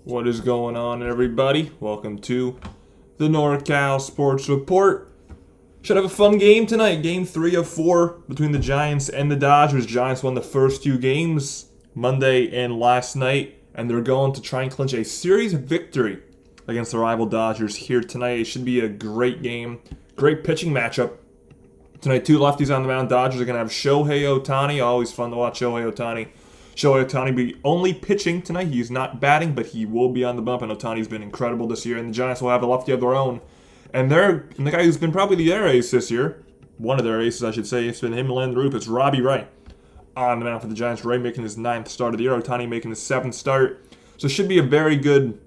What is going on, everybody? Welcome to the NorCal Sports Report. Should have a fun game tonight. Game 3 of 4 between the Giants and the Dodgers. Giants won the first two games Monday and last night, and they're going to try and clinch a series victory against the rival Dodgers here tonight. It should be a great game. Great pitching matchup. Tonight, two lefties on the mound. Dodgers are going to have Shohei Ohtani. Always fun to watch Shohei Ohtani. Shohei Ohtani be only pitching tonight. He's not batting, but he will be on the bump, and Ohtani's been incredible this year. And the Giants will have a lefty of their own. And the guy who's been probably their ace this year, one of their aces, I should say, it's been him and Landon Roop. It's Robbie Ray on the mound for the Giants. Ray making his 9th start of the year. Ohtani making his 7th start. So it should be a very good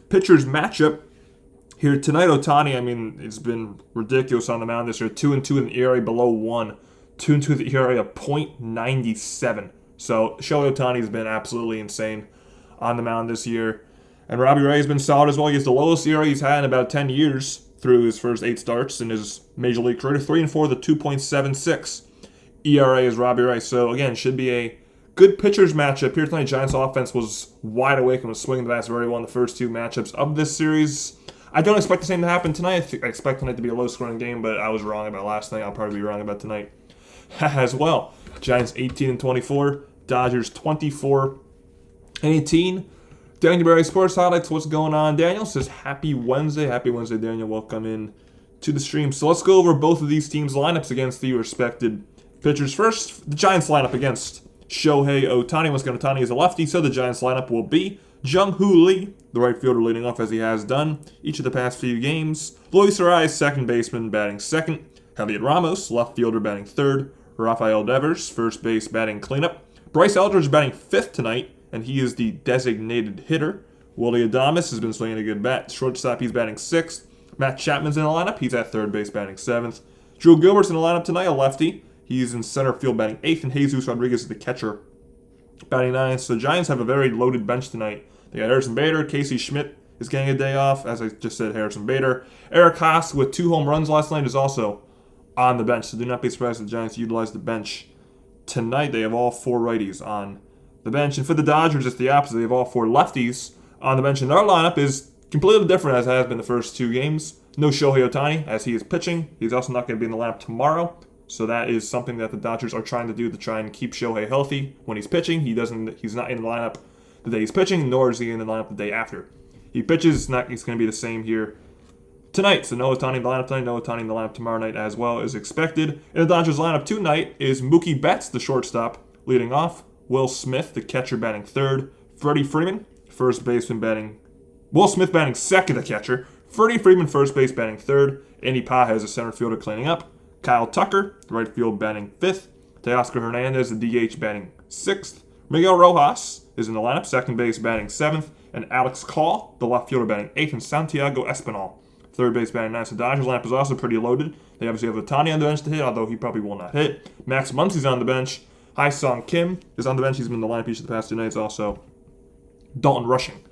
pitchers matchup here tonight. Ohtani, I mean, it's been ridiculous on the mound this year. 2-2 in the ERA below 1. 2-2 in the ERA of .97. So Shohei Ohtani has been absolutely insane on the mound this year. And Robbie Ray has been solid as well. He has the lowest ERA he's had in about 10 years through his first 8 starts in his major league career. 3-4, the 2.76 ERA is Robbie Ray. So again, should be a good pitchers matchup here tonight. Giants offense was wide awake and was swinging the bats very well in the first two matchups of this series. I don't expect the same to happen tonight. I expect tonight to be a low-scoring game, but I was wrong about last night. I'll probably be wrong about tonight as well. Giants 18-24. Dodgers 24-18. Daniel Berry Sports Highlights. What's going on? Daniel says happy Wednesday. Happy Wednesday, Daniel. Welcome in to the stream. So let's go over both of these teams' lineups against the respected pitchers. First, the Giants lineup against Shohei Ohtani. Once again, Ohtani is a lefty, so the Giants lineup will be Jung-Hoo Lee, the right fielder, leading off as he has done each of the past few games. Luis Ariz, second baseman, batting second. Elliot Ramos, left fielder, batting third. Rafael Devers, first base, batting cleanup. Bryce Eldridge batting 5th tonight, and he is the designated hitter. Willie Adames has been swinging a good bat. Shortstop, he's batting 6th. Matt Chapman's in the lineup. He's at third base, batting 7th. Drew Gilbert's in the lineup tonight, a lefty. He's in center field, batting 8th, and Jesus Rodriguez is the catcher, batting 9th. So the Giants have a very loaded bench tonight. They got Harrison Bader. Casey Schmidt is getting a day off. As I just said, Harrison Bader. Eric Haas, with 2 home runs last night, is also on the bench. So do not be surprised if the Giants utilize the bench tonight. They have all 4 righties on the bench. And for the Dodgers, it's the opposite. They have all 4 lefties on the bench. And their lineup is completely different as it has been the first 2 games. No Shohei Ohtani as he is pitching. He's also not going to be in the lineup tomorrow. So that is something that the Dodgers are trying to do to try and keep Shohei healthy when he's pitching. He's not in the lineup the day he's pitching, nor is he in the lineup the day after he pitches. It's going to be the same here tonight. So no Ohtani in the lineup tonight, no Ohtani in the lineup tomorrow night as well as expected. In the Dodgers lineup tonight is Mookie Betts, the shortstop, leading off. Will Smith, the catcher, batting 3rd. Freddie Freeman, first baseman, batting... Will Smith batting 2nd, the catcher. Freddie Freeman, first base, batting 3rd. Andy Pages, the center fielder, cleaning up. Kyle Tucker, the right field, batting 5th. Teoscar Hernandez, the DH, batting 6th. Miguel Rojas is in the lineup, second base, batting 7th. And Alex Call, the left fielder, batting 8th. And Santiago Espinal, third base, batting 9th. So the Dodgers lineup is also pretty loaded. They obviously have Ohtani on the bench to hit, although he probably will not hit. Max Muncy's on the bench. Hai-Sung Kim is on the bench. He's been in the lineup each of the past 2 nights. Also, Dalton Rushing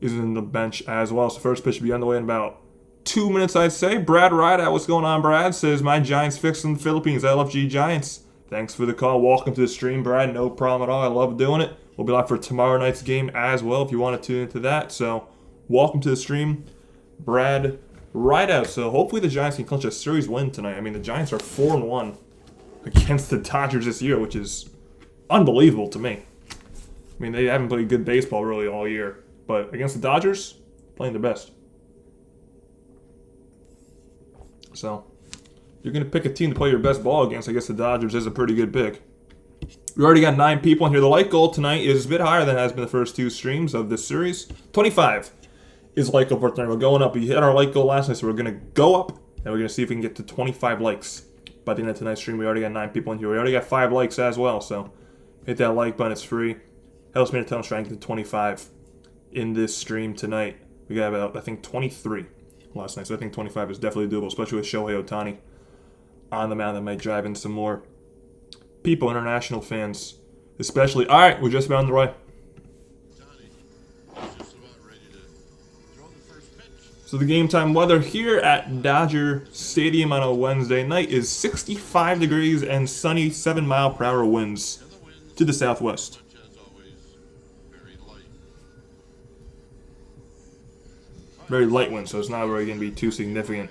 is in the bench as well. So first pitch will be on the way in about 2 minutes, I'd say. Brad Rideout, what's going on, Brad? Says, my Giants fixed in the Philippines. LFG Giants. Thanks for the call. Welcome to the stream, Brad. No problem at all. I love doing it. We'll be live for tomorrow night's game as well if you want to tune into that. So, welcome to the stream, Brad Rideout. So, hopefully the Giants can clinch a series win tonight. I mean, the Giants are 4-1 against the Dodgers this year, which is unbelievable to me. I mean, they haven't played good baseball really all year. But against the Dodgers, playing their best. So, if you're going to pick a team to play your best ball against, I guess the Dodgers is a pretty good pick. We already got 9 people in here. The like goal tonight is a bit higher than it has been the first 2 streams of this series. 25 is like goal for tonight. We're going up. We hit our like goal last night, so we're going to go up, and we're going to see if we can get to 25 likes by the end of tonight's stream. We already got 9 people in here. We already got 5 likes as well, so hit that like button. It's free. Helps me to tell them trying to get to 25 in this stream tonight. We got about, I think, 23 last night, so I think 25 is definitely doable, especially with Shohei Ohtani on the mound. That might drive in some more people, international fans especially. All right, we're just about on the way. So the game time weather here at Dodger Stadium on a Wednesday night is 65 degrees and sunny, 7-mile-per-hour winds to the southwest. very light wind, so it's not really going to be too significant.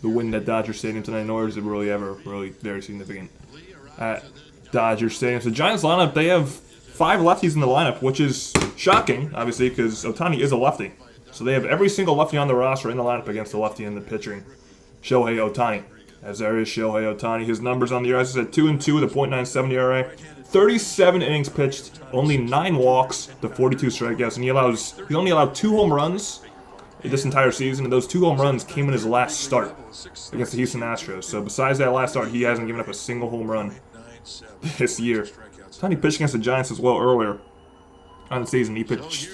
The wind at Dodger Stadium tonight, nor is it really ever really very significant at Dodger Stadium. So the Giants lineup, they have 5 lefties in the lineup, which is shocking, obviously, because Ohtani is a lefty. So they have every single lefty on the roster in the lineup against the lefty in the pitching, Shohei Ohtani. As there is Shohei Ohtani. His numbers on the year, as I said, 2-2 with a .97 ERA. 37 innings pitched, only 9 walks to 42 strikeouts, and he's only allowed 2 home runs this entire season, and those 2 home runs came in his last start against the Houston Astros. So besides that last start, he hasn't given up a single home run this year. Ohtani pitched against the Giants as well earlier on the season. He pitched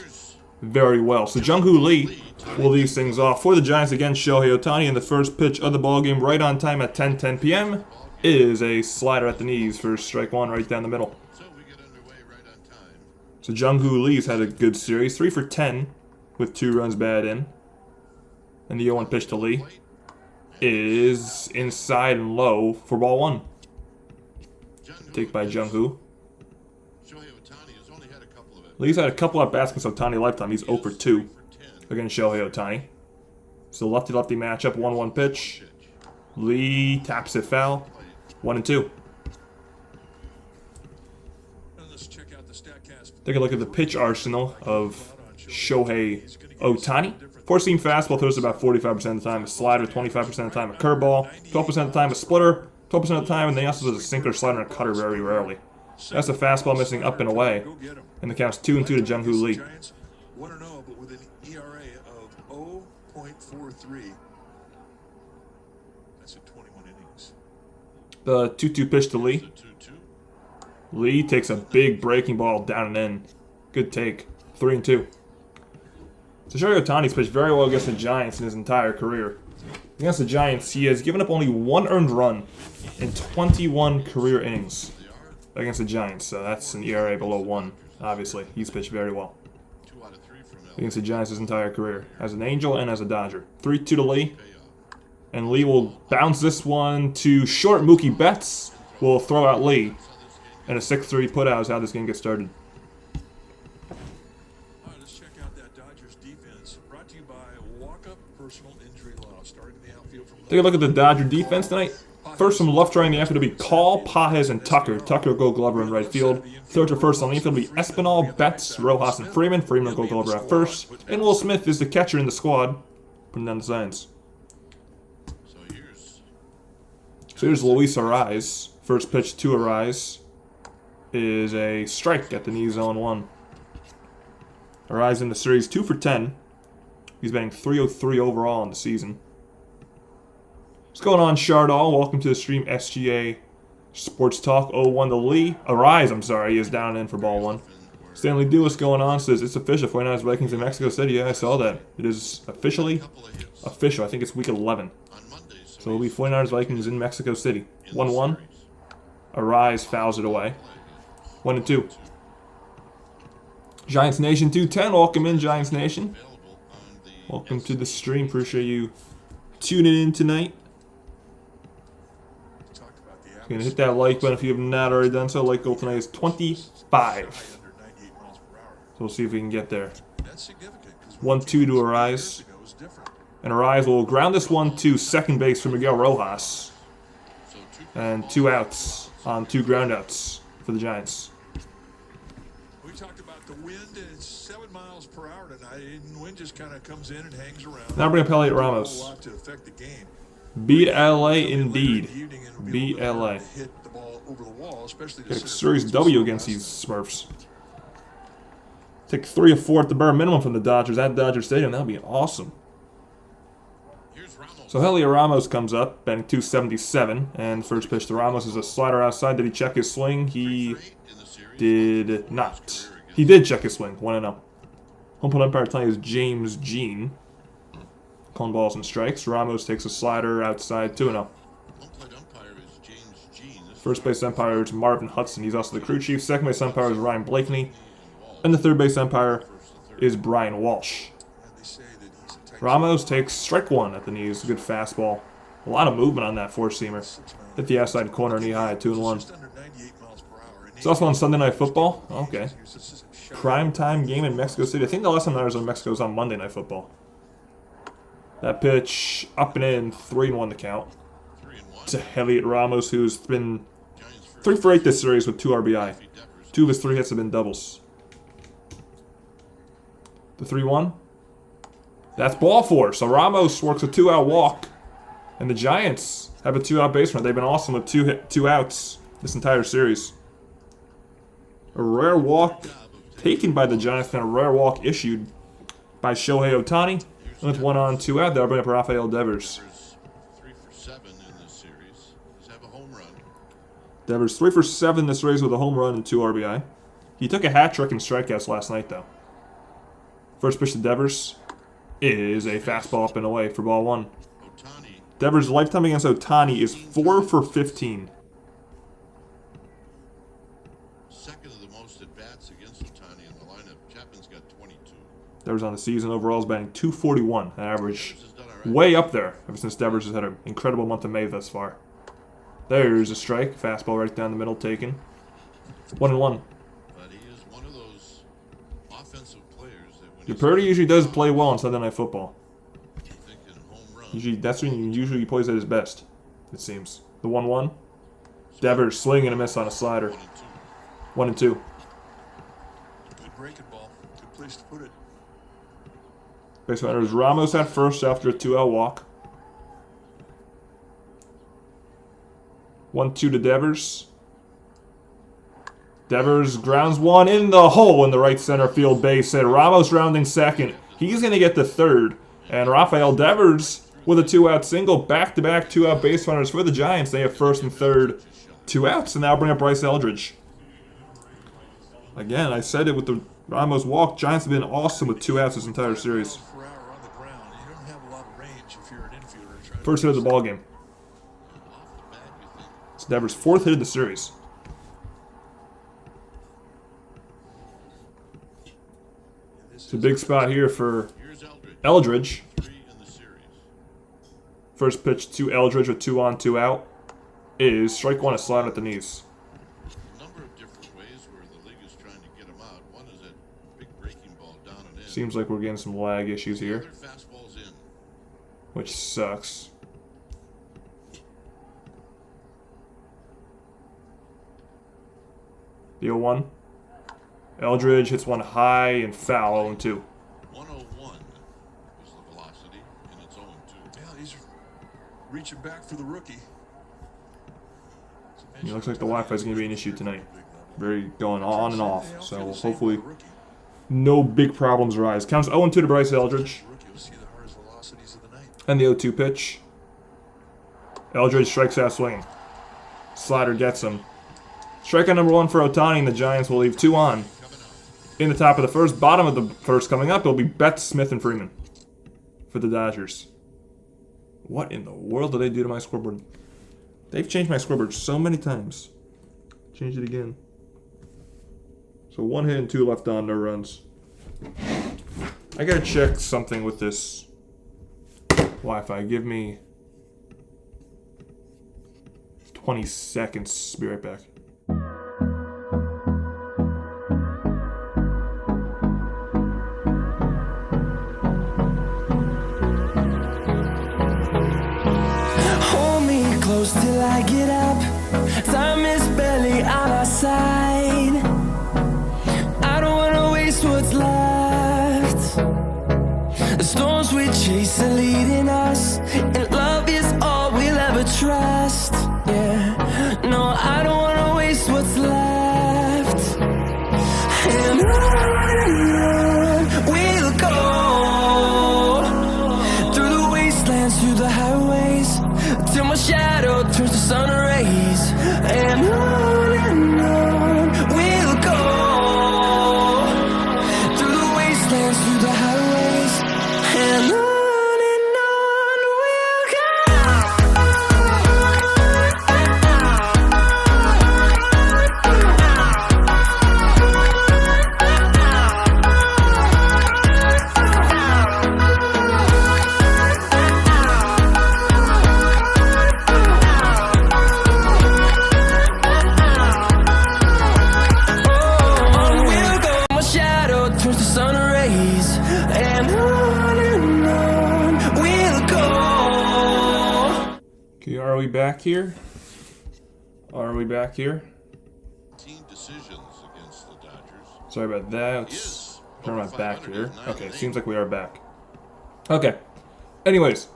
very well. So Jung-Hoo Lee will lead things off for the Giants against Shohei Ohtani, and the first pitch of the ballgame right on time at 10:10 p.m. is a slider at the knees for strike 1 right down the middle. So Jung-Hoo Lee's had a good series, 3 for 10 with 2 runs batted in. And the 0-1 pitch to Lee is inside and low for ball 1. Take by Jung-Hoo. Lee's had a couple at bats against Ohtani lifetime. He's 0 for 2 against Shohei Ohtani. So lefty-lefty matchup, 1-1 pitch. Lee taps it foul. 1-2. Take a look at the pitch arsenal of Shohei Ohtani. 4-seam fastball throws about 45% of the time, a slider 25% of the time, a curveball 12% of the time, a splitter 12% of the time, and then he also does a sinker, slider, and a cutter very rarely. That's a fastball missing up and away, and the count's 2-2 to Jung-Hoo Lee. 1-0, but with an ERA of 0.43. That's in 21 innings. The 2-2 pitch to Lee. Lee takes a big breaking ball down and in. Good take. 3-2. So Shohei Ohtani's pitched very well against the Giants in his entire career. Against the Giants, he has given up only 1 earned run in 21 career innings against the Giants. So that's an ERA below 1, obviously. He's pitched very well against the Giants his entire career, as an Angel and as a Dodger. 3-2 to Lee. And Lee will bounce this one to short. Mookie Betts will throw out Lee. And a 6-3 putout is how this game gets started. Let's check out that Dodgers defense. Brought to you by Walk-Up Personal Injury Law. Starting in the outfield from Take a look at the Dodger defense tonight. First from left trying the outfield will be Call, Pages, and Tucker. Tucker will go Glover in right field. Third to first on the infield will be Espinal, Betts, Rojas, and Freeman. Freeman will go Glover at first. And Will Smith is the catcher in the squad. Putting down the signs. So here's Luis Arraez. First pitch to Arraez is a strike at the knee, zone 1. Arraez in the series 2 for 10. He's batting .303 overall in the season. What's going on, Shardall? Welcome to the stream, SGA Sports Talk. 0-1 to Lee. Arraez, I'm sorry, he is down and in for ball 1. Stanley Dew, what's going on? Says it's official. 49ers Vikings in Mexico City. Yeah, I saw that. It is officially official. I think it's week 11. So it'll be 49ers Vikings in Mexico City. 1-1. Arraez fouls it away. 1-2. Giants Nation 210. Welcome in, Giants Nation. Welcome to the stream. Appreciate you tuning in tonight. You're going to hit that like button if you have not already done so. Like goal tonight is 25. So we'll see if we can get there. 1-2 to Arraez. And Arraez will ground this one to second base for Miguel Rojas. And 2 outs on 2 groundouts for the Giants. We talked about the wind. It's 7 miles per hour tonight. And the wind just kind of comes in and hangs around. Now bring up Elliot Ramos. A lot to affect the game. Beat LA indeed. Beat LA. Hit the ball over the wall, especially Get a series W against these Smurfs. Take 3 or 4 at the bare minimum from the Dodgers at Dodger Stadium. That would be awesome. So Elliot Ramos comes up, batting .277, and first pitch to Ramos is a slider outside. Did he check his swing? He did not. He did check his swing. 1-0. Home plate umpire tonight is James Jean. Calling balls and strikes. Ramos takes a slider outside. 2-0. First base umpire is Marvin Hudson. He's also the crew chief. Second base umpire is Ryan Blakeney. And the third base umpire is Brian Walsh. Ramos takes strike 1 at the knees. Good fastball. A lot of movement on that 4-seamer. Hit the outside corner, knee high at 2-1. It's also on Sunday Night Football. Okay. Prime time game in Mexico City. I think the last time I was in Mexico was on Monday Night Football. That pitch up and in, 3-1 the count. To Elliot Ramos, who's been 3 for 8 this series with 2 RBI. 2 of his 3 hits have been doubles. The 3-1. That's ball 4. So Ramos works a 2-out walk. And the Giants have a 2-out base run. They've been awesome with 2 outs this entire series. A rare walk taken by the Giants and a rare walk issued by Shohei Ohtani. And with 1 on, 2 out, that'll bring up Rafael Devers. 3 for 7 in this series. Does have a home run. Devers 3 for 7 this race with a home run and 2 RBI. He took a hat trick in strikeouts last night, though. First pitch to Devers is a fastball up and away for ball 1. Devers' lifetime against Ohtani is 4 for 15. Second of the most at-bats against Ohtani in the lineup. Chapman's got 22. Devers on the season overall is batting .241, an average way up there ever since Devers has had an incredible month of May thus far. There's a strike. Fastball right down the middle taken. 1-1. But he is one of those offensive players that when Purdy usually does play well on Sunday Night Football. thinking home run, Usually, that's when he usually plays at his best, it seems. The 1-1. Devers swing and a miss on a slider. 1-2. Good breaking ball. Good place to put it. Base runners Ramos at first after a 2-out walk. 1-2 to Devers. Devers grounds 1 in the hole in the right center field base hit. Ramos rounding second. He's going to get the third. And Rafael Devers with a 2-out single. Back-to-back 2-out base runners for the Giants. They have first and third 2 outs. And now bring up Bryce Eldridge. Again, I said it with the Ramos walk. Giants have been awesome with 2 outs this entire series. Per hour on the ground. You don't have a lot of range if you're an infielder trying to First hit of the ball game. It's Devers' 4th hit of the series. It's a big spot here for Eldridge. First pitch to Eldridge with 2 on, 2 out is strike 1, a slide at the knees. a number of different ways where the league is trying to get him out. One is that big breaking ball down and in. Seems like we're getting some lag issues here, Other fastballs in. which sucks. The 0-1. Eldridge hits 1 high and foul, 0-2. 101 is the velocity, and it's 0-2. Yeah, he's reaching back for the rookie. It looks like the Wi-Fi is going to be an issue tonight. Very going on and off, so hopefully no big problems arise. Counts 0-2 to Bryce Eldridge. And the 0-2 pitch. Eldridge strikes out swinging. Slider gets him. Strikeout number 1 for Ohtani, and the Giants will leave 2 on. In the top of the first, bottom of the first coming up, it'll be Betts, Smith, and Freeman for the Dodgers. What in the world did they do to my scoreboard? They've changed my scoreboard so many times. Change it again. So 1 hit and 2 left on, no runs. I gotta check something with this Wi-Fi. Give me 20 seconds. Be right back. Till I get up, time is barely on our side. I don't wanna waste what's left. The storms we chase are leading us, and love is all we'll ever trust. Yeah, no, I don't wanna waste what's left. And on we'll go, through the wastelands, through the highways, till my shadow turns to sun rays. And on we'll go, through the wastelands, through the highways, and on we'll go. we back here? Are we back here? Decisions against the Dodgers. Sorry about that. Let's turn my back here. Okay, seems like we are back. Okay. Anyways,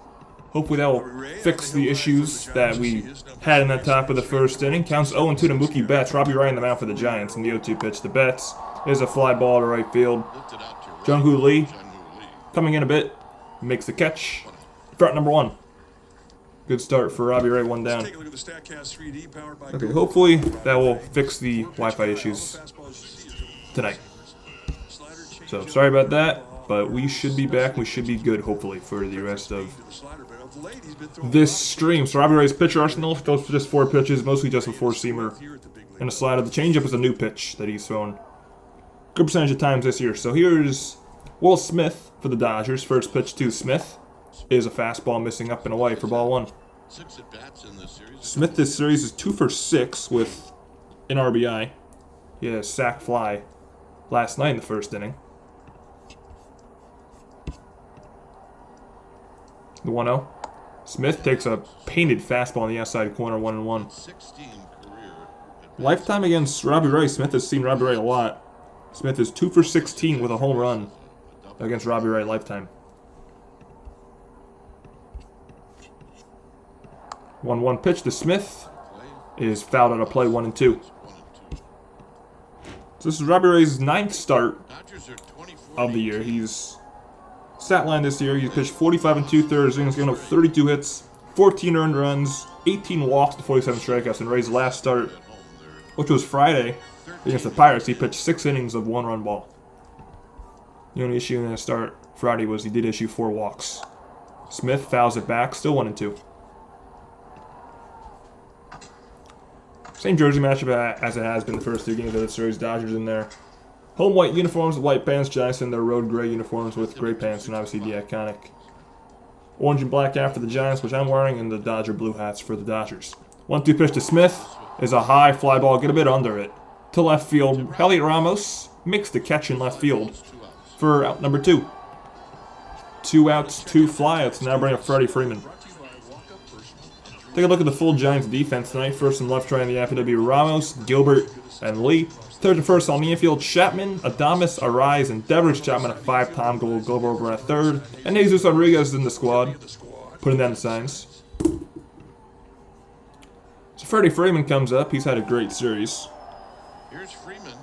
hopefully that will fix the issues that we had in that top of the first inning. Counts 0-2 to Mookie Betts. Robbie Ray in the mound for the Giants. And the 0-2 pitch to Betts is a fly ball to right field. Jung-Hoo Lee coming in a bit. Makes the catch. Start number 1. Good start for Robbie Ray, 1 down. Okay, hopefully that will fix the Wi-Fi issues tonight. So, sorry about that, but we should be back. We should be good, hopefully, for the rest of this stream. So, Robbie Ray's pitcher arsenal throws just 4 pitches, mostly just a 4-seamer and a slider. The changeup is a new pitch that he's thrown good percentage of times this year. So, here's Will Smith for the Dodgers. First pitch to Smith is a fastball missing up and away for ball 1. Smith this series is 2 for 6 with an RBI. He had a sac fly last night in the first inning. The 1-0. Smith takes a painted fastball in the outside corner, 1-1. Lifetime against Robbie Ray. Smith has seen Robbie Ray a lot. Smith is 2 for 16 with a home run against Robbie Ray lifetime. 1-1 pitch to Smith is fouled out of play, 1-2. So this is Robbie Ray's 9th start of the year. He's stat line this year. He's pitched 45 2/3 innings, given up 32 hits, 14 earned runs, 18 walks to 47 strikeouts. And Ray's last start, which was Friday against the Pirates, he pitched 6 innings of 1-run ball. The only issue in that start Friday was he did issue 4 walks. Smith fouls it back, still 1-2. Same jersey matchup as it has been the first 2 games of the series. Dodgers in their home white uniforms with white pants. Giants in their road gray uniforms with gray pants, and obviously the iconic orange and black hat for the Giants, which I'm wearing, and the Dodger blue hats for the Dodgers. 1-2 pitch to Smith is a high fly ball, get a bit under it, to left field. Elliot Ramos makes the catch in left field for out number 2. 2 outs, 2 flyouts. Now bring up Freddie Freeman. Take a look at the full Giants defense tonight. First and left trying the FW Ramos, Gilbert, and Lee. Third and first on the infield, Chapman, Adames, Arise, and Devers. Chapman a 5-time goal, Glover over at third. And Jesus Rodriguez is in the squad, putting down the signs. So Freddie Freeman comes up. He's had a great series Here's Freeman.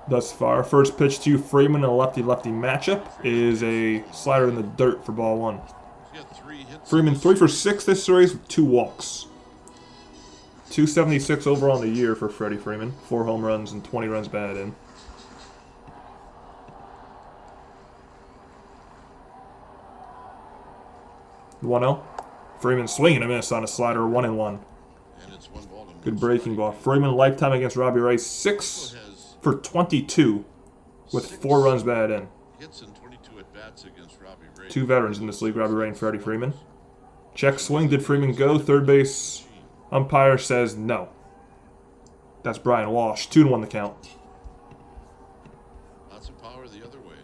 thus far. First pitch to Freeman in a lefty-lefty matchup is a slider in the dirt for ball 1. Freeman 3 for 6 this series with 2 walks. 276 overall in the year for Freddie Freeman. 4 home runs and 20 runs batted in. The 1-0. Freeman swinging a miss on a slider, 1-1. Good breaking ball. Freeman lifetime against Robbie Ray, 6 for 22 with 4 runs batted in. 2 veterans in this league, Robbie Ray and Freddie Freeman. Check swing. Did Freeman go? Third base umpire says no. That's Brian Walsh. 2-1 the count. Lots of power the other way.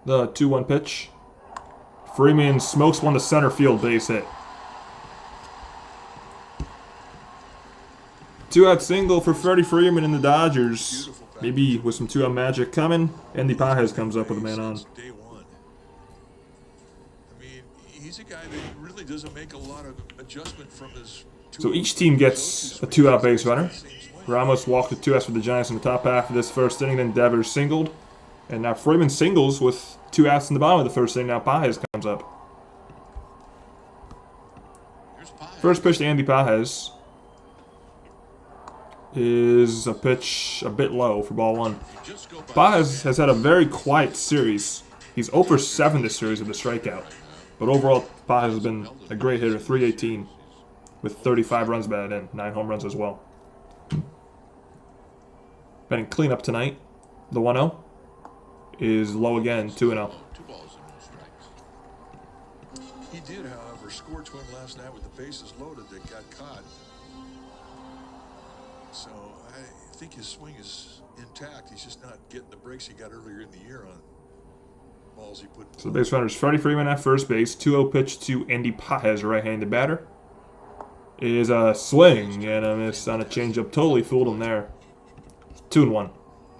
The 2-1 pitch. Freeman smokes one to center field, base hit. 2-out single for Freddie Freeman and the Dodgers. Maybe with some 2-out magic coming. Andy Pajes comes up with a man on. Day 1. I mean, he's a guy that really doesn't make a lot of adjustment from his. So each team gets a 2-out base runner. Ramos walked with 2 outs for the Giants in the top half of this first inning. Then Devers singled. And now Freeman singles with 2 outs in the bottom of the first inning. Now Pajes comes up. First pitch to Andy Pajes is a pitch a bit low for ball 1. Pajes has had a very quiet series. He's 0 for 7 this series with a strikeout. But overall, Pajes has been a great hitter, 318 with 35 runs batted in, 9 home runs as well. Betting cleanup tonight. The 1-0 is low again, 2-0. He did, however, score to him last night with the bases loaded that got caught. So I think his swing is intact. He's just not getting the breaks he got earlier in the year on balls he put. So the base runner is Freddie Freeman at first base. 2-0 pitch to Andy Pajes, right-handed batter. Is a swing and a miss on a changeup. Totally fooled him there. 2-1.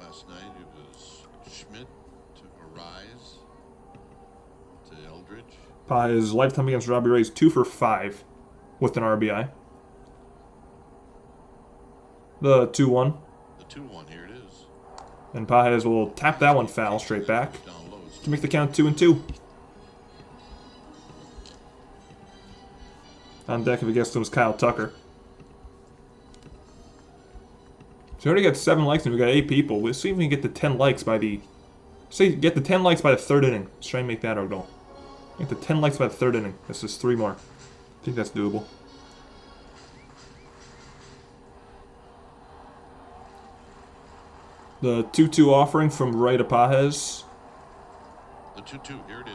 Last night it was Schmidt to Arise to Eldridge. Pajes lifetime against Robbie Ray is 2 for 5 with an RBI. The 2-1. The 2-1, here it is. And Pajes will tap that one foul straight back Down low. to make the count 2-2. On deck if he gets to him is Kyle Tucker. So we already got 7 likes and we got 8 people. We'll see if we can get to 10 likes by the... get the 10 likes by the 3rd inning. Let's try and make that our goal. Get the 10 likes by the 3rd inning. This is 3 more. I think that's doable. The 2-2 offering from Ray to Pajes The 2-2, here it is.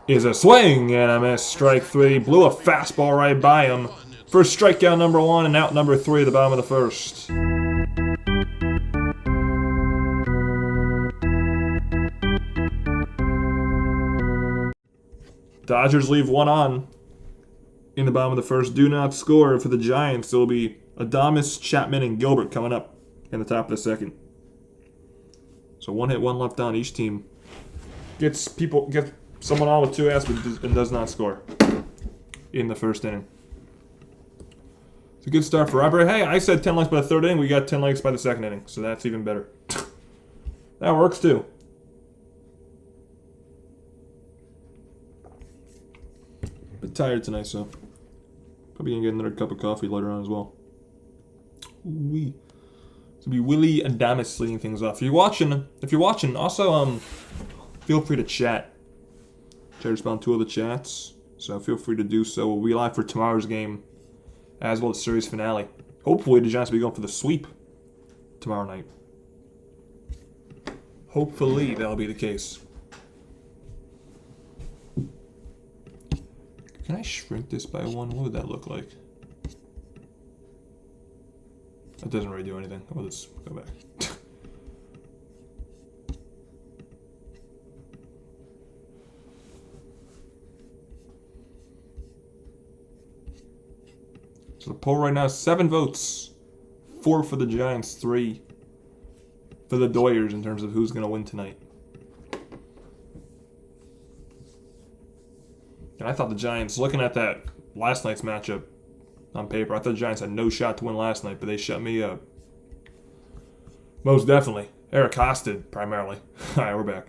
is a swing and a miss. Strike 3. Blew a fastball right by him. First strikeout number 1 and out number 3 at the bottom of the 1st. Dodgers leave 1 on in the bottom of the 1st. Do not score for the Giants. It'll be Adames, Chapman, and Gilbert coming up in the top of the 2nd. So 1 hit, 1 left on. Each team gets someone on with 2 outs and does not score in the 1st inning. It's a good start for Robbie Ray. Hey, I said 10 likes by the 3rd inning. We got 10 likes by the 2nd inning, so that's even better. That works too. Bit tired tonight, so probably gonna get another cup of coffee later on as well. Ooh-wee. So be Willie Adames leading things off. If you're watching, also feel free to chat. I respond to 2 of the chats, so feel free to do so. We'll be live for tomorrow's game, as well as the series finale. Hopefully, the Giants will be going for the sweep tomorrow night. Hopefully, that'll be the case. Can I shrink this by 1? What would that look like? That doesn't really do anything. Well, let's go back. So the poll right now is 7 votes. 4 for the Giants, 3 for the Doyers in terms of who's going to win tonight. And I thought the Giants, looking at that last night's matchup on paper, I thought the Giants had no shot to win last night, but they shut me up. Most definitely. Eric Hosted, primarily. All right, we're back.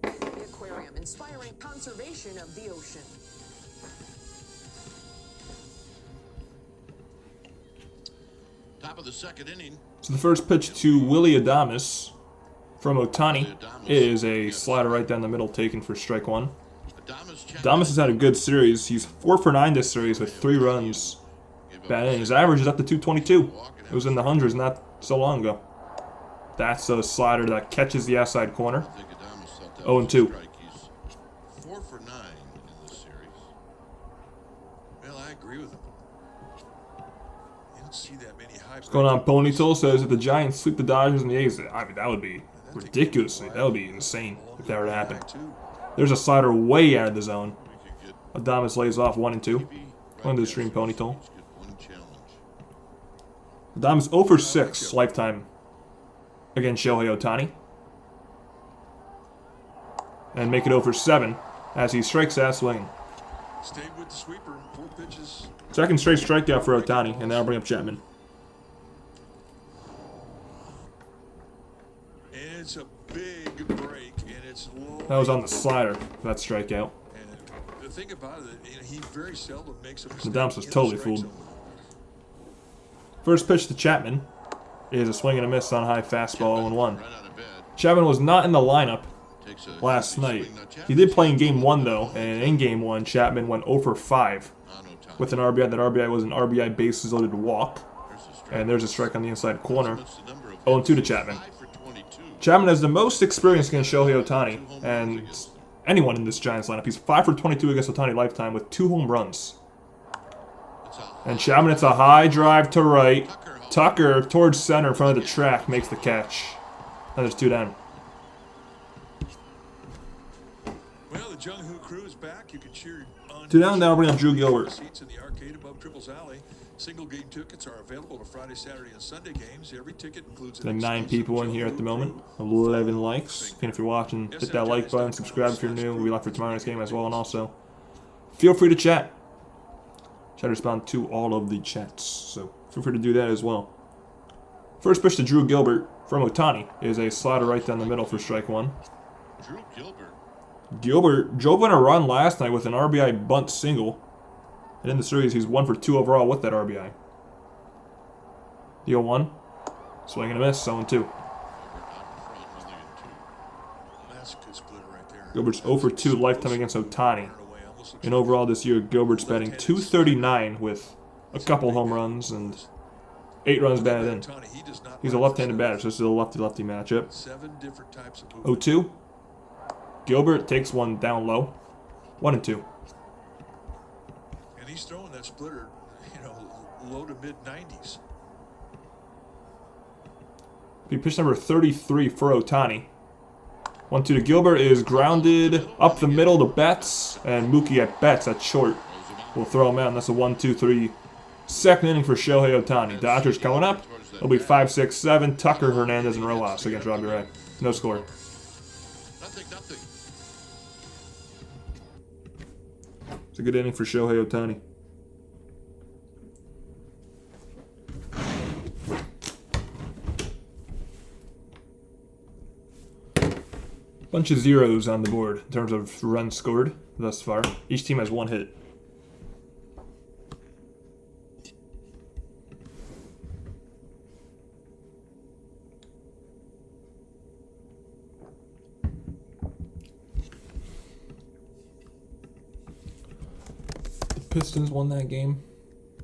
Aquarium, inspiring conservation of the ocean. Top of the 2nd inning. So the first pitch to Willie Adames from Ohtani is a slider right down the middle taken for strike 1. Adames has had a good series. He's 4 for 9 this series with 3 runs. Bad. His average is up to 222. It was in the hundreds not so long ago. That's a slider that catches the outside corner. 0-2. 4 for 9 in this series. Well, I agree with him. You don't see that many high. What's going on? Ponytail says if the Giants sweep the Dodgers and the A's, I mean, that would be ridiculously. That would be insane if that were to happen. There's a slider way out of the zone. Adames lays off 1-2. Under the stream, Ponytail. Adames 0 for 6 lifetime against Shohei Ohtani. And make it 0 for 7 as he strikes out swinging. Stayed with the sweeper, 4 pitches. Second straight strikeout for Ohtani, and now bring up Chapman. And it's a big break, and it's low. That was on the slider, that strikeout. And the thing about it, he very seldom makes a mistake. Adames was totally fooled. First pitch to Chapman is a swing and a miss on a high fastball 0-1. Chapman was not in the lineup last night. He did play in Game 1, though, and in Game 1, Chapman went 0 for 5 with an RBI. That RBI was an RBI bases-loaded walk, and there's a strike on the inside corner. 0-2 to Chapman. Chapman has the most experience against Shohei Ohtani, and anyone in this Giants lineup. He's 5 for 22 against Ohtani lifetime with 2 home runs. And Chapman, it's a high drive to right. Tucker, towards center in front of the track, makes the catch. And there's 2 down. Jung-Hoo Crew is back. You can cheer on 2 down, now bring up Drew Gilbert. seats in the arcade above Triples Alley. Single game tickets are available to Friday, Saturday, and Sunday games. Every ticket includes There are 9 people in here at the moment. 11 likes. And if you're watching, hit that like button, subscribe if you're new. We'll be live for tomorrow's game as well. And also, feel free to chat. Try to respond to all of the chats. So feel free to do that as well. First pitch to Drew Gilbert from Ohtani is a slider right down the middle for strike 1. Drew Gilbert. Gilbert drove in a run last night with an RBI bunt single. And in the series, he's 1 for 2 overall with that RBI. The 0-1. Swing and a miss, 0-2. That's a good splitter right there. Gilbert's 0 for 2 lifetime against Ohtani. And overall this year, Gilbert's batting .239 with a couple home runs and 8 runs batted in. He's a left-handed batter, so this is a lefty-lefty matchup. 7 different types of movement. 0-2. Gilbert takes one down low. 1-2. And he's throwing that splitter, low to mid-90s. Pitch number 33 for Ohtani. 1-2 to Gilbert is grounded up the middle to Betts, and Mookie at Betts at short will throw him out. And that's a 1-2-3 second inning for Shohei Ohtani. Dodgers coming up. It'll be 5, 6, 7. Tucker, Hernandez, and Rojas against Robbie Ray. No score. Nothing. It's a good inning for Shohei Ohtani. Bunch of zeros on the board in terms of runs scored thus far. Each team has 1 hit. The Pistons won that game.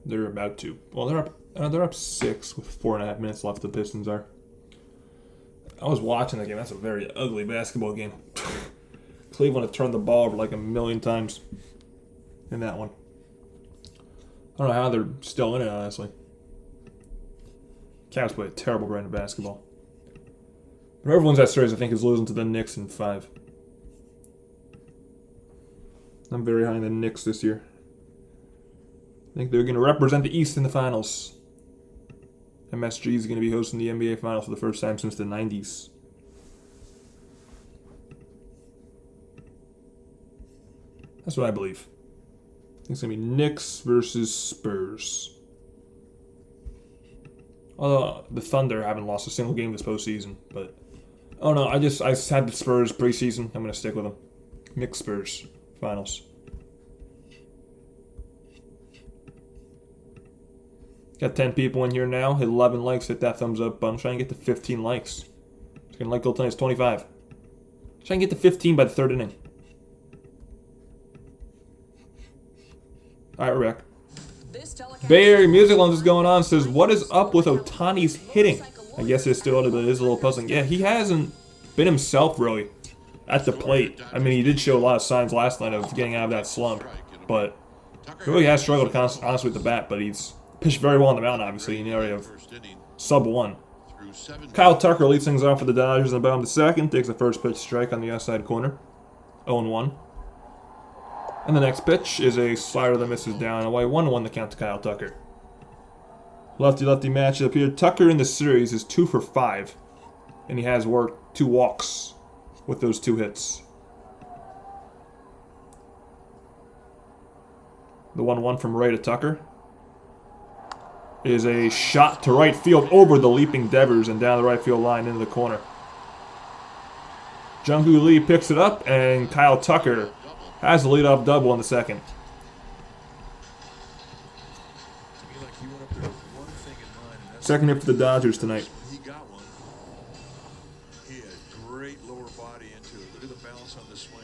They're about to. Well, they're up 6 with 4.5 minutes left. The Pistons are. I was watching the game. That's a very ugly basketball game. Cleveland had turned the ball over like a million times in that one. I don't know how they're still in it, honestly. Cavs play a terrible brand of basketball. But whoever wins that series, I think, is losing to the Knicks in 5. I'm very high on the Knicks this year. I think they're going to represent the East in the finals. MSG is going to be hosting the NBA Finals for the first time since the 90s. That's what I believe. I think it's going to be Knicks versus Spurs. Although the Thunder haven't lost a single game this postseason. But, oh no, I just had the Spurs preseason. I'm going to stick with them. Knicks Spurs Finals. Got 10 people in here now. Hit 11 likes. Hit that thumbs up button. Try and get to 15 likes. So you can like goal tonight. It's 25. Try and get to 15 by the 3rd inning. All right, we're back. Bay Area Music Lounge is going on. Says, what is up with Ohtani's hitting? I guess it's still it is a little puzzling. Yeah, he hasn't been himself really at the plate. I mean, he did show a lot of signs last night of getting out of that slump, but he really has struggled honestly with the bat. But he's pitched very well on the mound, obviously, in the area of sub-1. Kyle Tucker leads things off for the Dodgers in the bottom of the 2nd. Takes the first pitch strike on the outside corner. 0-1. And the next pitch is a slider that misses down away. 1-1 the count to Kyle Tucker. Lefty-lefty matchup here. Tucker in the series is 2 for 5. And he has worked 2 walks with those 2 hits. The 1-1 from Ray to Tucker is a shot to right field over the leaping Devers and down the right field line into the corner. Jung-Hoo Lee picks it up, and Kyle Tucker has the leadoff double in the 2nd. Second hit for the Dodgers tonight. He got one. He had great lower body into it. Look at the balance on the swing.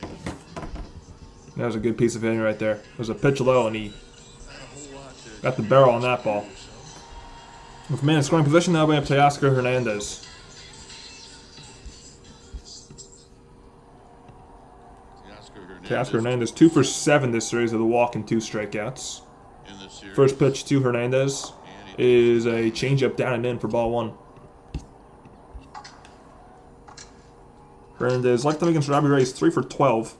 That was a good piece of hitting right there. It was a pitch low, and he got the barrel on that ball. With man in scoring position, now we have Teoscar Hernandez. Teoscar Hernandez, 2 for 7 this series with a walk and 2 strikeouts. First pitch to Hernandez is a changeup down and in for ball 1. Hernandez, left time against Robbie Ray, is 3 for 12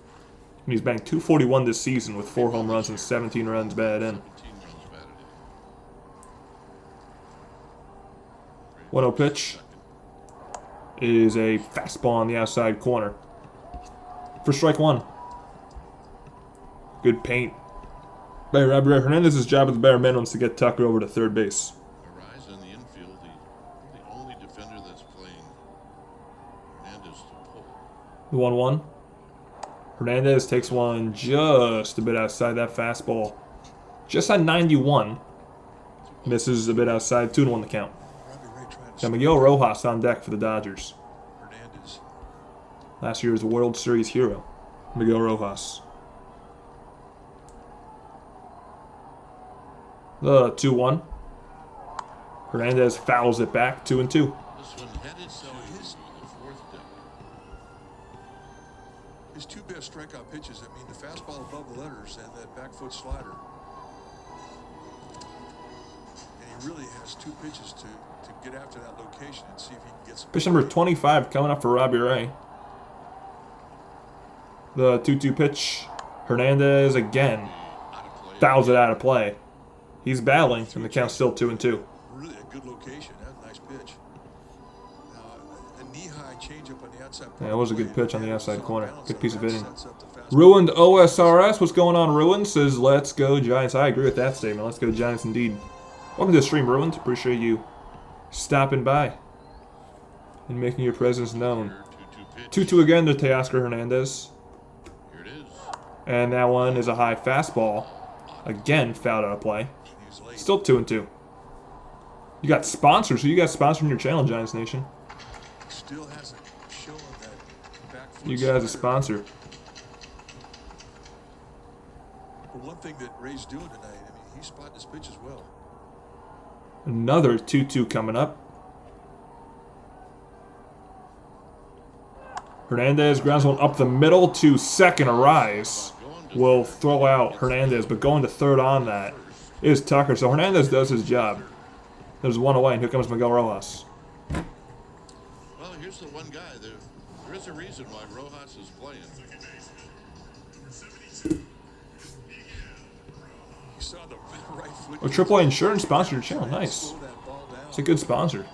And he's banked 241 this season with 4 home runs and 17 runs batted in. 17 runs batted in. 1-0 pitch is a fastball on the outside corner. For strike 1. Good paint by Robbie Ray. Hernandez's job at the bare minimum is to get Tucker over to third base. Arise in the infield, the only defender that's playing Hernandez to pull. The 1-1. Hernandez takes one just a bit outside that fastball. Just on 91. Misses a bit outside. 2-1 the count. Robbie Ray trying to Got Miguel Rojas on deck for the Dodgers. Hernandez. Last year's World Series hero, Miguel Rojas. The 2-1. Hernandez fouls it back. 2-2. This one headed so his the fourth deck. His 2 best strikeout pitches, I mean, the fastball above the letters and that back foot slider. And he really has 2 pitches to get after that location and see if he can get some. Pitch number 25 coming up for Robbie Ray. The 2-2 pitch. Hernandez again Out of play. fouls it out of play. He's battling, and the count's still 2-2. Really a good location. That's a nice pitch. Now, a knee-high changeup on the outside. Yeah, it was a good pitch on the outside corner. Good piece of hitting. Sets up the fastball. Ruined OSRS. What's going on, Ruined? Says, let's go Giants. I agree with that statement. Let's go Giants indeed. Welcome to the stream, Ruined. Appreciate you stopping by and making your presence known. 2-2 pitch. 2-2 again to Teoscar Hernandez. Here it is. And that one is a high fastball. Again, fouled out of play. He's late. Still 2-2. You got sponsors. Who you got sponsoring your channel, Giants Nation? Still hasn't shown that back foot You guys a slider. sponsor. But one thing that Ray's doing tonight, I mean, he's spotting his pitch as well. Another 2-2 coming up. Hernandez grounds one up the middle to second. Arise will throw out Hernandez, but going to third on that is Tucker. So Hernandez does his job. There's one away, and here comes Miguel Rojas. Well, here's the one guy. There is a reason why Rojas is playing. You saw the right foot. Oh, AAA Insurance sponsored your channel. Nice. Slow that ball down. It's a good sponsor.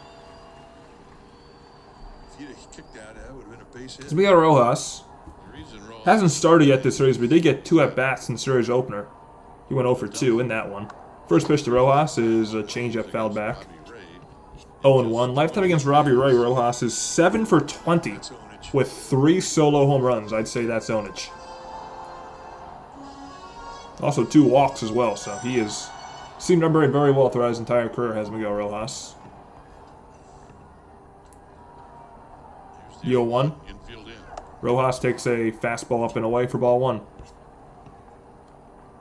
If he'd have kicked that, that would have been a base hit. It's Miguel Rojas. The reason Rojas Hasn't started yet this series, but he did get 2 at-bats in the series opener. He went 0 for 2 in that one. First pitch to Rojas is a changeup fouled back. Robbie Ray 0-1. Lifetime against Robbie Ray. Rojas is 7 for 20 That's ownage. with 3 solo home runs. I'd say that's ownage. Also 2 walks as well, so he has seemed to operate very well throughout his entire career, has Miguel Rojas. Here's the Yo 1. infield in. Rojas takes a fastball up and away for ball 1.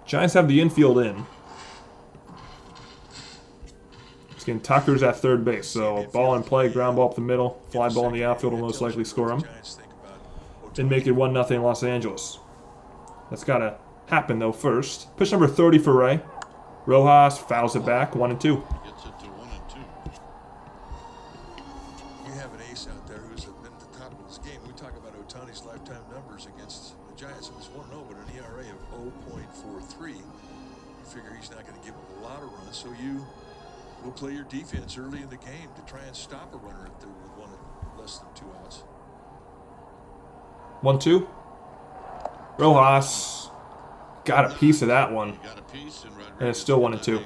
Giants have the infield in. Again, Tucker's at third base, so ball in play, ground ball up the middle, fly ball in the outfield will most likely score him. Giants think about And make it 1-0 Los Angeles. That's got to happen, though, first. Pitch number 30 for Ray. Rojas fouls it back, 1-2. Gets it to 1 and 2. you have an ace out there who's been at the top of his game. We talk about Ohtani's lifetime numbers against the Giants. It was 1-0, but an ERA of 0.43. You figure he's not going to give up a lot of runs, so you will play your defense early in the game to try and stop a runner with less than 2 outs. 1-2. Rojas got a piece of that one. Got a piece and Rodriguez And it's still 1-2. hang on.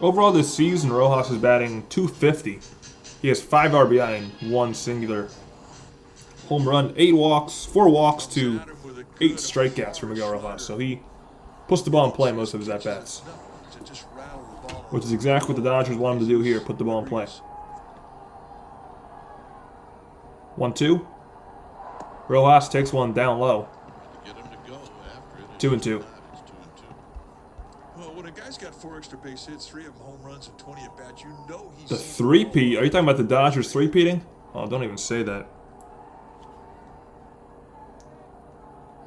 Overall this season, Rojas is batting .250. He has 5 RBI and 1 singular home run, 4 walks to 8 strikeouts for Miguel Rojas. So he puts the ball in play most of his at-bats, To just rattle the ball which is exactly what the Dodgers want him to do here, put the ball in play. 1-2. Rojas takes one down low. To get him to go after it. 2 and 2. It's 2 and 2. Well, when a guy's got 4 extra base hits, 3 of them home runs, and 20 at bats, you know he's The 3-peat. Are you talking about the Dodgers 3-peating? Oh, don't even say that.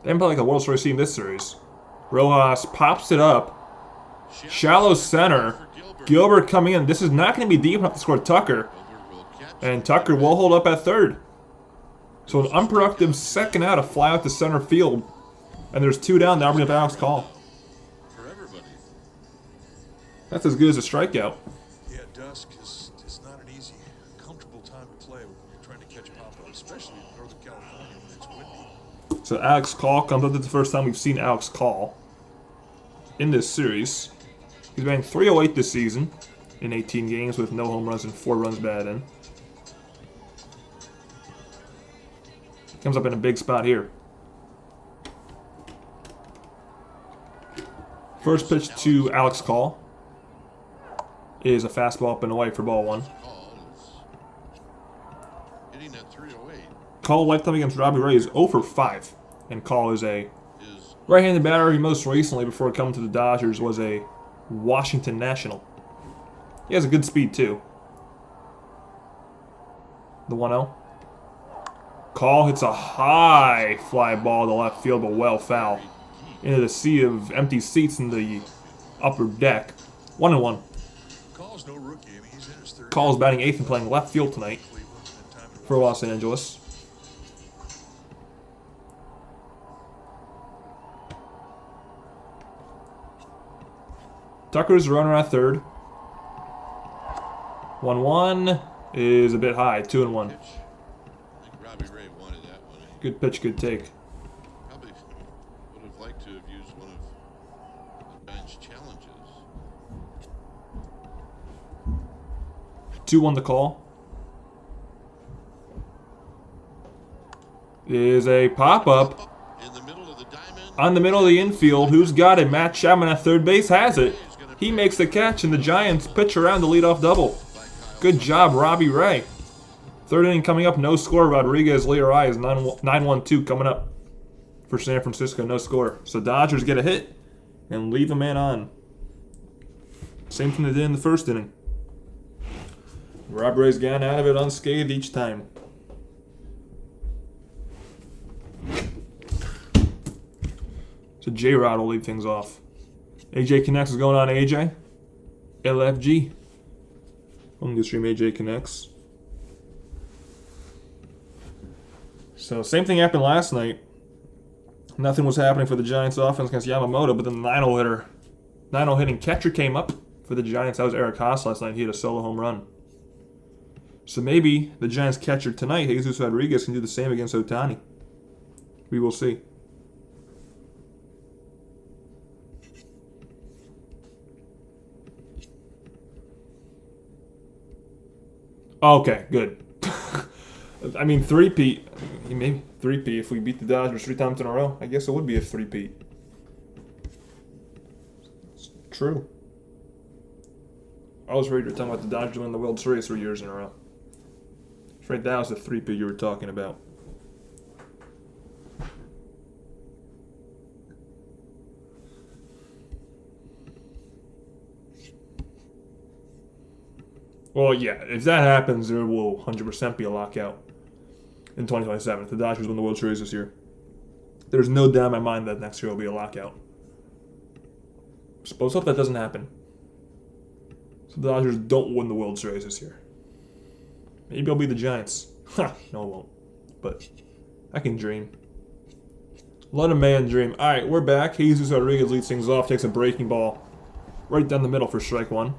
They haven't played like a World Series team this series. Rojas pops it up. Shallow center. For Gilbert. Gilbert coming in. This is not going to be deep enough to score Tucker. Gilbert will catch And Tucker will hold up at third. So an unproductive second out, a fly out to center field. And there's 2 down, now bring up Alex Call. For everybody. That's as good as a strikeout. Yeah, dusk is not an easy, comfortable time to play when you're trying to catch pop-up, especially in Northern California when it's windy. So Alex Call comes up. That's the first time we've seen Alex Call in this series. He's batting .308 this season in 18 games with no home runs and 4 runs batted in. Comes up in a big spot here. First pitch to Alex Call is a fastball up and away for ball 1. Hitting at 308 Call lifetime against Robbie Ray is 0 for 5. And Call is a right-handed batter. He most recently, before coming to the Dodgers, was a Washington National. He has a good speed, too. The 1-0. Call hits a high fly ball to left field, but well foul. Into the sea of empty seats in the upper deck. 1-1. Call's no rookie. I mean, he's in his third. Call's batting 8th and playing left field tonight for Los Angeles. Tucker's the runner at third. 1-1 is a bit high. 2-1. I think Robbie Ray wanted that one. Good pitch, good take. Probably would have liked to have used one of the bench challenges. 2-1 the call. Is a pop-up In the middle of the diamond. on the middle of the infield. Who's got it? Matt Chapman at third base has it. He makes the catch, and the Giants pitch around the leadoff double. Good job, Robbie Ray. Third inning coming up, no score. Rodriguez, Leroy is 9-1-2 coming up for San Francisco, no score. So Dodgers get a hit and leave a man on. Same thing they did in the first inning. Rob Ray's gotten out of it unscathed each time. So J-Rod will lead things off. AJ Connects is going on AJ. LFG. I'm going to stream AJ Connects. So same thing happened last night. Nothing was happening for the Giants offense against Yamamoto, but then the 9-0 hitting catcher came up for the Giants. That was Eric Haas last night. He hit a solo home run. So maybe the Giants catcher tonight, Jesus Rodriguez, can do the same against Ohtani. We will see. Okay, good. I mean, 3-peat. Maybe 3-peat if we beat the Dodgers 3 times in a row. I guess it would be a 3-peat. It's true. I was ready to talk about the Dodgers winning the World Series 3 years in a row. Right, that was the 3-peat you were talking about. Well, yeah, if that happens, there will 100% be a lockout in 2027 if the Dodgers win the World Series this year. There's no doubt in my mind that next year will be a lockout. Suppose hope that doesn't happen. So the Dodgers don't win the World Series this year. Maybe it'll be the Giants. Ha! No, it won't. But I can dream. Let a man dream. All right, we're back. Jesus Rodriguez leads things off, takes a breaking ball right down the middle for strike 1.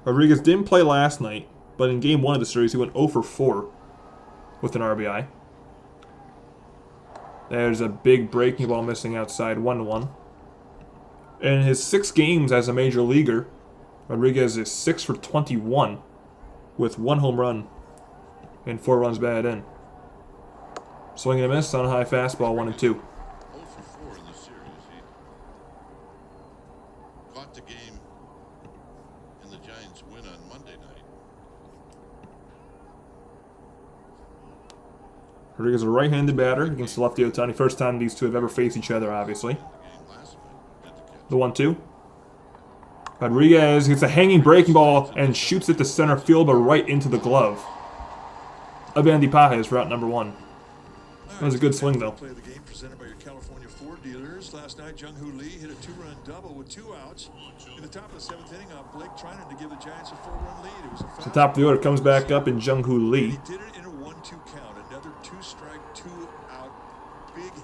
Rodriguez didn't play last night, but in game 1 of the series, he went 0 for 4 with an RBI. There's a big breaking ball missing outside, 1-1. In his 6 games as a major leaguer, Rodriguez is 6 for 21 with 1 home run and 4 runs batted in. Swing and a miss on a high fastball, 1-2. 0 for 4 in the series. He caught the game in the Giants' win on Monday night. Rodriguez is a right-handed batter against lefty Ohtani. First time these two have ever faced each other, obviously. The 1-2. Rodriguez gets a hanging breaking ball and shoots it to center field, but right into the glove of Andy Pages for out number 1. That was a good swing, though. Play of the game presented by your California Ford dealers. Last night, Jung-Hoo Lee hit a 2-run double with 2 outs. In the top of the 7th inning, Blake trying to give the Giants a 4-run lead. It was a foul. The top of the order comes back up in Jung-Hoo Lee. He did it in a 1-2 count. Another 2 strikes.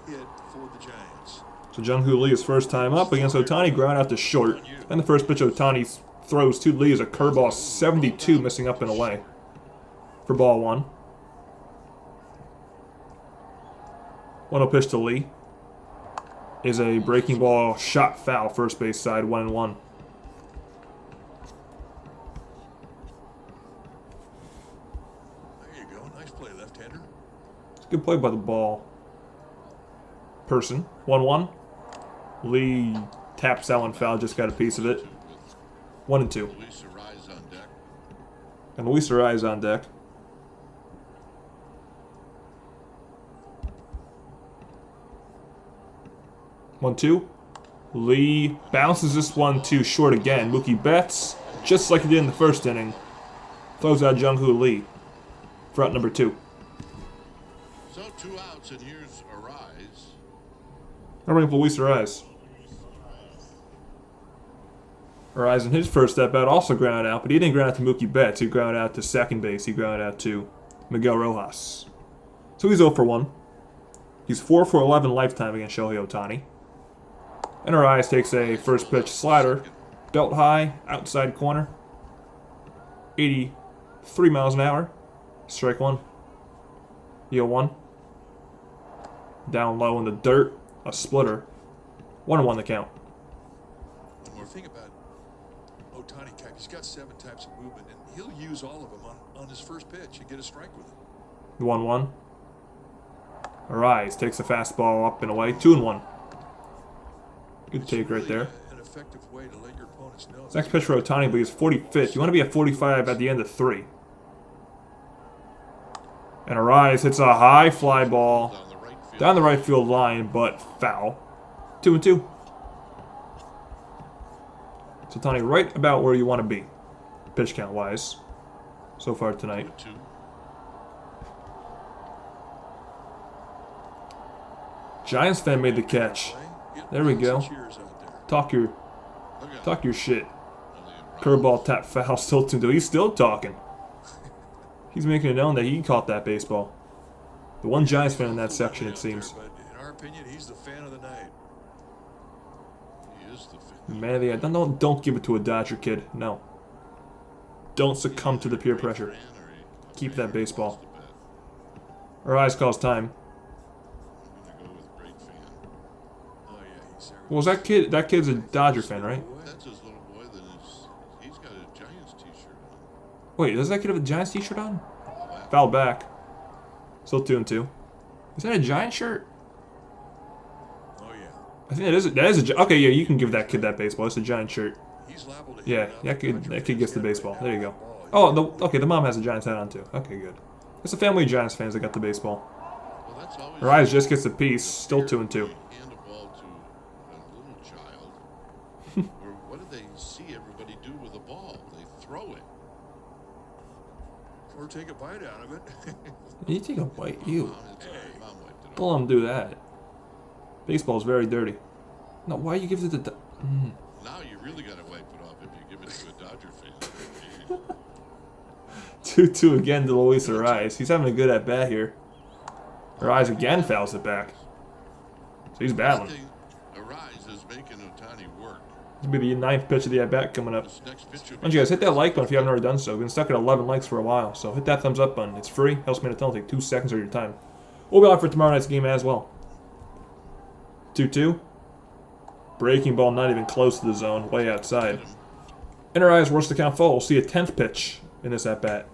hit for the Giants. So Jung-Hoo Lee is first time up against Ohtani, ground out to short. And the first pitch Ohtani throws to Lee is a curveball 72, missing up and away for ball 1. 1-0 pitch to Lee is a breaking ball shot foul, first base side, 1-1. There you go. Nice play, left-hander. It's a good play by the ball person. 1-1. Lee taps that one foul, just got a piece of it. 1-2. Luis Arise on deck. And Luis Arise on deck. One, two. Lee bounces this one too short again. Mookie Betts, just like he did in the first inning, throws out Jung-Hoo Lee for out number 2. So 2 outs, and here's Arise. I'll bring up Luis Arise. Arise in his first step out also grounded out, but he didn't ground out to Mookie Betts. He grounded out to second base. He grounded out to Miguel Rojas. So he's 0 for 1. He's 4 for 11 lifetime against Shohei Ohtani. And Arise takes a first pitch slider, belt high, outside corner, 83 miles an hour. Strike 1. 1. Down low in the dirt, a splitter. 1-1 the count. One more thing about Ohtani, he's got 7 types of movement, and he'll use all of them on his first pitch and get a strike with it. 1-1. Arise takes a fastball up and away, 2-1. Good It's take right really there. An effective way to let your opponents know. Next pitch for Ohtani, but he's 45th. You want to be at 45 at the end of 3. And Arise hits a high fly ball down the right field line, but foul. 2-2. So Ohtani right about where you want to be, pitch count wise, so far tonight. 2. Giants fan made the catch. There we go. Talk your shit. Curveball tap foul, still 2-2. He's still talking. He's making it known that he caught that baseball. The one Giants fan in that section, it seems. But in our opinion, he's the fan of the night. He is the fan. Man of the eye. Don't give it to a Dodger kid. No. Don't succumb to the peer pressure. Keep that baseball. Arise calls time. I'm going to go with great fan. Oh yeah, he's there. Well, was that kid? That kid's a Dodger fan, right? That's his little boy. Then he's got a Giants t-shirt on. Wait, does that kid have a Giants t-shirt on? Foul back. Still 2-2. Is that a Giant shirt? Oh yeah. I think that is a. Okay, yeah, you can give that kid that baseball. It's a Giant shirt. He's liable to Yeah, hit that kid gets the baseball. There you go. Oh, the mom has a Giants hat on too. Okay, good. It's a family of Giants fans that got the baseball. Well, that's always Arise just gets a piece. Still 2-2. hand a ball to a little child. Or what do they see everybody do with a ball? They throw it. Or take a bite out of it. You take a bite, you. It's all right. Mom wiped it off. Don't let him do that. Baseball's very dirty. No, why you give it to the? Now you really got to wipe it off if you give it to a Dodger fan. 2-2 again to Luis Arise. He's having a good at bat here. Arise again fouls it back. So he's battling. Arise is making Ohtani work. This will be the 9th pitch of the at bat coming up. This next pitch will Why don't you guys hit that like button if you haven't already done so. We've been stuck at 11 likes for a while, so hit that thumbs up button. It's free. Helps me to tell. Take 2 seconds of your time. We'll be live for tomorrow night's game as well. 2-2. Breaking ball not even close to the zone, way outside. And Arise works the count full. We'll see a 10th pitch in this at bat.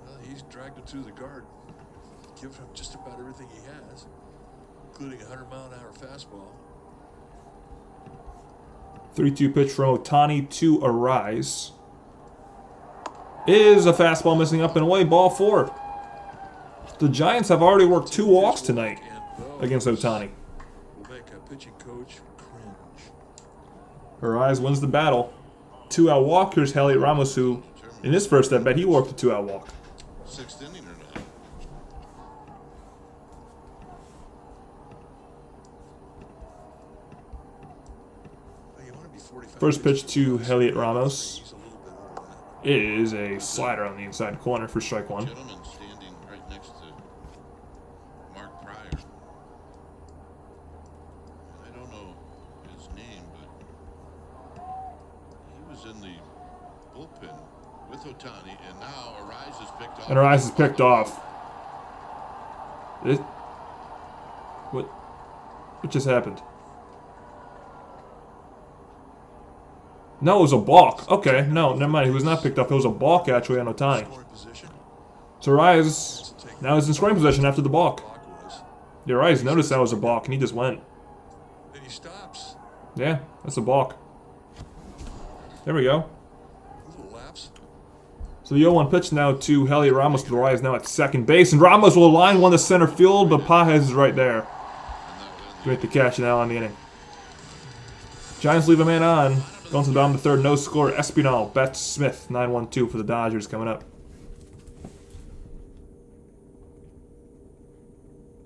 Well, he's dragged him to the guard. Given him just about everything he has, including a 100-mile-an-hour fastball. 3-2 pitch from Ohtani to Arise. Is a fastball missing up and away. Ball 4. The Giants have already worked 2 walks tonight against Ohtani. Will make a pitching coach cringe. Arise wins the battle. 2-out walk. Here's Elliot Ramos, who in his first at bat he worked a 2-out walk. 6th inning or not? Well, you want to be 45 First pitch pitches. to Elliot Ramos He's a little bit over that. is a slider on the inside corner for strike 1. Gentleman standing right next to Mark Pryor. with Ohtani, and now Arise is picked off. And Arise is picked off. What just happened? No, it was a balk. Okay, no, never mind. He was not picked up. It was a balk actually on Ohtani. So Arise now is in scoring position after the balk. Yeah, Arise noticed that was a balk and he just went. Then he stops. Yeah, that's a balk. There we go. A little lapse. So the 0-1 pitch now to Heliot Ramos, with Arise now at second base, and Ramos will line one to center field, but Pages is right there. Great to catch now on the inning. Giants leave a man on. Going to the bottom of the third, no score. Espinal, Betts, Smith, 9-1-2 for the Dodgers coming up.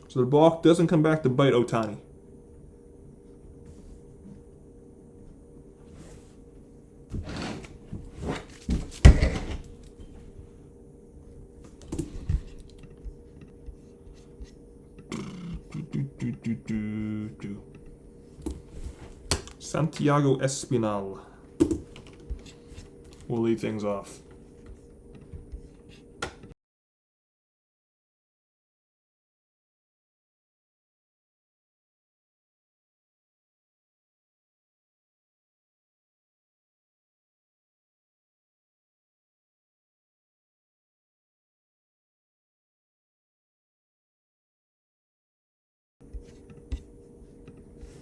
So the balk doesn't come back to bite Ohtani. Santiago Espinal will lead things off.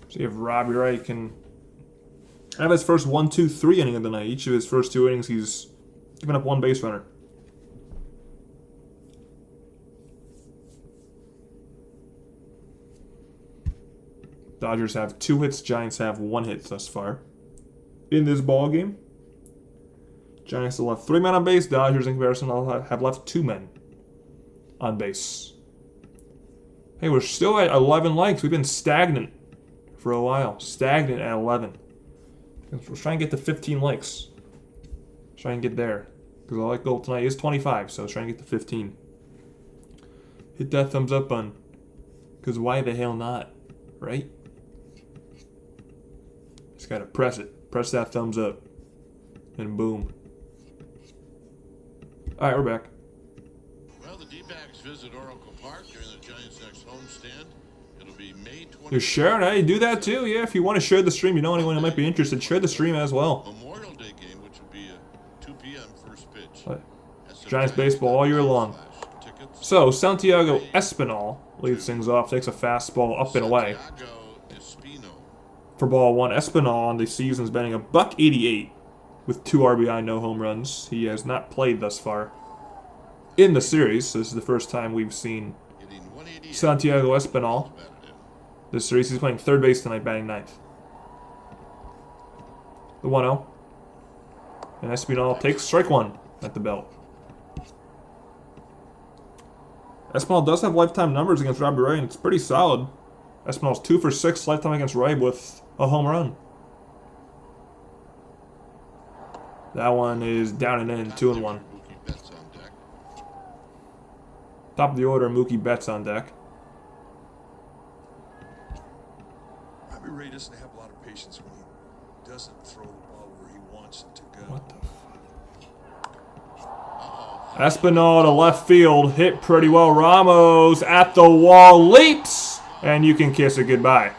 See if Robbie Ray can have his first 1-2-3 inning of the night. Each of his first 2 innings, he's given up 1 base runner. Dodgers have 2 hits. Giants have 1 hit thus far in this ball game. Giants have left 3 men on base. Dodgers, in comparison, have left 2 men on base. Hey, we're still at 11 likes. We've been stagnant for a while. Stagnant at 11. We're trying to get to 15 likes. Try and get there. Because our like goal tonight is 25, so try and get to 15. Hit that thumbs up button. Because why the hell not? Right? Just gotta press it. Press that thumbs up. And boom. Alright, we're back. Well, the D-backs visit Oracle Park during the Giants' next homestand. It'll be May 20th. You're sharing? Hey, do that too. Yeah, if you want to share the stream, you know anyone who might be interested, share the stream as well. Memorial Day game, which will be a 2 p.m. first pitch. Giants baseball all year long. So, Santiago Espinal leads things off, takes a fastball up and away. For ball 1, Espinal on the season is batting a .188 with 2 RBI, no home runs. He has not played thus far in the series. So this is the first time we've seen Santiago Espinal. This series, he's playing third base tonight, batting 9th. The 1-0. And Espinal takes strike 1 at the belt. Espinal does have lifetime numbers against Robbie Ray, and it's pretty solid. Espinal's 2 for 6 lifetime against Ray with a home run. That one is down and in, 2-1. Top of the order, Mookie Betts on deck. Robbie Ray doesn't have a lot of patience when he doesn't throw the ball where he wants it to go. What the fuck? Espinal to left field, hit pretty well. Ramos at the wall, leaps, and you can kiss it goodbye.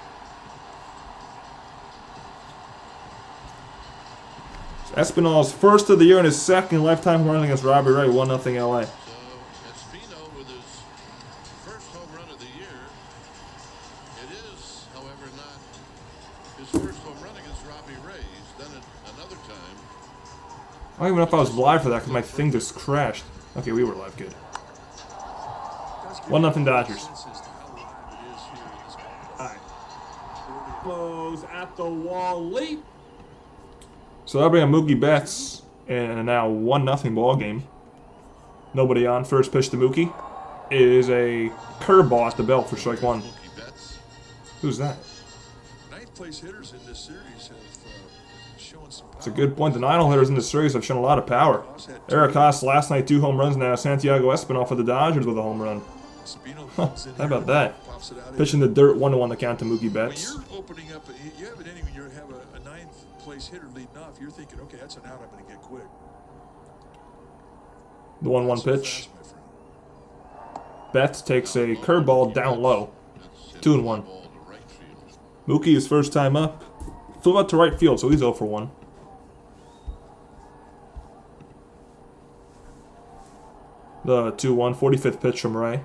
So Espinal's first of the year and his second lifetime run against Robbie Ray, 1-0 LA. So Espino with his first home run of the year. It is, however, not his first home run against Robbie Ray. He's done it another time. I don't even know if I was live for that because my thing just crashed. Okay, we were live. Good. 1-0 Dodgers. Alright. Close at the wall, leap. So that'll bring a Mookie Betts and a now 1-0 ball game. Nobody on. First pitch to Mookie is a curveball at the belt for strike 1. Who's that? 9th place hitters in this series have shown some power. It's a good point. The 9 hitters in this series have shown a lot of power. Eric Haas last night 2 home runs. Now Santiago Espinal for the Dodgers with a home run. How about that? Pitching the dirt 1-1 to count to Mookie Betts. When you're opening up, you have an inning when you have a 9th place hitter leading off, you're thinking, okay, that's an out I'm going to get quick. The 1-1 pitch. Betts takes a curveball down low. 2-1. Mookie is first time up. Flew out to right field, so he's 0 for 1. The 2-1, 45th pitch from Ray.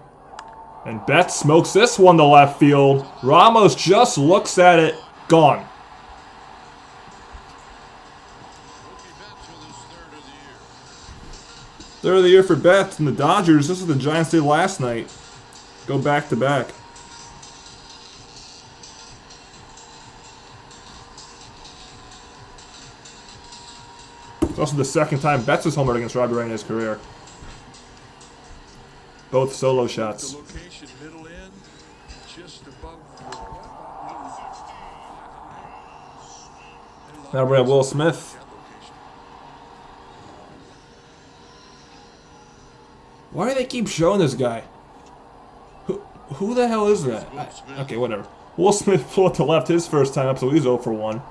And Betts smokes this one to left field. Ramos just looks at it. Gone. Third of the year for Betts and the Dodgers. This is what the Giants did last night. Go back to back. It's also the second time Betts has homered against Robbie Ray in his career. Both solo shots. The location, middle end, just above Now we have Will Smith. Why do they keep showing this guy? Who the hell is that? Okay, whatever. Will Smith flew to left his first time up, so he's 0 for 1.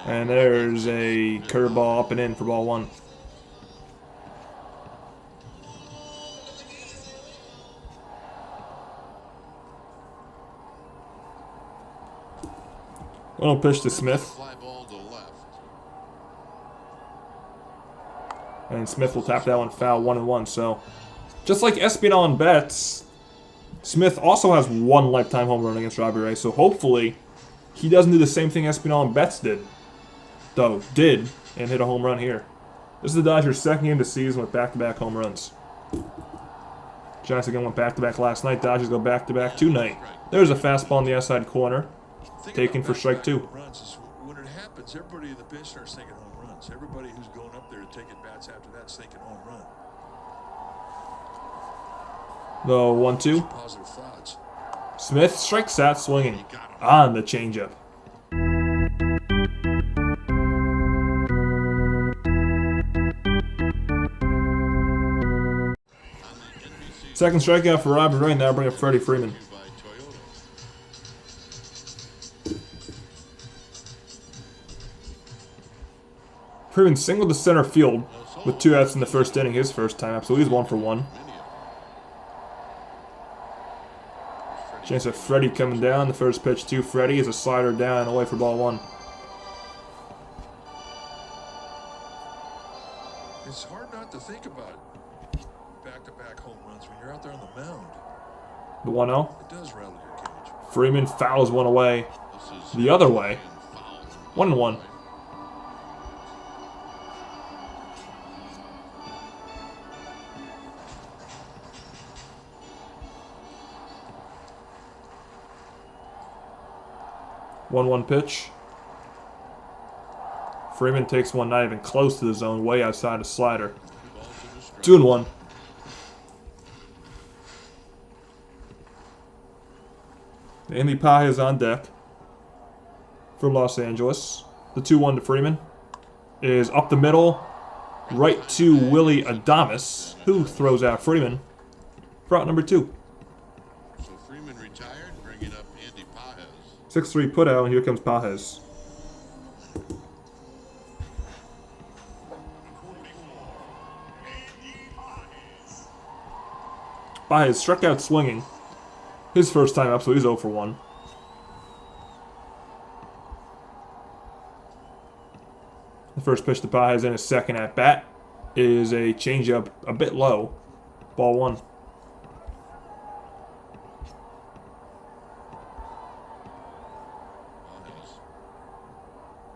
And there's a curveball up and in for ball 1. Little pitch to Smith. And Smith will tap that one foul, 1-1. So, just like Espinal and Betts, Smith also has 1 lifetime home run against Robbie Ray. So hopefully, he doesn't do the same thing Espinal and Betts did. Though, did, and hit a home run here. This is the Dodgers' second game of the season with back-to-back home runs. Giants again went back-to-back last night. Dodgers go back-to-back tonight. There's a fastball in the outside corner. Taken for strike 2. When it happens, everybody in the bench starts thinking home runs. Everybody who's going up there to take at bats after that's thinking home run. The 1-2. Positive thoughts. Smith strikes out swinging on the changeup. Second strikeout for Robbie Ray. Now bring up Freddie Freeman. Freeman singled to center field with 2 outs in the first inning, his first time up, so he's 1 for 1. Chance of Freddie coming down. The first pitch to Freddie is a slider down away for ball 1. It's hard not to think about back-to-back home runs when you're out there on the mound. The 1-0. It does rattle your cage. Freeman fouls one away. The other way. 1-1. One pitch. Freeman takes one not even close to the zone, way outside a slider. 2-1. Andy Paje is on deck for Los Angeles. The 2-1 to Freeman is up the middle, right to Willie Adames, who throws out Freeman for out number 2. So Freeman retired, bringing up Andy Paje. 6-3 put out, and here comes Pajes. Pajes struck out swinging. His first time up, so he's 0 for 1. The first pitch to Pajes in his second at bat is a changeup a bit low. Ball 1.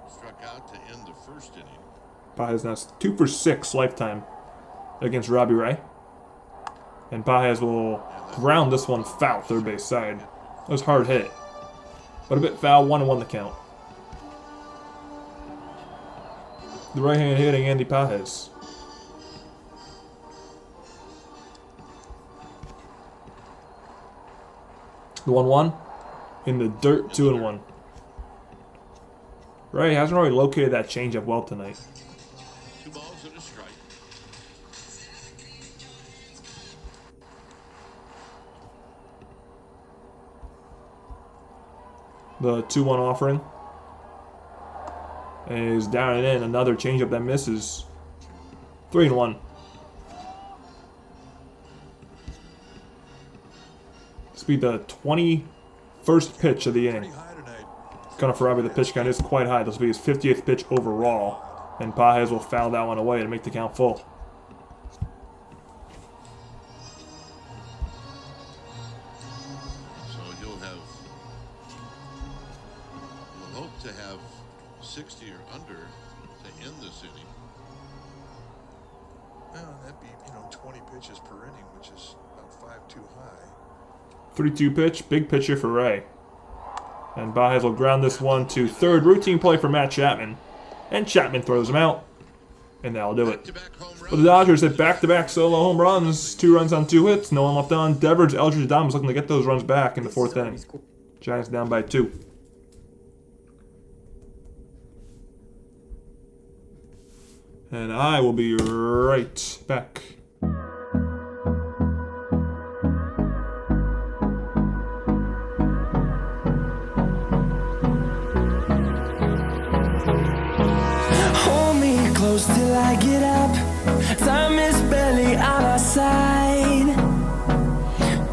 Struck out to end the first inning. Pajes now 2 for 6 lifetime against Robbie Ray. And Pajes will ground this one foul, third base side. That was hard hit, but a bit foul, 1-1 the count. The right-hand hitting Andy Pajes. The 1-1 in the dirt, 2-1. Ray hasn't really located that changeup well tonight. 2 balls and a strike. The 2-1 offering is down and in. Another changeup that misses. 3-1. This will be the 21st pitch of the Pretty inning. high tonight. Kind of for Robbie, the pitch count is quite high. This will be his 50th pitch overall. And Pages will foul that one away to make the count full. So he'll hope to have 60 or under to end this inning. Well, that'd be, 20 pitches per inning, which is about 5 too high. 3-2 pitch, big pitcher for Ray. And Baez will ground this one to third. Routine play for Matt Chapman. And Chapman throws him out. And that'll do it. But the Dodgers hit back-to-back solo home runs. 2 runs on 2 hits. No one left on. Devers, Eldridge, Adams looking to get those runs back in the 4th inning. Giants down by 2. And I will be right back. Hold me close till I get up. Time is barely on our side.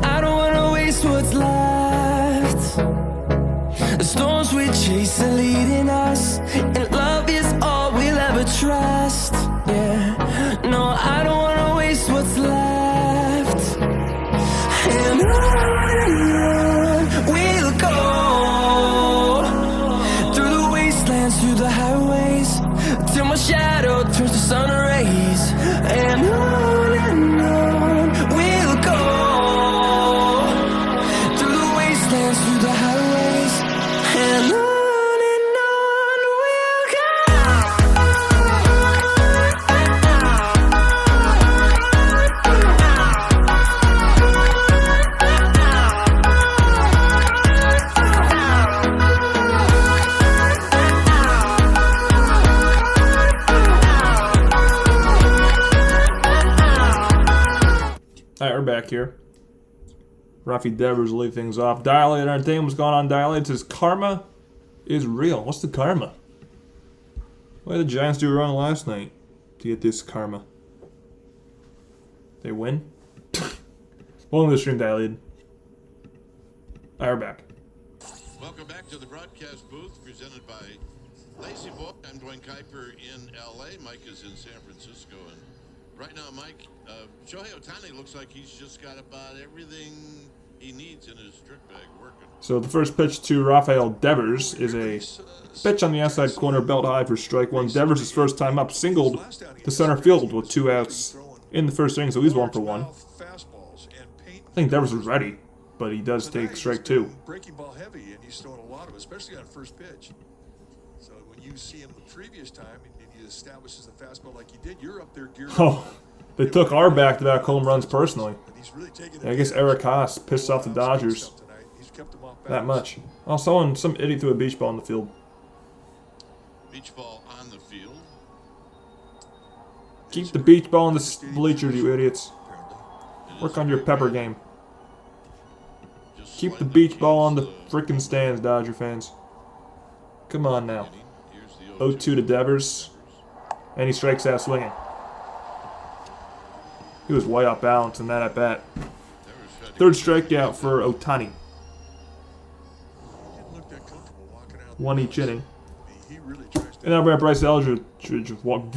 I don't wanna waste what's left. The storms we chase are leading us, and love is all we'll ever trust. Yeah, no, I don't wanna waste what's left. And on we'll go, through the wastelands, through the highways, till my shadow turns to sun rays. And on we'll go, through the wastelands, through the highways, and on we'll go. Alright, we're back here. Rafi Devers will lead things off. Dilated entertainment. What's going on, Dilated? Says karma is real. What's the karma? Why did the Giants do wrong last night to get this karma? They win? Welcome to the stream, Dilated. Alright, we're back. Welcome back to the broadcast booth presented by Lazy Boy. I'm Dwayne Kuiper in LA. Mike is in San Francisco. And right now, Mike, Shohei Ohtani looks like he's just got about everything he needs in his trick bag working. So the first pitch to Rafael Devers is a pitch on the outside corner, belt high for strike one. Devers, his first time up, singled to center field with 2 outs in the first inning, so he's 1 for 1. I think Devers was ready, but he does take strike 2. Breaking ball heavy, and he's throwing a lot of it, especially on first pitch. So when you see him the previous time, and he establishes the fastball like he did, you're up there geared up. Oh, they took our back-to-back home runs personally. And he's really taking I guess Eric Haas pissed off the Dodgers He's kept them off that balance. much. Oh, some idiot threw a beach ball in the field. Beach ball on the field. Keep the beach ball in the bleachers, you idiots. Work on your pepper game. Just Keep the sliding beach up ball on the against freaking stands, Dodger fans. Come on now. inning. Here's the 0-2 to Devers. And he strikes out swinging. He was way off balance in that at bat. Third strikeout for Ohtani. Didn't look that comfortable walking out. 1 each inning. He really tries to. And now Bryce Eldridge with 1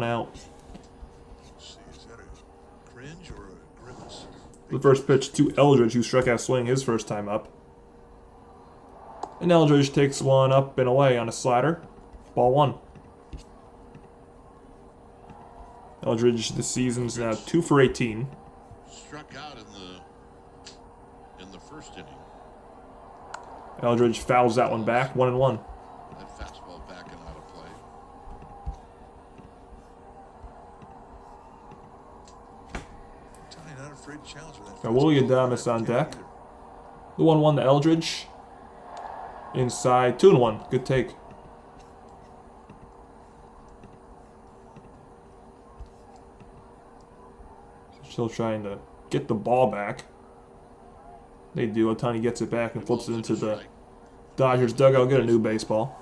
out. See, is that a cringe or a grimace? The first pitch to Eldridge, who struck out swinging his first time up. And Eldridge takes one up and away on a slider. Ball 1. Eldridge this season's now 2 for 18. struck out in the first inning. Eldridge fouls that one back, 1-1. That fastball back and out of play. Ohtani not afraid to challenge with that. Now William Adames on deck. The 1-1 to Eldridge. Inside, 2-1. Good take. Still trying to get the ball back. They do. Ohtani gets it back and flips it into the Dodgers dugout. Get a new baseball.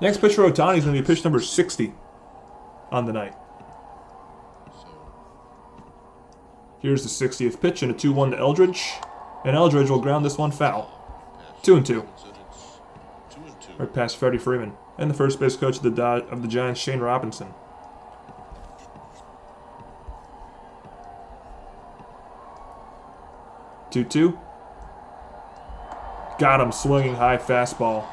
Next pitch for Ohtani is going to be pitch number 60 on the night. So Here's the 60th pitch and a 2-1 to Eldridge. And Eldridge will ground this one foul. 2-2. Right past Freddie Freeman. And the first base coach of the Giants, Shane Robinson. Two. Got him swinging high fastball.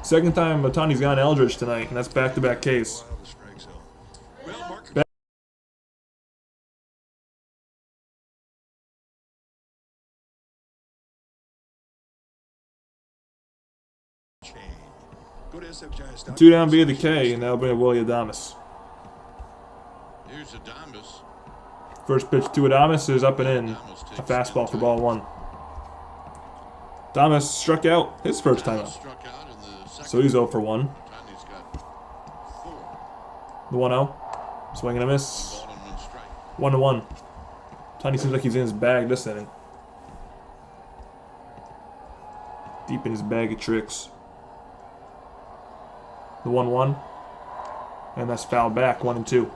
Second time Ohtani's gone Eldridge tonight, and that's back-to-back case. Two down via the K, and that'll bring up Willie Adames. Here's Adames. First pitch to Adames is up and in. A fastball for ball 1. Adames struck out his first time up. So he's 0 for 1. The 1-0. Swing and a miss. 1-1. Ohtani seems like he's in his bag this inning. Deep in his bag of tricks. The 1-1. And that's fouled back. 1-2.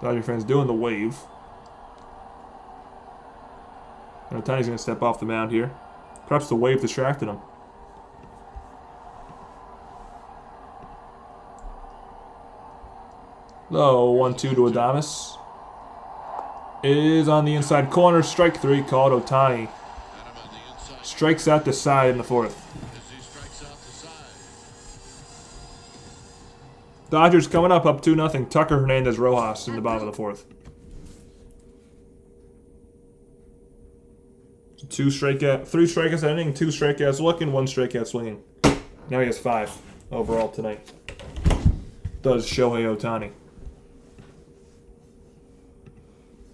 Dodger fans doing the wave. And Ohtani's going to step off the mound here. Perhaps the wave distracted him. Low 1-2 to Adames. Is on the inside corner. Strike 3 called. Ohtani strikes out the side in the 4th. Dodgers coming up 2-0. Tucker, Hernandez, Rojas in the bottom of the 4th. 3 strikeouts inning, 2 strikeouts looking, 1 strikeout swinging. Now he has 5 overall tonight. Does Shohei Ohtani.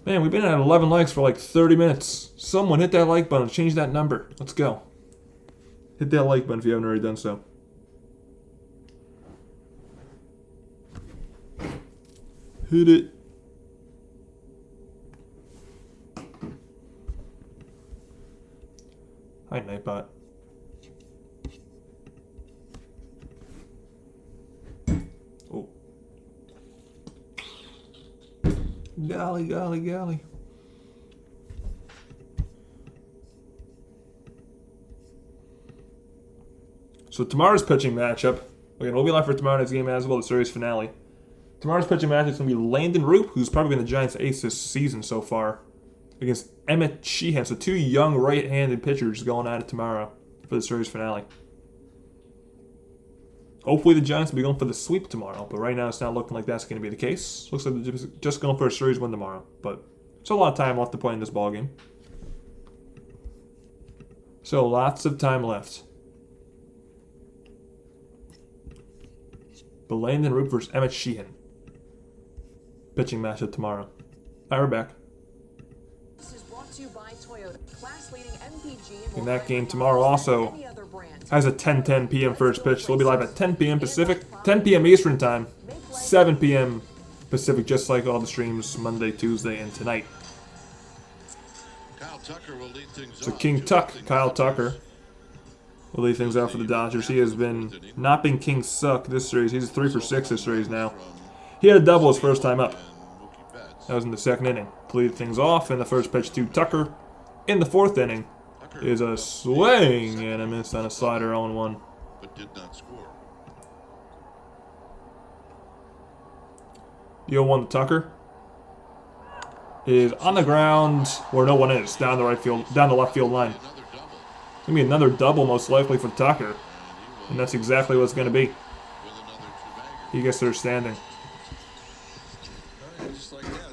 Man, we've been at 11 likes for like 30 minutes. Someone hit that like button. Change that number. Let's go. Hit that like button if you haven't already done so. Hit it. Hi, Nightbot. Oh. Golly, golly, golly. So tomorrow's pitching matchup. Again, we'll be live for tomorrow night's game as well, the series finale. Tomorrow's pitching matchup is going to be Landon Roop, who's probably been the Giants' ace this season so far, against Emmett Sheehan. So 2 young right-handed pitchers going at it tomorrow for the series finale. Hopefully the Giants will be going for the sweep tomorrow, but right now it's not looking like that's going to be the case. Looks like they're just going for a series win tomorrow, but there's a lot of time left to play in this ballgame. So lots of time left. But Landon Roop versus Emmett Sheehan. Pitching matchup tomorrow. All right, we're back. This is brought to you by Toyota, class-leading MPG. And that game tomorrow also has a 10:10 p.m. first pitch. So we'll be live at 10 p.m. Pacific, 10 p.m. Eastern Time, 7 p.m. Pacific, just like all the streams Monday, Tuesday, and tonight. Kyle Tucker will lead things So off. King Tuck, Kyle Tucker, will lead things out for the Dodgers. He has been not been King Suck this series. He's 3 for 6 this series now. He had a double his first time up. That was in the 2nd inning. To lead things off, and the first pitch to Tucker in the 4th inning is a swing and a miss on a slider 0-1. But did not score. 0-1 to Tucker is on the ground where no one is, down the left field line. It's gonna be another double most likely for Tucker, and that's exactly what it's gonna be. He gets there standing.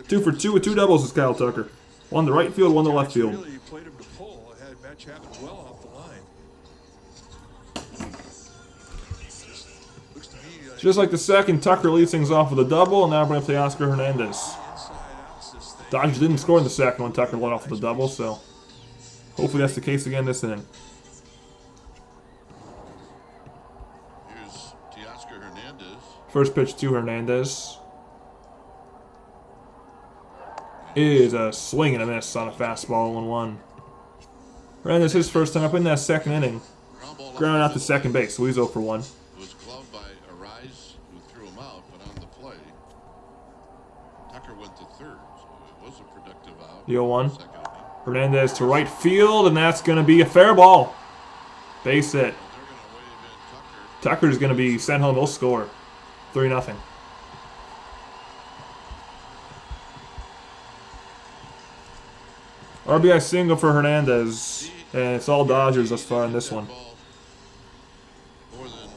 2 for 2 with 2 doubles is Kyle Tucker. 1 to right field, 1 to left field. Really played him to pull. Had Matt Chapman well off the line. Looks to me like Just like the second, Tucker leads things off with a double, and now we're going to play Oscar Hernandez. inside outs this thing. Dodgers didn't score in the second when Tucker led off with a double, so hopefully that's the case again this inning. Here's Teoscar Hernandez. First pitch to Hernandez is a swing and a miss on a fastball 1-1. Hernandez his first time up in that 2nd inning. Ground ball up Grounded out the to middle. second base, so he's 0 for 1. It was gloved by Arise, who threw him out, but on the play, Tucker went to third, so it was a productive out. The 0-1. Second inning. Hernandez to right field, and that's going to be a fair ball. Base hit. They're going to wave in Tucker. Tucker's going to be sent home. He'll score. 3-0. RBI single for Hernandez. And it's all Dodgers thus far in this one. More than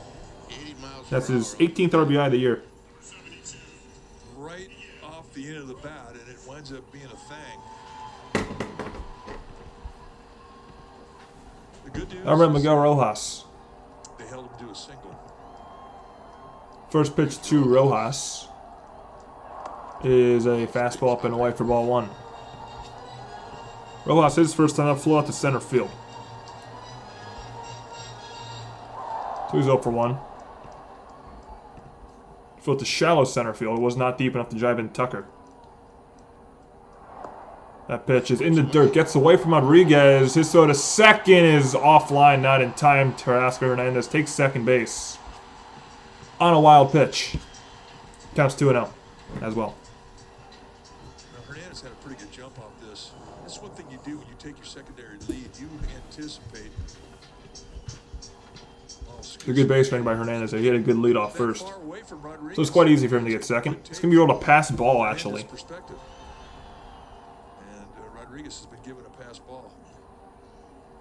80 miles That's per his hour. 18th RBI of the year. Right off the end of the bat, and it winds up being a thing. The good news Albert is Miguel Rojas. they held him to a single. First pitch to Rojas is a fastball up and away for ball 1. Rojas, his first time up, flew out to center field. So he's 0 for 1. Flew to shallow center field. It was not deep enough to drive in Tucker. That pitch is in the dirt. Gets away from Rodriguez. His throw to second is offline, not in time. Teoscar Hernandez takes second base. On a wild pitch. Counts 2-0 as well. Now, Hernandez had a pretty good jump off this. That's one thing you do when you take your secondary lead. You anticipate. It's a good base running by Hernandez. He had a good lead off first. Far away from Rodriguez. So it's quite easy for him to get second. It's going to be able to pass ball, actually. Hernandez's perspective. And Rodriguez has been given a pass ball.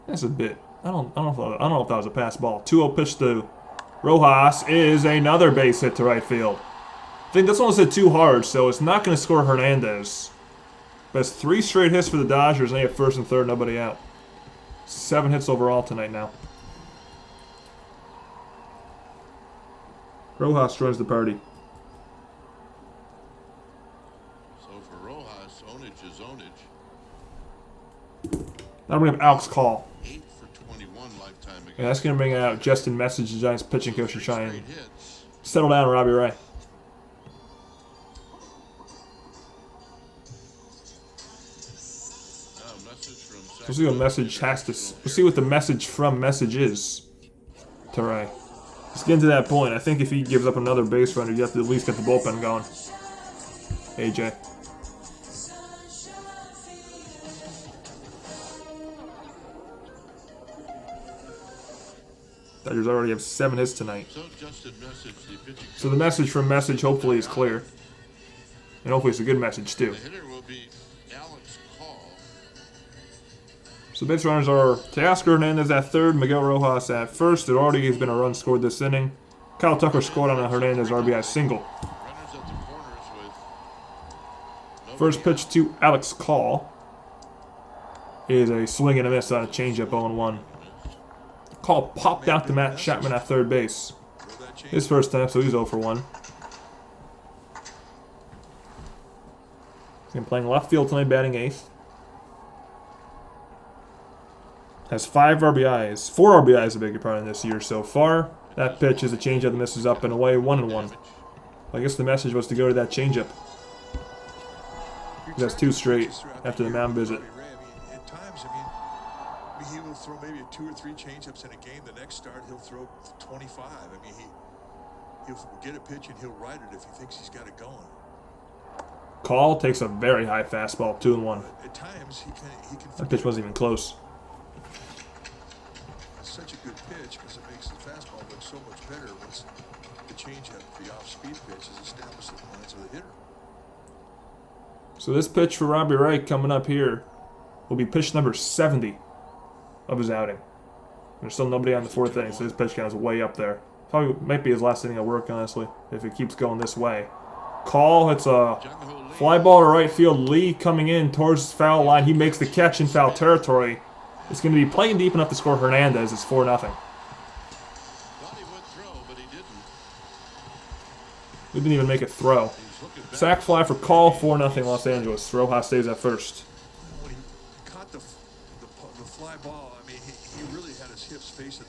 That's a bit. I don't know if that was a pass ball. 2-0 pitch to Rojas is another base hit to right field. I think this one was hit too hard, so it's not going to score Hernandez. But it's 3 straight hits for the Dodgers, and they have first and third, nobody out. 7 hits overall tonight now. Rojas joins the party. So for Rojas, ownage is ownage. Now we have Alex Call. 8 for 21 lifetime against. And that's going to bring out Justin Message, the Giants pitching coach, and try and Straight hits. settle down Robbie Ray. Message from We'll see what Message has to. We'll see what the message from Message is to Ray. Let's get to that point. I think if he gives up another base runner, you have to at least get the bullpen going. AJ. Dodgers already have 7 hits tonight. So Justin Message, the pitching So the message from Message hopefully is clear. And hopefully it's a good message too. The hitter will be Alex Call. So base runners are Teoscar Hernandez at third, Miguel Rojas at first. There already has been a run scored this inning. Kyle Tucker scored on a Hernandez RBI single. Runners at the corners with First pitch to Alex Call is a swing and a miss on a changeup 0-1. Call popped out to Matt Chapman at third base. Throw that change. His first time, so he's 0 for 1. He's playing left field tonight, batting 8th. Has 5 RBIs. 4 RBIs, I beg your pardon, this year so far. That pitch is a changeup that misses up and away, 1-1. I guess the message was to go to that changeup. That's 2 straight after the mound visit. Robbie Ray, at times, he will throw maybe 2 or 3 changeups in a game. The next start, he'll throw 25. He'll get a pitch and he'll ride it if he thinks he's got it going. Call takes a very high fastball, 2-1. At times, he can. That pitch wasn't even close. It's such a good pitch because it makes the fastball look so much better once the changeup, the off-speed pitch, is established in the minds of the hitter. So this pitch for Robbie Ray coming up here will be pitch number 70 of his outing. There's still nobody on the 4th inning, so his pitch count is way up there. Probably might be his last inning of work, honestly, if it keeps going this way. Call, it's a fly ball to right field. Lee coming in towards the foul line. He makes the catch in foul territory. It's going to be playing deep enough to score Hernandez. It's 4-0. Thought he would throw, but he didn't. He didn't even make a throw. He's looking back. Sack fly for Call, 4-0 Los Angeles. Rojas stays at first. When he caught the fly ball, he really had his hips facing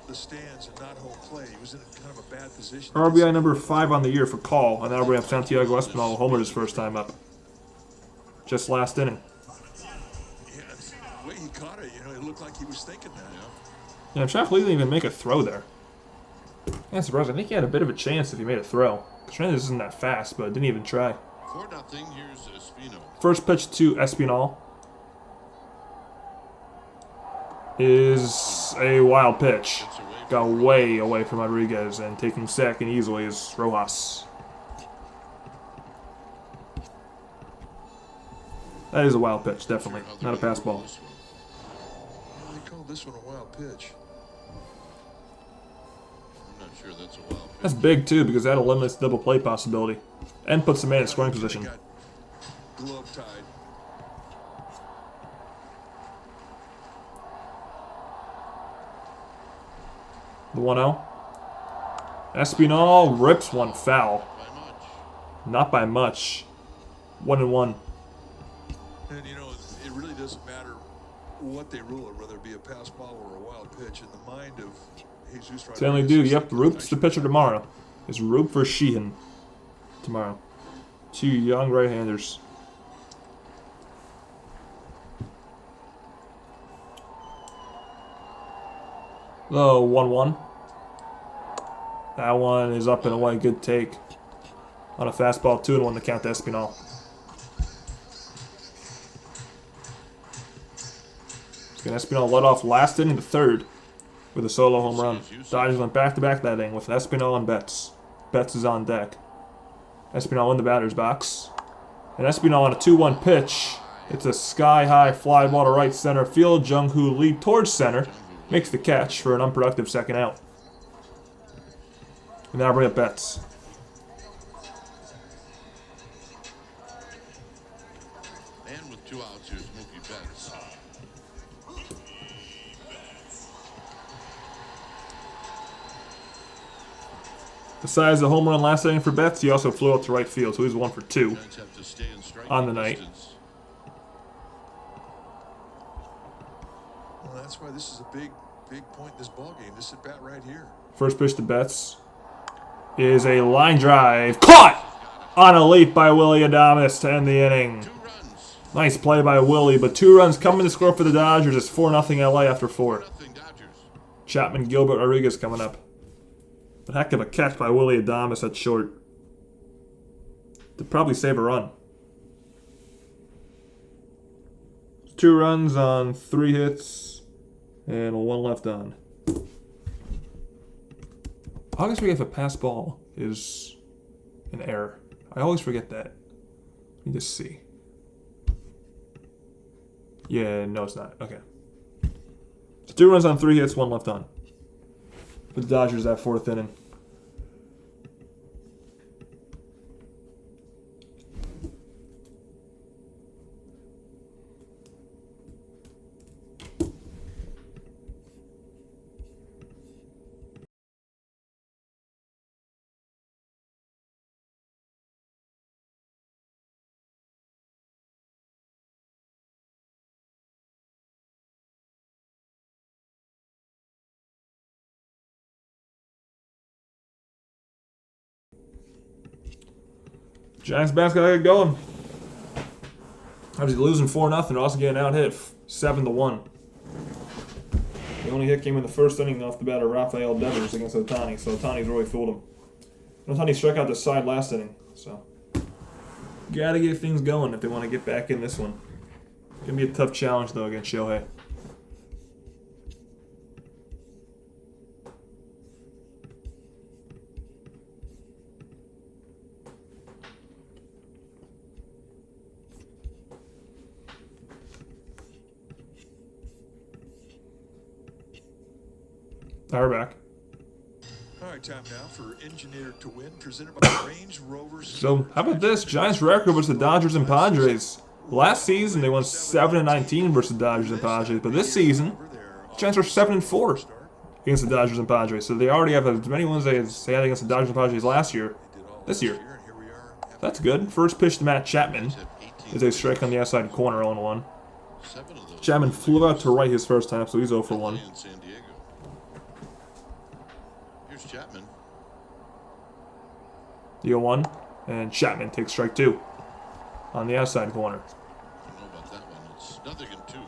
the stands and not home play. He was in kind of a bad position. RBI number 5 on the year for Call, and now we have Santiago Espinal homered his first time up. Just last inning. Yeah, the way he caught it, it looked like he was thinking that. Yeah, I'm shocked Lee didn't even make a throw there. Yeah, surprised. I think he had a bit of a chance if he made a throw. Hernandez isn't that fast, but didn't even try. 4-0. Here's Espino. First pitch to Espinal is a wild pitch. Got way away from Rodriguez, and taking second easily is Rojas. That is a wild pitch, definitely. Not a pass ball. They called this one a wild pitch. I'm not sure that's a wild pitch. That's big, too, because that eliminates double play possibility. And puts the man in scoring position. Glove tied. The 1-0. Espinal rips one foul. By much. Not by much. 1-1. And you know, it really doesn't matter what they rule it, whether it be a pass ball or a wild pitch. In the mind of Jesus Rodriguez. Stanley do. Yep, Roop's the pitcher tomorrow. It's Roop for Sheehan tomorrow. Two young right-handers. Low 1-1. That one is up and away. Good take. On a fastball, 2-1 to count to Espinal. Espinal led off last inning, the third, with a solo home run. Dodgers went back-to-back that inning with Espinal and Betts. Betts is on deck. Espinal in the batter's box. And Espinal on a 2-1 pitch. It's a sky-high fly ball to right center field. Jung-Hoo Lee towards center. Makes the catch for an unproductive second out. And now bring up Betts. And with 2 outs, here's Mookie Betts. Besides the home run last inning for Betts, he also flew out to right field, so he's 1 for 2 Giants have to stay in striking on the night. distance. Well, that's why this is a big point in this ball game. This at bat right here. First pitch to Betts is a line drive. Caught on a leap by Willie Adames to end the inning. 2 runs. Nice play by Willie, but 2 runs coming to score for the Dodgers. It's 4-0 LA after 4. 4-0 Dodgers. Chapman, Gilbert, Rodriguez coming up. But heck of a catch by Willie Adames at short. To probably save a run. 2 runs on 3 hits, and 1 left on. I always forget if a pass ball is an error. I always forget that. Let me just see. Yeah, no, it's not. Okay. So 2 runs on 3 hits, 1 left on. For the Dodgers that 4th inning. Giants basketball got going. Obviously losing 4-0, also getting out hit 7-1. The only hit came in the first inning off the bat of Rafael Devers against Ohtani, so Ohtani's really fooled him. Ohtani struck out the side last inning, so gotta get things going if they want to get back in this one. Gonna be a tough challenge though against Shohei. We're back. All right, time now for Engineered to Win, presented by Range Rovers. So, how about this? Giants record versus the Dodgers and Padres. Last season, they won 7-19 versus the Dodgers and Padres, but this season, the Giants are 7-4 against the Dodgers and Padres. So they already have as many wins as they had against the Dodgers and Padres last year. This year. That's good. First pitch to Matt Chapman is a strike on the outside corner, 0-1. Chapman flew out to right his first time, so he's 0 for 1. Here's Chapman. The 0-1, and Chapman takes strike 2 on the outside corner. I don't know about that one. It's 0-2.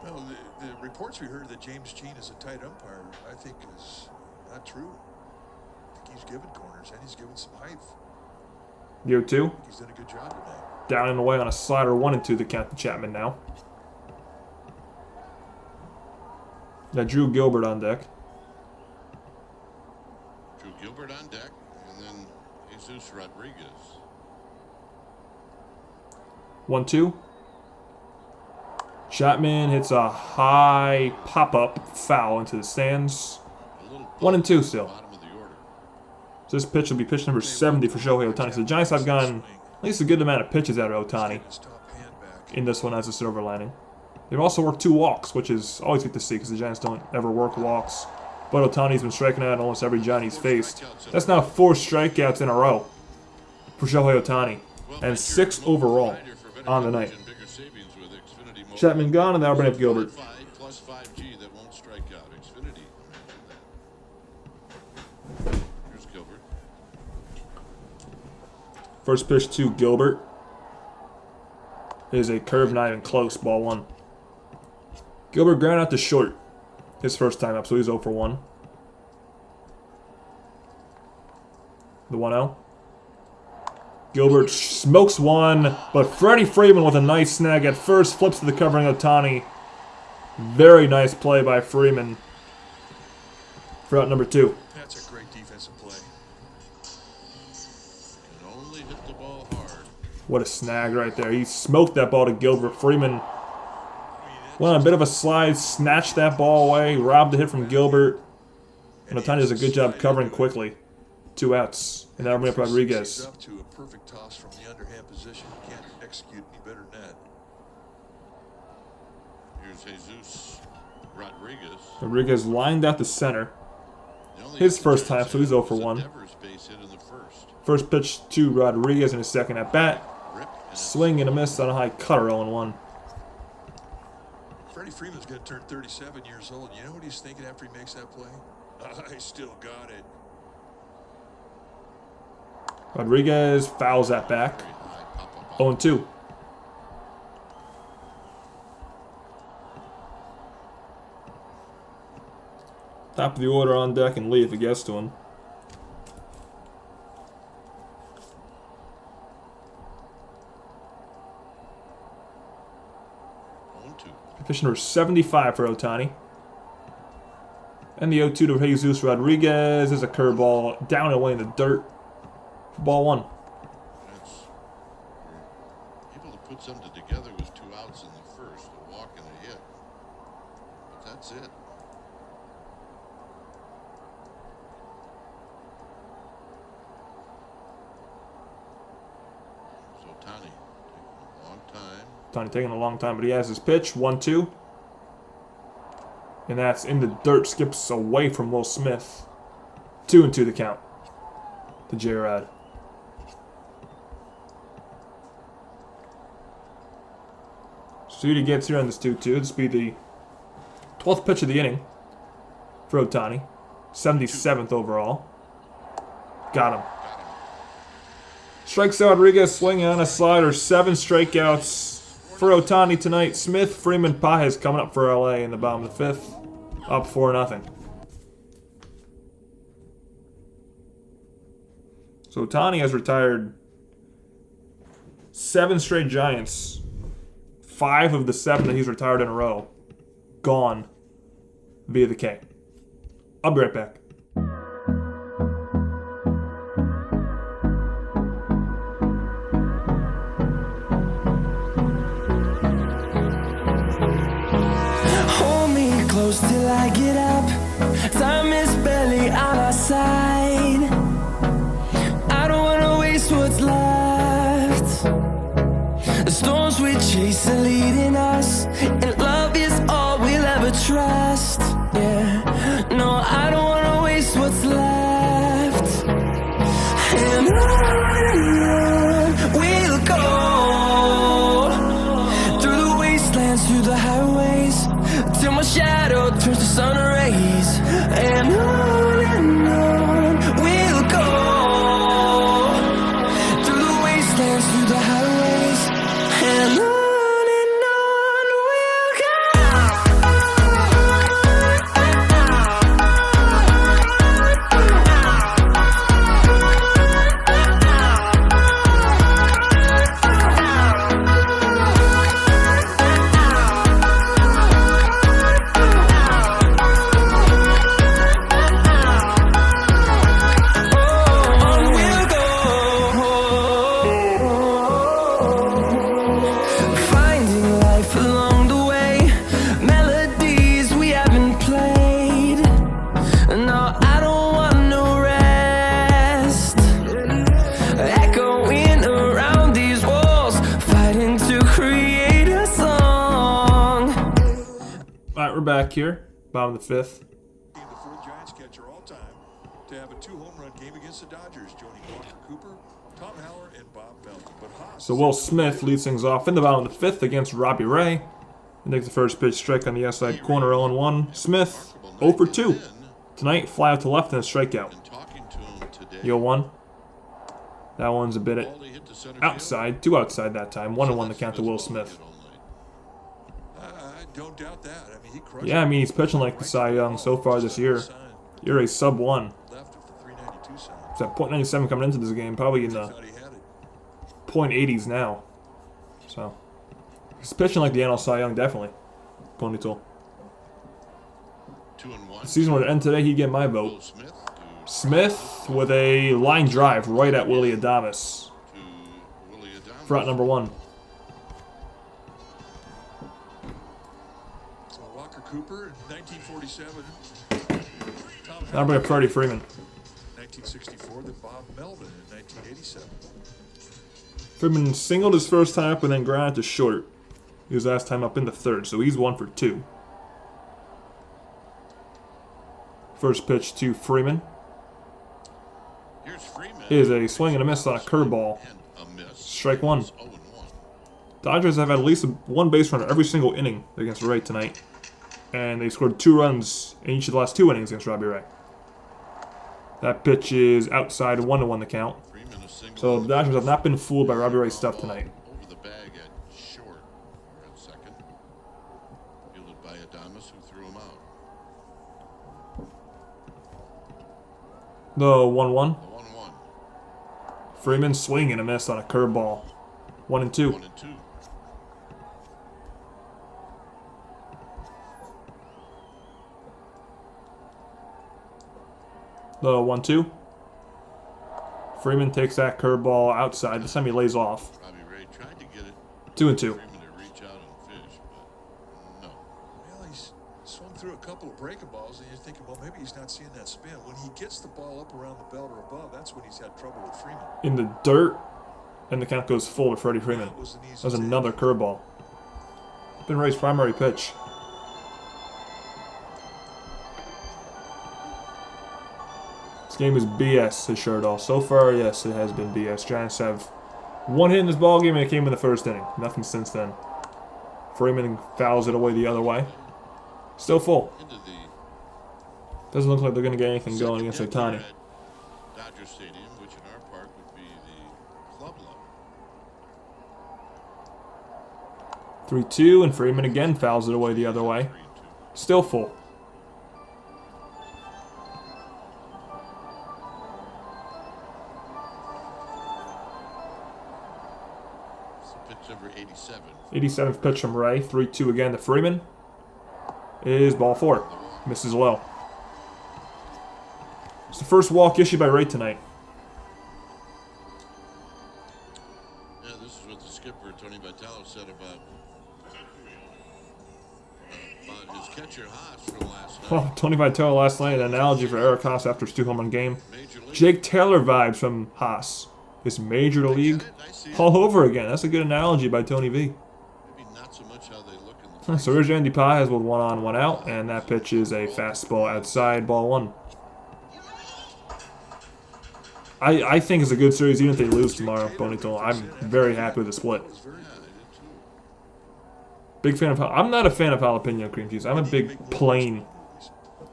Well, the reports we heard that James Jean is a tight umpire, I think is not true. I think he's given corners and he's given some height. The 0-2. He's done a good job tonight. Down and away on a slider, 1-2 the count to Chapman now. Got Drew Gilbert on deck. Drew Gilbert on deck, and then Jesus Rodriguez. 1-2. Chapman hits a high pop-up foul into the stands. 1-2 still. Bottom of the order. So this pitch will be pitch number 70 for Shohei Ohtani. So the Giants have gotten at least a good amount of pitches out of Ohtani in this one as a silver lining. They've also worked 2 walks, which is always good to see because the Giants don't ever work walks. But Ohtani's been striking out almost every Giant he's faced. That's now 4 strikeouts in a row for Shohei Ohtani. And 6 overall on the night. Chapman gone, and now bring up Gilbert. Plus 5G that won't strike out. Xfinity. Here's Gilbert. First pitch to Gilbert is a curve, not even close, ball 1. Gilbert ground out to short his first time up, so he's 0 for 1. The 1-0. Gilbert smokes one, but Freddie Freeman with a nice snag at first, flips to the covering Ohtani. Very nice play by Freeman for out number 2. That's a great defensive play. And only hit the ball hard. What a snag right there. He smoked that ball to Gilbert. Freeman went on a bit of a slide, snatched that ball away, robbed the hit from Gilbert. And Ohtani does a good job covering quickly. 2 outs. And now bring up Rodriguez. Up to a perfect toss from the underhand position. You can't execute any better than that. Here's Jesus Rodriguez. Rodriguez lined out the center. The only His hit first the time, so he's 0 for was a 1. Devers base hit in the first. First pitch to Rodriguez in his second at bat. Rip and Swing and a miss on a high cutter, 0-1. Freddie Freeman's going to turn 37 years old. You know what he's thinking after he makes that play? I still got it. Rodriguez fouls that back. very high pop-up. 0-2. Top of the order on deck, and Lee if it gets to him. Pitch number 75 for Ohtani. And the 0-2 to Jesus Rodriguez is a curveball down and away in the dirt for ball 1. That's able to put something together with 2 outs in the first, a walk and a hit. But that's it. So Ohtani taking a long time. Ohtani taking a long time, but he has his pitch. 1-2. And that's in the dirt. Skips away from Will Smith. 2-2 the count to J-Rod. See what he gets here on this 2-2. This will be the 12th pitch of the inning for Ohtani. 77th overall. Got him. Strikes out Rodriguez, swinging on a slider. 7 strikeouts for Ohtani tonight. Smith, Freeman, Pages coming up for LA in the bottom of the 5th. Up 4-0. So Ohtani has retired 7 straight Giants. 5 of the 7 that he's retired in a row gone via the K. I'll be right back. Hold me close till I get up. Time is barely on our side. I don't wanna waste what's left. The storms we chase are leading us, and love is all we'll ever trust. Yeah, no, I don't wanna waste what's left. And on we'll go, through the wastelands, through the highways, till my shadow turns to sun rays. And on we'll go, through the wastelands, through the highways, and on back here. Bottom of the 5th. The fourth Giants catcher all time to have a 2-home run game against the Dodgers, joining Walker Cooper, Tom Howard, and Bob Melvin. But Haas, So Will Smith leads things off in the bottom of the 5th against Robbie Ray. He takes the first pitch, strike on the outside corner, 0-1. Smith, 0 for 2. Tonight, fly out to left and a strikeout. 0-1. That one's a bit outside, 2 outside that time. 1-1 to count to Will Smith. I don't doubt that. I mean, he crushed Yeah, I mean, he's pitching like the Cy Young so far this year. You're a sub-1. left of the 392 sign. It's at .97 coming into this game, probably in the Thought he had it. .80s now. So, he's pitching like the NL Cy Young, definitely. Ponytail. 2-1. The season would end today, he'd get my vote. Will Smith to Smith with a line drive right at Willie Adames. Willie Adames. For out number 1. So Walker Cooper in 1947. Tom Now bring up Freddie Freeman. 1964, then Bob Melvin in 1987. Freeman singled his first time up and then grounded to short. He was last time up in the 3rd, so he's 1 for 2. First pitch to Freeman Here's Freeman. is a swing and a miss on a curveball. And a miss. Strike 1. 0-1. Dodgers have had at least one base runner every single inning against Ray tonight. And they scored 2 runs in each of the last 2 innings against Robbie Ray. That pitch is outside, 1-1 the count. Freeman a single So the Dodgers have not been fooled by Robbie Ray's stuff tonight. over the bag at short or at second. Fielded by Adames, who threw him out. The 1-1. The 1-1. Freeman swing and a miss on a curveball. 1-2. 1-2. The 1-2. Freeman takes that curveball outside. This time he lays off. Robbie Ray tried to get it. 2-2. Freeman to reach out and fish, but no. Well, he's swung through a couple of breaking balls, and you're thinking, well, maybe he's not seeing that spin. When he gets the ball up around the belt or above, that's when he's had trouble with Freeman. In the dirt, and the count goes full to Freddie Freeman. That was an easy That was take. another curveball. Been Ray's primary pitch. This game is BS, says Sherdall. So far, yes, it has been BS. Giants have 1 hit in this ball game, and it came in the 1st inning. Nothing since then. Freeman fouls it away the other way. Still full. Into the Doesn't look like they're going to get anything going against second Ohtani. inning at Dodger Stadium, which in our park would be the club level. 3-2, and Freeman again fouls it away the other way. 3-2. Still full. So pitch number 87. 87th pitch from Ray. 3-2 again to Freeman. Is ball 4. Misses low. It's the first walk issued by Ray tonight. Yeah, this is what the skipper, Tony Vitello, said about his catcher Haas from last night. Oh, Tony Vitello last night, an analogy for Eric Haas after his 2-home run game. Major League. Jake Taylor vibes from Haas. This major league all over again. That's a good analogy by Tony V. Maybe not so much how they look in the So here's Andy Paz with 1 on, 1 out, and that pitch is a fastball outside, ball 1. I think it's a good series even if they lose tomorrow, Bonito. I'm very happy with the split. That was very Yeah, I did too. Big fan of. I'm not a fan of jalapeno cream cheese. I'm a big plain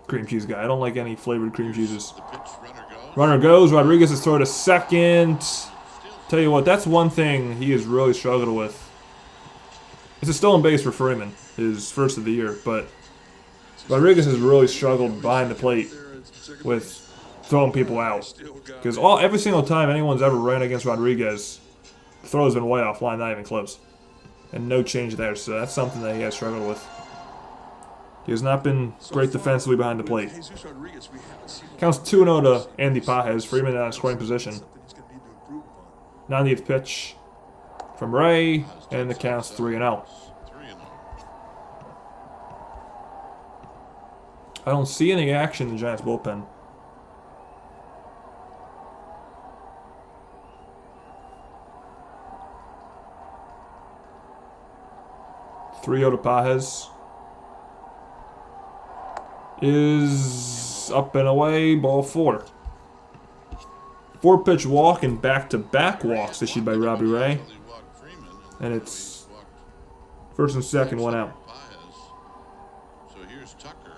cream cheese guy. I don't like any flavored cream cheeses. The pitch, runner goes. Runner goes. Rodriguez is thrown to second. Tell you what, that's one thing he has really struggled with. It's a stolen base for Freeman, his first of the year, but Rodriguez has really struggled behind the plate with throwing people out. Because every single time anyone's ever ran against Rodriguez, the throw's been way offline, not even close. And no change there, so that's something that he has struggled with. He has not been great defensively behind the plate. Jesus Rodriguez, we haven't seen Counts 2-0 to Andy Pages. Freeman in scoring position. something he's going to need to improve upon. 90th pitch from Ray, and the count's 3-0. 3-0. I don't see any action in the Giants bullpen. To Pages. is up and away, ball 4. 4-pitch walk and back-to-back walks issued by Robbie Ray. And it's first and second, 1 out. So here's Tucker.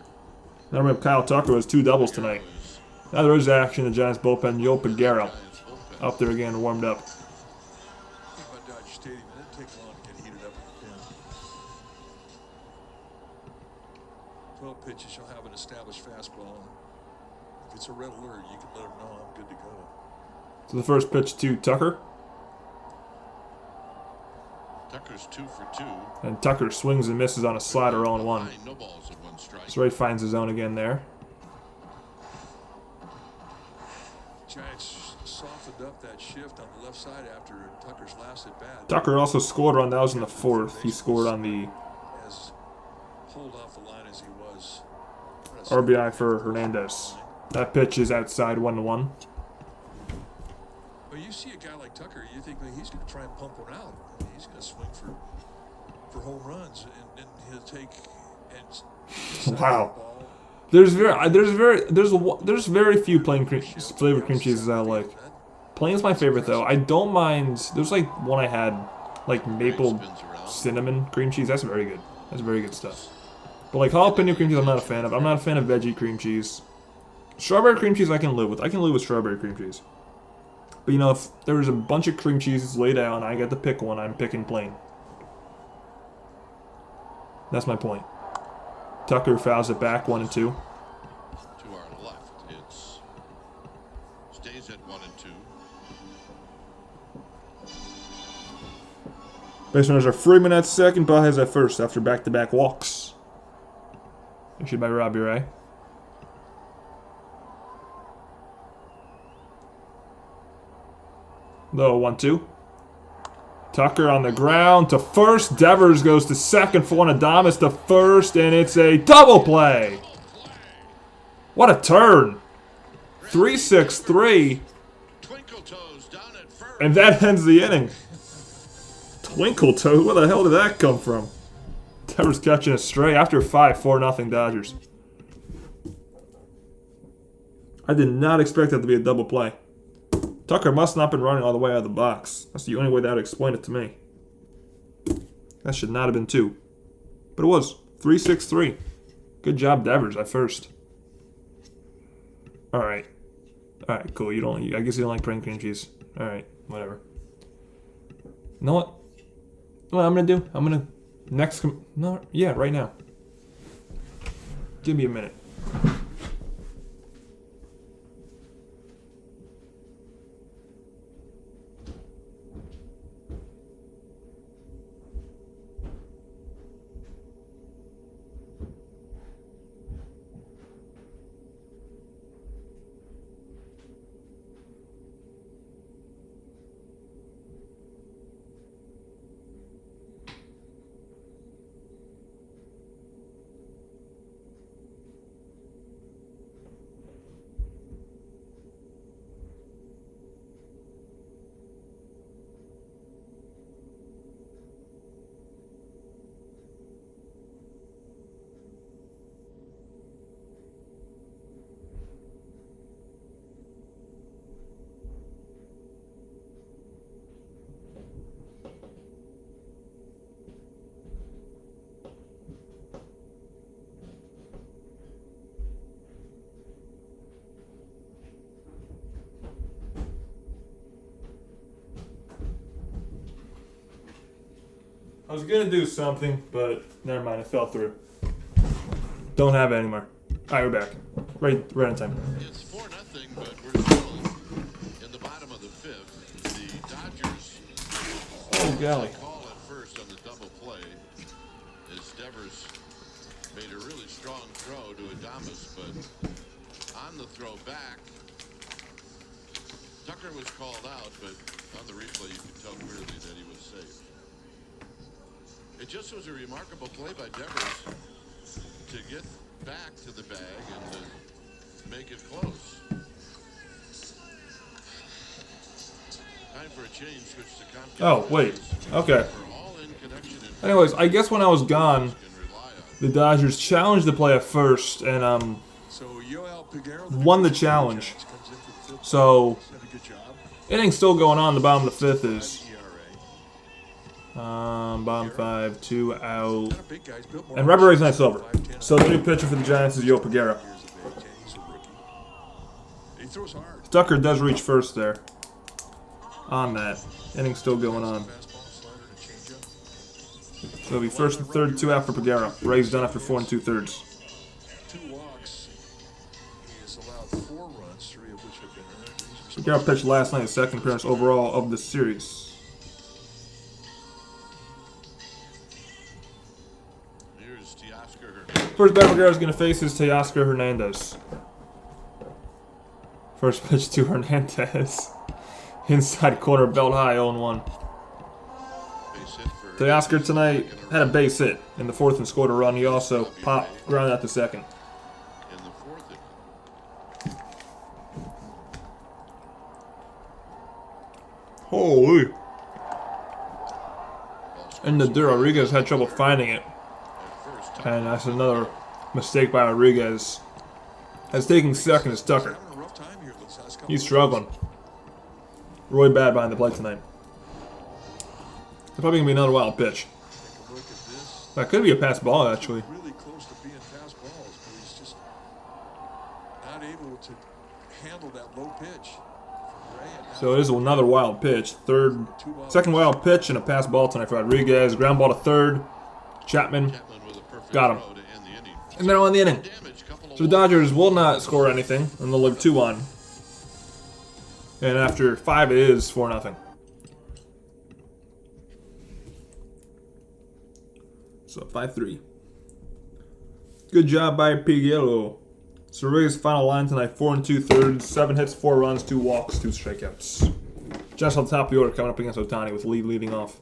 Now remember, Kyle Tucker has 2 doubles tonight. Now there is action in the Giants bullpen. Joe Pagaro up there again, warmed up. Think about Dodger Stadium. It didn't take long to get heated up in the pen. 12 pitches, you'll have an established fastball. If it's a red alert, you can let them know I'm good to go. So the first pitch to Tucker. Tucker's 2 for 2. And Tucker swings and misses on a slider 0-1. No balls and 1 strike. So Ray finds his zone again there. Giants softened up that shift on the left side after Tucker's last at bat. Tucker also scored on, that was in the 4th. He scored on the As pulled off the line as he was. RBI for Hernandez. That pitch is outside 1-1. Well, you see a guy like Tucker, you think that he's going to try and pump one out. I mean, he's going to swing for home runs, and he'll take and Wow. There's very few plain flavored cream cheeses I like. Plain is my favorite though. I don't mind. There's like one I had, like maple cinnamon cream cheese. That's very good. That's very good stuff. But like jalapeno cream cheese, I'm not a fan of. I'm not a fan of veggie cream cheese. Strawberry cream cheese I can live with. I can live with strawberry cream cheese. But you know, if there was a bunch of cream cheeses laid out and I got to pick one, I'm picking plain. That's my point. Tucker fouls it back 1-2. To our left, it's stays at 1-2. Base runners are Freeman at second, Baez at first after back-to-back walks. Issued by Robbie Ray. Low 1-2. Tucker on the ground to first. Devers goes to second for one. Adames to first, and it's a double play. What a turn. 3-6-3. Twinkle toes down at first. And that ends the inning. Twinkle toe, where the hell did that come from? Devers catching a stray after 4-0 Dodgers. I did not expect that to be a double play. Tucker must not have been running all the way out of the box. That's the only way that would explain it to me. That should not have been 2. But it was. 3-6-3. Good job, Devers, at first. Alright. Alright, cool. I guess you don't like plain cream cheese. Alright, whatever. You know what? What I'm going to do? I'm going to... right now. Give me a minute. I was gonna do something, but never mind, it fell through. Don't have it anymore. Alright, we're back. Right on time. It's 4-0, but we're still in the bottom of the 5th. The Dodgers Oh, golly. call at first on the double play as Devers made a really strong throw to Adames, but on the throw back, Tucker was called out, but on the replay you could tell clearly that he was safe. It just was a remarkable play by Devers to get back to the bag and to make it close. Time for a change, switch to Comcast. Oh, wait. Okay. For all in connection and Anyways, I guess when I was gone, can rely on. The Dodgers challenged the play at first and won the challenge. So inning still going on. The bottom of the fifth is bottom 5, 2 out, and Robbie Ray's not over. So the new pitcher for the Giants is Yoel Peguero. Tucker does reach first there. On that, inning still going on. So it'll be first and third, 2 out for Peguero. Ray's done after 4 2/3. 2 walks. He has allowed 4 runs, 3 of which have been earned. Peguero pitched last night, his second appearance overall of the series. Here's Teoscar. First batter Peguero is going to face is Teoscar Hernandez. First pitch to Hernandez. Inside corner, belt high, 0-1. Teoscar tonight had a base hit in the 4th and scored a run. He also popped, ground out the 2nd. In the 4th. Holy. And the Rodriguez had trouble finding it. And that's another mistake by Rodriguez. As taking second is Tucker. He's struggling. Really bad behind the plate tonight. It's probably going to be another wild pitch. That could be a pass ball, actually. Really close to being pass balls, but he's just not able to handle that low pitch. So it is another wild pitch. Second wild pitch and a pass ball tonight for Rodriguez. Ground ball to third. Chapman got him. And they're on the inning. So the Dodgers will not score anything, and they'll leave 2 on. And after 5, it is 4-0. So 5-3. Good job by Peguero. So Ray's final line tonight: 4 2/3, 7 hits, 4 runs, 2 walks, 2 strikeouts. Just on top of the order, coming up against Ohtani with Lee leading off.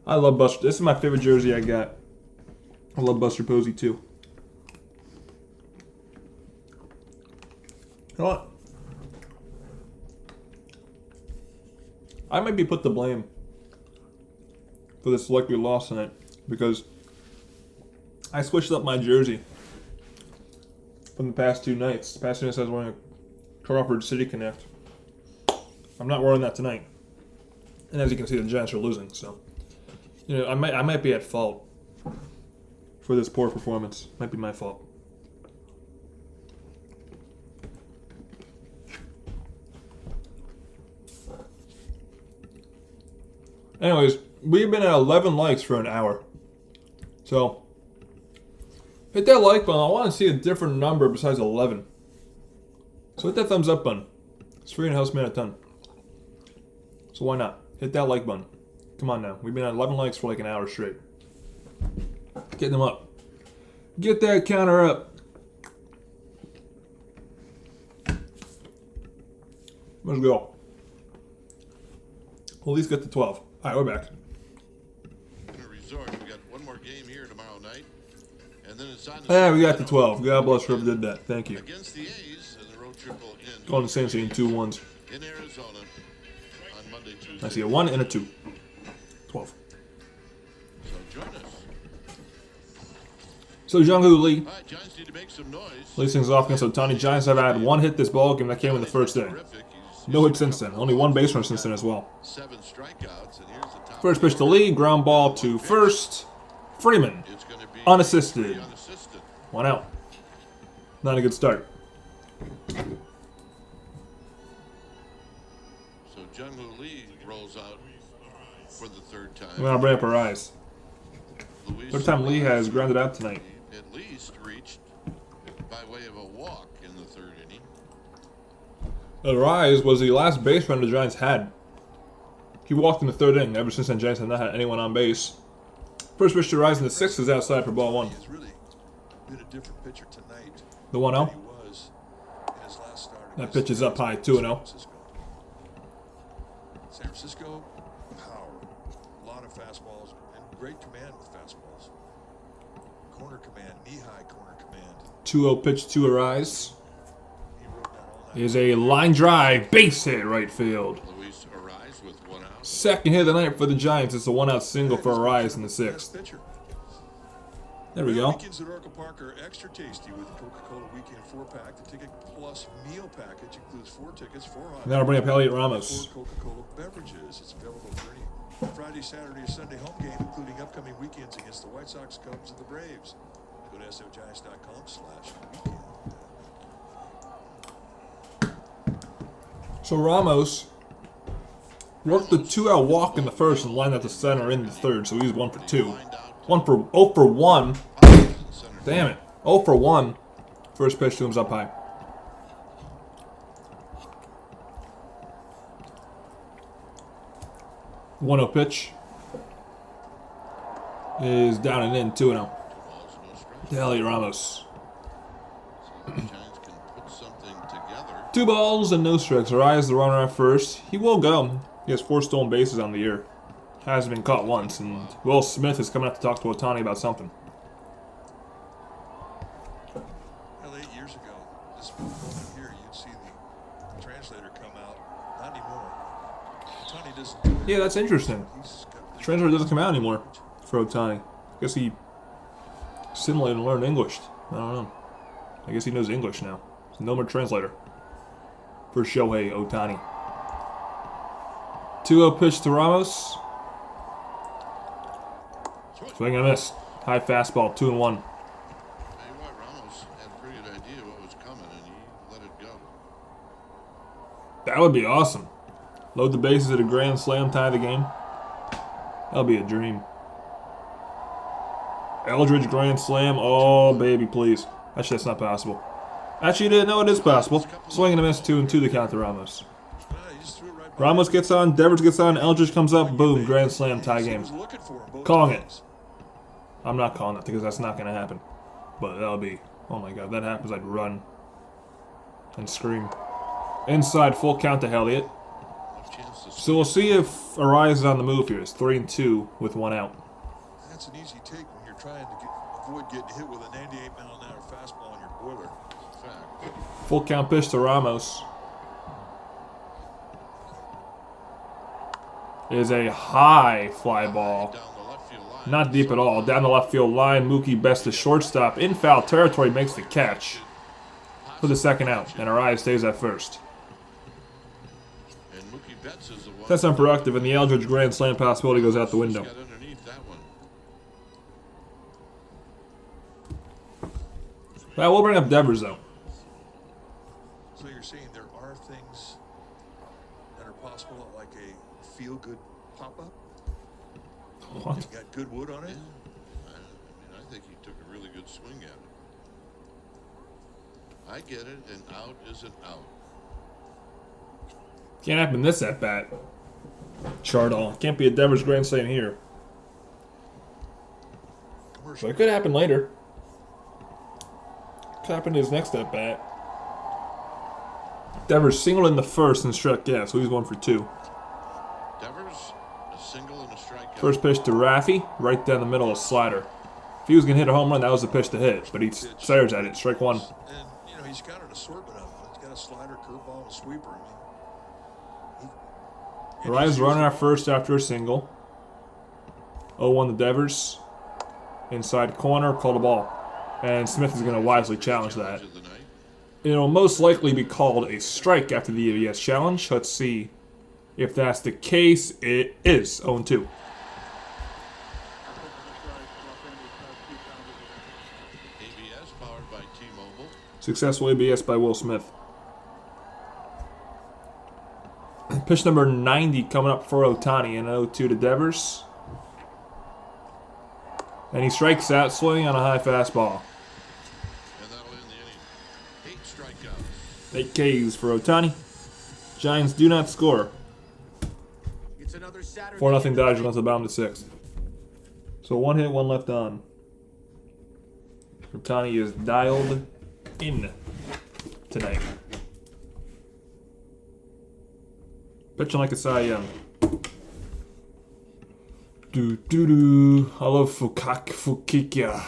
I love Buster. This is my favorite jersey I got. I love Buster Posey too. You know what? I might be put to blame for this likely loss tonight because I switched up my jersey from the past 2 nights. The past 2 nights I was wearing a Crawford City Connect. I'm not wearing that tonight. And as you can see, the Giants are losing, so you know, I might be at fault for this poor performance. Might be my fault. Anyways, we've been at 11 likes for an hour. So, hit that like button. I want to see a different number besides 11. So hit that thumbs up button. It's free and helps me out a ton. So why not? Hit that like button. Come on now. We've been at 11 likes for like an hour straight. Get them up. Get that counter up. Let's go. We'll at least get to 12. All right, we're back. Resort. We got one more game here tomorrow night, and then it's on. Yeah, we got to 12. God bless whoever did that. Thank you. Against the A's in the road triple in. Going to Saints in 2 1s. In Arizona on Monday, Tuesday. I see a 1 and a 2. 12. So join us. So Jung-Hoo Lee All right, Giants need to make some noise. leads things off against Ohtani. Giants have had 1 hit this ball game that came in the first inning. No hit since then. Only 1 base run since then as well. 7 strikeouts, and here's the top. First pitch to Lee, ground ball to first. Freeman, It's going to be unassisted. unassisted. 1 out. Not a good start. So Jung-Hoo Lee rolls out for the 3rd time. We're going to bring up our eyes. Luis 3rd time Lee has grounded out tonight. at least reached by way of a walk in the 3rd inning. The Rise was the last base runner the Giants had. He walked in the 3rd inning. Ever since then, Giants have not had anyone on base. First pitch to Rise in the 6th is outside for ball 1. He has really been a different pitcher tonight The 1-0. than he was in his last start. That pitch is up high, 2-0. San Francisco, power. A lot of fastballs and great command with fastballs. Corner command, knee-high corner command. 2-0 pitch to Rise. He wrote that all night. Is a line drive, base hit right field. Luis Arise with 1 out. 2nd hit of the night for the Giants. It's a 1-out single for Rise in the 6th. Pitcher. There we go. Weekends at Oracle Park are extra tasty with the Coca-Cola Weekend 4-pack. The Ticket Plus meal package includes 4 tickets, 4 hot Now I'll bring up Elliot and Ramos. 4 Coca-Cola beverages. It's available for any Friday, Saturday, or Sunday home game, including upcoming weekends against the White Sox, Cubs, and the Braves. Go to SOGiants.com/weekend. So Ramos worked the 2-out walk in the first and lined out the center in the third, so he's 1 for 2. 0 for 1. Damn it. 0 for 1. First pitch to him's up high. One 0 pitch is down and in, 2-0. To Elliot Ramos. The Giants can put something together. 2 balls and no strikes. Arias the runner at first. He will go. He has 4 stolen bases on the year. Hasn't been caught once, and Will Smith is coming out to talk to Ohtani about something. Well, 8 years ago, this moment here, you'd see the translator come out. Not anymore. Ohtani doesn't do it. Yeah, that's interesting. He's got the Translator doesn't come out anymore for Ohtani. I guess he assimilated and learned English. I don't know. I guess he knows English now. No more translator for Shohei Ohtani. 2-0 pitch to Ramos. Swing and a miss. High fastball, 2-1. Tell you what, Ramos had a pretty good idea what was coming, and he let it go. That would be awesome. Load the bases at a grand slam, tie the game. That'll be a dream. Eldridge grand slam. Oh, baby, please. Actually, that's not possible. Actually, you didn't know it is possible. Swing and a miss, 2-2 to count to Ramos. he just threw it right by Ramos gets on, Devers gets on, Eldridge comes up, boom, grand slam, tie He game. was looking for him both Calling it. times. I'm not calling it because that's not going to happen. But that'll be, oh my god, if that happens, I'd run and scream. Inside, full count to Elliott. Chance to So we'll see if Arias is on the move here. It's 3-2 with 1 out. That's an easy take when you're trying to avoid getting hit with a 98-mile-an-hour fastball on your boiler. fact. Full count pitch to Ramos. Is a high fly ball. Down the left field line. Not deep at all. Down the left field line. Mookie Betts, the shortstop, in foul territory, makes the catch for the second out. And Arias stays at first. And Mookie Betts is the one. That's unproductive, and the Eldridge grand slam possibility goes out the window. Got underneath that one. Well, we'll bring up Devers, though. So you're saying there are things that are possible, like a feel-good pop-up? What? You got good wood on it? I think he took a really good swing at it. I get it, and out is an out. Can't happen this at bat. Chardall. Can't be a Devers grand slam here. But it could happen later. Could happen to his next at bat. Devers singled in the first and struck out, so he's 1 for 2. Devers, a single and a strikeout. First pitch to Raffy, right down the middle of slider. If he was going to hit a home run, that was the pitch to hit, but he stares at it. Strike 1. And, you know, he's got an assortment of them. He's got a slider, curveball, and a sweeper. I mean, Arias running at first after a single. 0-1 to Devers. Inside corner, called a ball. And Smith is going to wisely challenge that. Of the night. It'll most likely be called a strike after the ABS challenge. Let's see if that's the case. It is 0-2. ABS powered by T-Mobile. Successful ABS by Will Smith. Pitch number 90 coming up for Ohtani, and 0-2 to Devers. And he strikes out, swinging on a high fastball. And that'll end the inning. 8 strikeouts. 8 Ks for Ohtani. Giants do not score. It's another Saturday. 4-0 Dodgers left the bottom to 6th. So 1 hit, 1 left on. Ohtani is dialed in tonight. Pitching like a Cy Young. Do do do. I love Fukakia.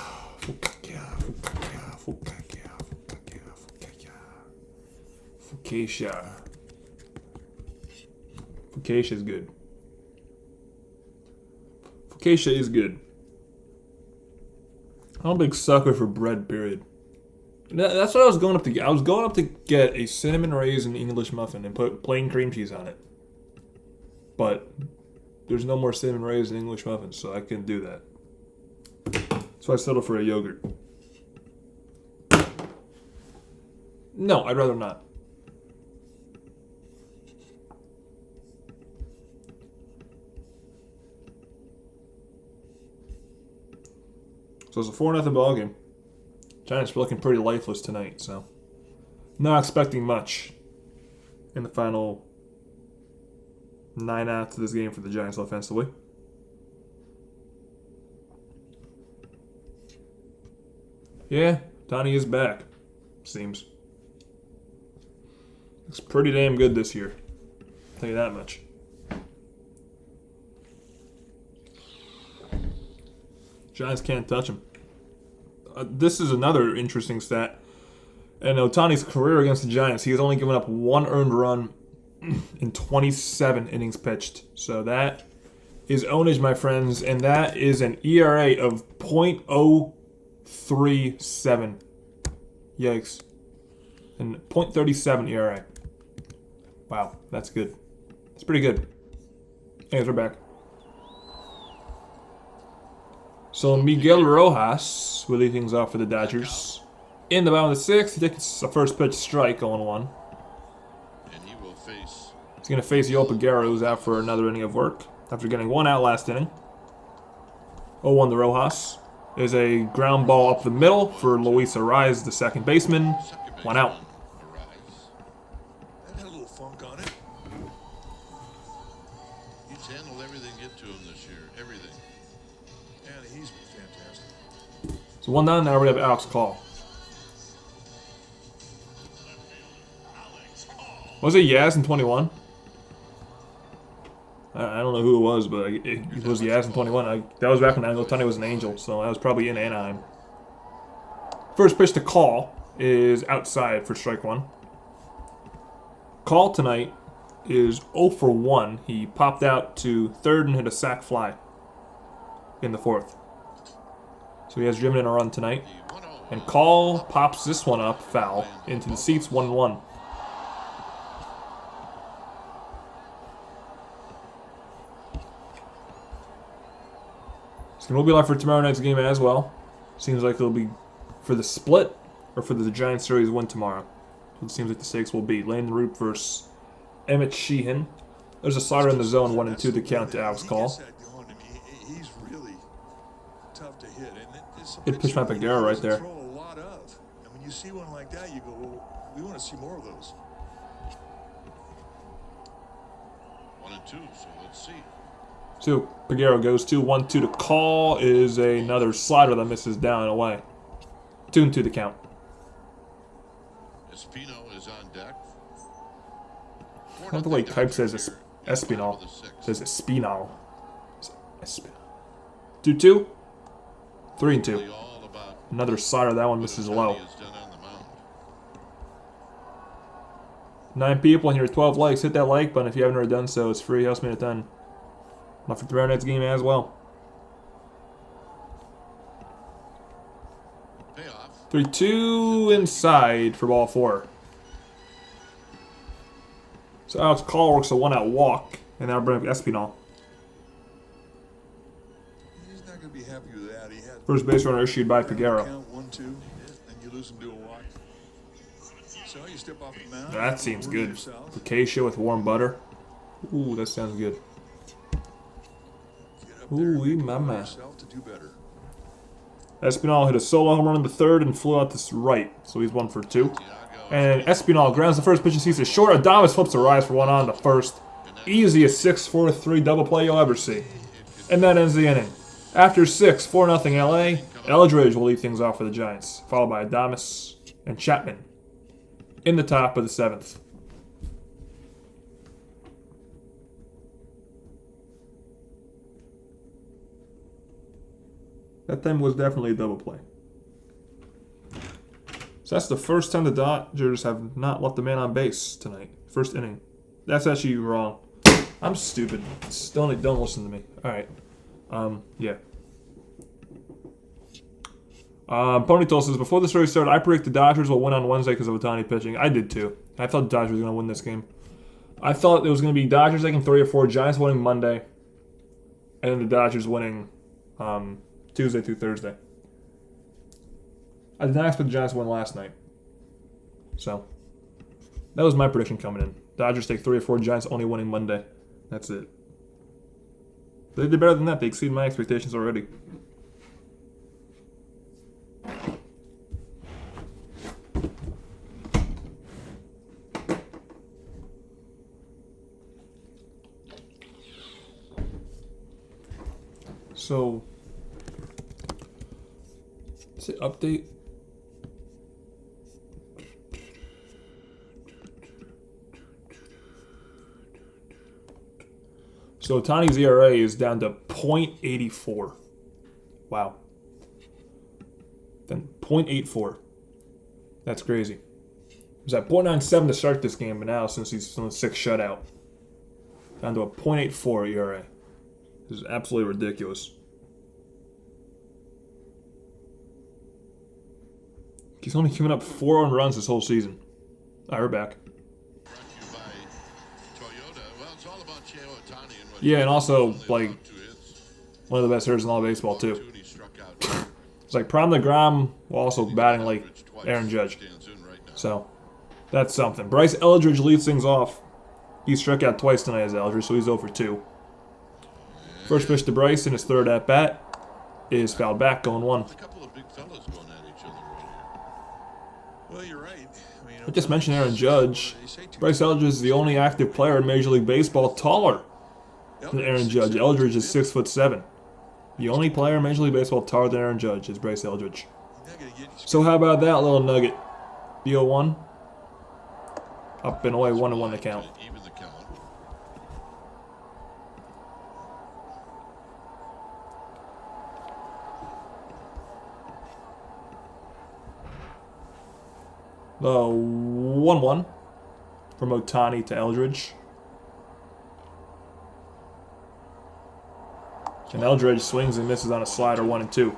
Fukacia is good. Fukacia is good. I'm a big sucker for bread, period. That's what I was going up to get. I was going up to get a cinnamon raisin English muffin and put plain cream cheese on it. But there's no more cinnamon raisin English muffins, so I couldn't do that. So I settled for a yogurt. No, I'd rather not. So it's a 4-0 ball game. Giants are looking pretty lifeless tonight, so not expecting much in the final 9 outs of this game for the Giants offensively. Yeah, Ohtani is back, seems. Looks pretty damn good this year. I'll tell you that much. Giants can't touch him. This is another interesting stat. In Ohtani's career against the Giants, he has only given up 1 earned run in 27 innings pitched. So that is ownage, my friends, and that is an ERA of .037. Yikes. And .37 ERA. Wow, that's good. It's pretty good. Anyways, we're back. So Miguel Rojas will lead things off for the Dodgers. In the bottom of the 6th, he takes a first pitch strike, 0-1. And he will face. He's going to face Yoel Peguero, who's out for another inning of work after getting 1 out last inning. 0-1 to Rojas. There's a ground ball up the middle for Luis Arraez, the second baseman. 1 out. That had a little funk on it. He's handled everything hit to him this year. Everything. And he's been fantastic. So 1 down, now we have Alex Call. Was it Yaz in 21? I don't know who it was, but it was Yaz in 21. That was back when Ohtani was an Angel, so I was probably in Anaheim. First pitch to Call is outside for strike 1. Call tonight is 0 for 1. He popped out to third and hit a sac fly in the 4th. So he has driven in a run tonight. And Call pops this one up, foul, into the seats, 1-1. It's going to be live for tomorrow night's game as well. Seems like it'll be for the split or for the Giants series win tomorrow. So it seems like the stakes will be Landon Root versus Emmett Sheehan. There's a slider in the zone, 1-2 to count to Alex Call. He's really tough to hit. It pitched by Peguero right there. Throw a lot of. And when you see one like that, you go, well, we want to see more of those. 1 and 2, so let's see. So Peguero goes 2-1-2 to Call is another slider that misses down and away. 2-2 to count. Espino is on deck. I like the way Kipe says Espinal. Says Espinal. 2-2. 3-2. Another slider. That one misses low. 9 people and here 12 likes. Hit that like button if you haven't already done so. It's free. Helps me a ton. Not for tomorrow night's game as well. 3-2 inside for ball 4. So Alex Call works a 1-out walk, and that'll bring up Espinal. He's not going to be happy with that. He had First base runner issued by Peguero. count 1-2, and you lose him to a walk. So you step off the mound. That seems good. Yourself. Acacia with warm butter. Ooh, that sounds good. Get up there and Ooh, make mama. yourself to do better. Espinal hit a solo home run in the 3rd and flew out to right, so he's 1 for 2. And Espinal grounds the first pitch and sees it short. Adames flips a rise for 1 on the 1st. Easiest 6-4-3 double play you'll ever see. And that ends the inning. After 6, 4-0 LA, Eldridge will lead things off for the Giants, followed by Adames and Chapman in the top of the 7th. That time was definitely a double play. So that's the first time the Dodgers have not left a man on base tonight. First inning. That's actually wrong. I'm stupid. Don't listen to me. All right. Yeah. Ponytail says, before this race started, I predicted the Dodgers will win on Wednesday because of Ohtani pitching. I did too. I thought the Dodgers were going to win this game. I thought it was going to be Dodgers taking 3 or 4, Giants winning Monday, and then the Dodgers winning Tuesday through Thursday. I did not expect the Giants to win last night. So, that was my prediction coming in. Dodgers take 3 or 4, Giants only winning Monday. That's it. They did better than that. They exceeded my expectations already. So, let's see, update. So Ohtani's ERA is down to .84. Wow. Then .84. That's crazy. It was at .97 to start this game, but now since he's on the 6th shutout, down to a .84 ERA. This is absolutely ridiculous. He's only given up 4 earned runs this whole season. All right, we're back. Yeah, and also, like, one of the best hitters in all of baseball, too. It's like Prom DeGrom while also batting like Aaron Judge. So, that's something. Bryce Eldridge leads things off. He struck out twice tonight as Eldridge, so he's 0 for 2. First pitch to Bryce in his 3rd at-bat is fouled back, going 1. A couple of big fellas going at each other right here. Well, you're right. I just mentioned Aaron Judge. Bryce Eldridge is the only active player in Major League Baseball taller than Aaron Judge. Eldridge is 6'7". The only player in Major League Baseball taller than Aaron Judge is Bryce Eldridge. So how about that little nugget? The 0-1. Up and away, 1-1 the count. Even the count. The 1-1 from Ohtani to Eldridge. And Eldridge swings and misses on a slider, 1-2.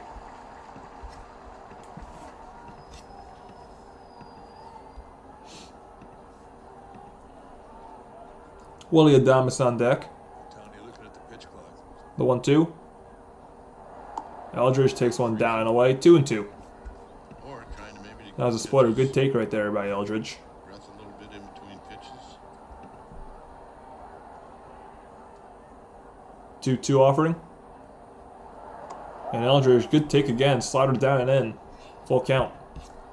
Willie Adames on deck. The 1-2. Eldridge takes one down and away, 2-2. That was a splitter. Good take right there by Eldridge. Breath a little bit in between pitches. 2-2 offering. And Eldridge, good take again. Slider down and in. Full count.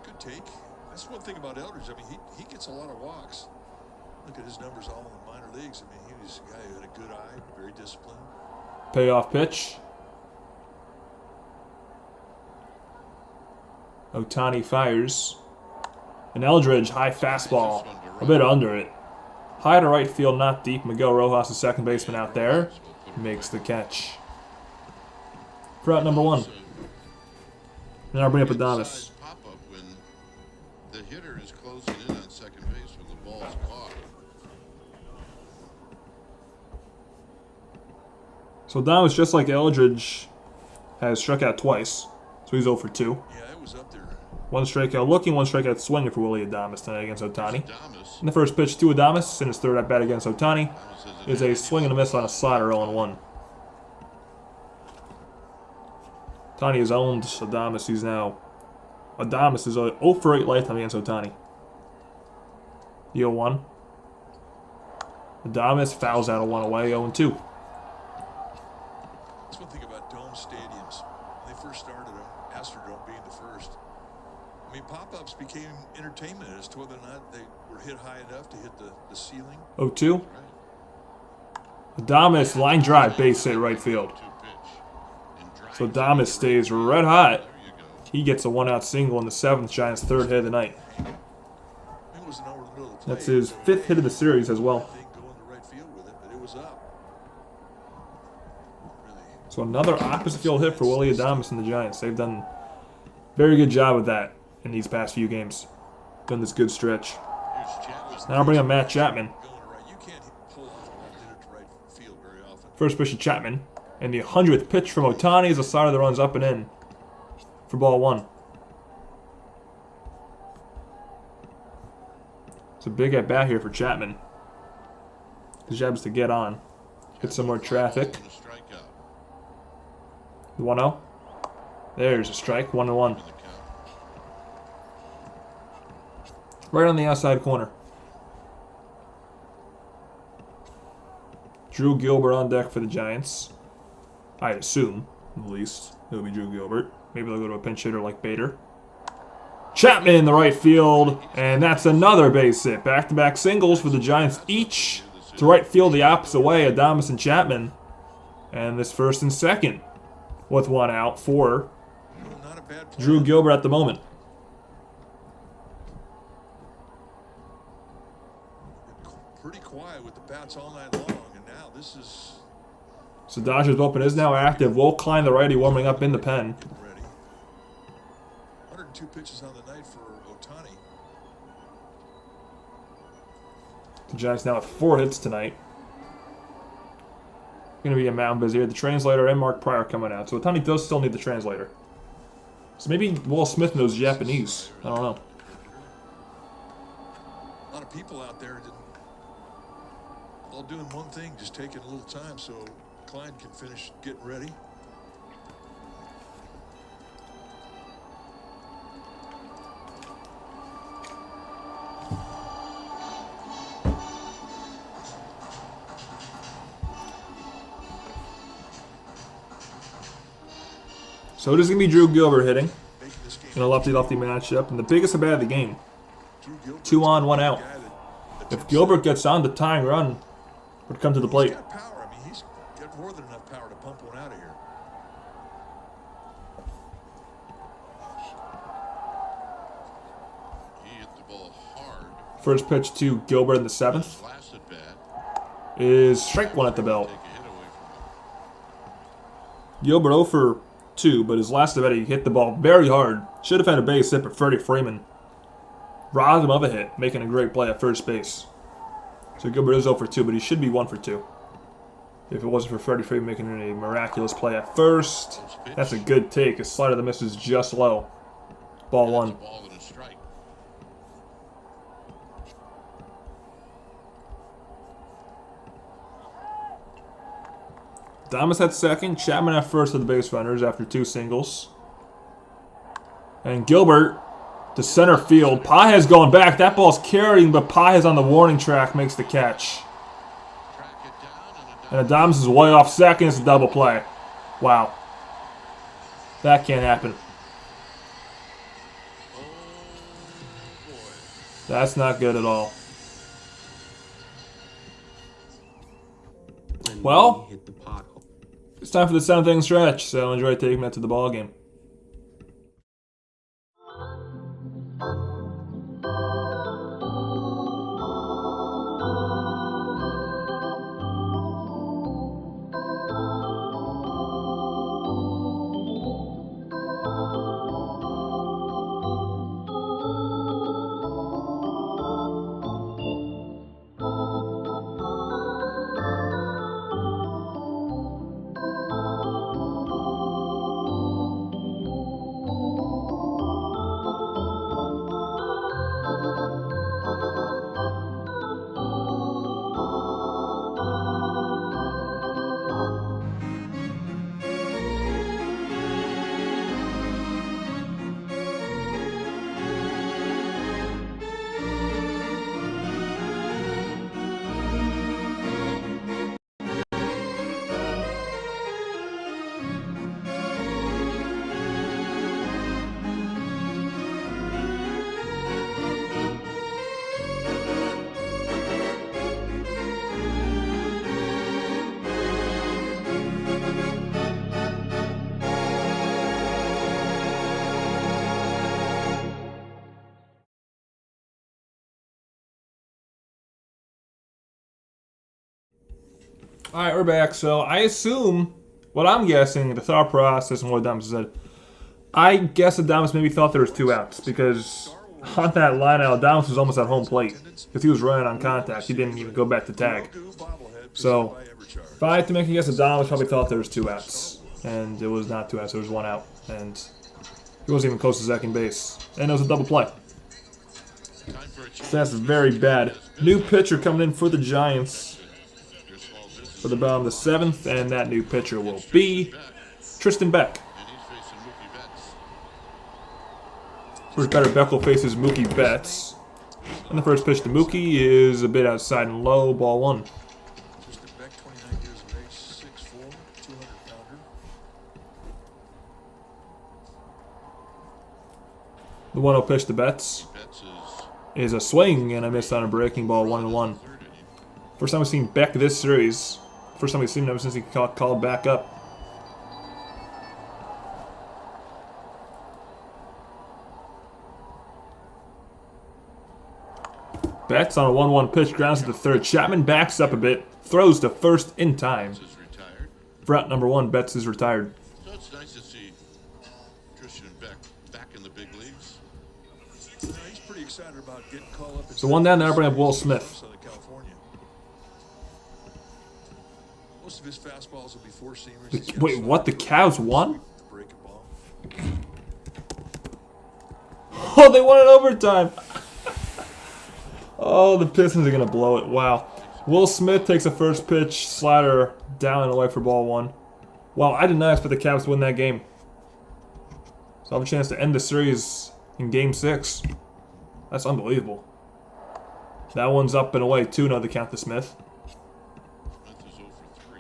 Good take. That's one thing about Eldridge. I mean, he gets a lot of walks. Look at his numbers all in the minor leagues. I mean, he was a guy who had a good eye, very disciplined. Payoff pitch. Ohtani fires. And Eldridge, high fastball. A bit under it. High to right field, not deep. Miguel Rojas, the second baseman out there, makes the catch. For out number 1. And I'll bring up Adames. Pop up when the hitter is closing in on second base when the ball's caught. So Adames, just like Eldridge, has struck out twice. So he's 0 for 2. Yeah, it was up there. 1 strikeout looking, 1 strikeout swinging for Willie Adames tonight against Ohtani. And the first pitch to Adames in his 3rd at bat against Ohtani is a swing and a miss on a slider, 0-1. Ohtani has owned Adames. He's now Adames is 0 for 8 lifetime against Ohtani. The 0-1. Adames fouls out a 1 away, 0-2. That's one thing about dome stadiums. When they first started them, Astrodome being the first. I mean, pop-ups became entertainment as to whether or not they were hit high enough to hit the ceiling. 0-2. Adames line drive, base hit right field. So Adames stays red hot. He gets a 1-out single in the 7th, Giants' 3rd hit of the night. That's his 5th hit of the series as well. So another opposite field hit for Willie Adames and the Giants. They've done a very good job with that in these past few games. Done this good stretch. Now I'll bring up Matt Chapman. First pitch to Chapman. And the 100th pitch from Ohtani is a slider that runs up and in for ball 1. It's a big at bat here for Chapman. His job is to get on. Hit some more traffic. 1-0. There's a strike. 1-1. Right on the outside corner. Drew Gilbert on deck for the Giants. I assume, at least, it'll be Drew Gilbert. Maybe they'll go to a pinch hitter like Bader. Chapman in the right field, and that's another base hit. Back-to-back singles for the Giants each. To right field the opposite way, Adames and Chapman. And this first and second with 1 out for Drew Gilbert at the moment. Pretty quiet with the bats all night long, and now this is... So Dodgers bullpen is now active. Will Klein, the righty, warming up in the pen. ready. 102 pitches on the night for Ohtani. The Giants now have 4 hits tonight. Going to be a mound busy here. The translator and Mark Pryor coming out. So Ohtani does still need the translator. So maybe Will Smith knows Japanese. I don't know. A lot of people out there all doing one thing, just taking a little time so Klein can finish getting ready. So it is going to be Drew Gilbert hitting in a lefty-lefty matchup. And the biggest at bat of the game. 2 on, 1 out. If Gilbert gets on, the tying run would come to the plate. He's got power. I mean, he's got more than enough power to pump one out of here. He hit the ball hard. First pitch to Gilbert in the 7th Last at bat. is strike 1 at the belt. Take a hit away from him. Gilbert 0 for 2, but his last at bat he hit the ball very hard. Should have had a base hit, but Freddie Freeman robbed him of a hit, making a great play at first base. So Gilbert is 0 for 2, but he should be 1 for 2. If it wasn't for Freddie Freeman making a miraculous play at first. That's a good take. His slider that misses just low. Ball 1. Ball and a strike. Adames at second, Chapman at first of the base runners after 2 singles. And Gilbert to center field. Pages going back. That ball's carrying, but Pages on the warning track makes the catch. Track it down and And Adames is way off second. It's a double play. Wow. That can't happen. oh boy. That's not good at all. Well, it's time for the 7th inning stretch, so enjoy taking that to the ball game. All right, we're back. So I assume, what I'm guessing, the thought process and what Adames said, I guess Adames maybe thought there was 2 outs because on that line out, Adames was almost at home plate because he was running on contact. He didn't even go back to tag. So if I had to make a guess, Adames probably thought there was 2 outs, and it was not 2 outs. It was 1 out, and he wasn't even close to second base, and it was a double play. So that's very bad. New pitcher coming in for the Giants for the bottom of the 7th, and that new pitcher will be Tristan Beck. First batter Beck will face his Mookie Betts. And the first pitch to Mookie is a bit outside and low, ball 1. Tristan Beck, 29 years of age, 6'4", 200-pounder. The 1-0 pitch to Betts is a swing, and I missed on a breaking ball, 1-1. First time we've seen Beck this series. First time we've seen him ever since he called back up. Betts on a 1-1 pitch, grounds to the 3rd. Chapman backs up a bit, throws to first in time. For out number 1, Betts is retired. So it's nice to see Tristan Beck back in the big leagues. He's pretty excited about getting called up. So 1 down, now bring up Will Smith. Southern California. Most of his fastballs will be 4-seamers. Wait, what? The Cavs won? Break a ball. Oh, they won in overtime. Oh, the Pistons are going to blow it. Wow. Will Smith takes a first pitch, slider down and away for ball 1. Wow, I did not expect the Cavs to win that game. So I have a chance to end the series in game 6. That's unbelievable. That one's up and away, 2-0 to count to Smith. Smith is 0 for 3.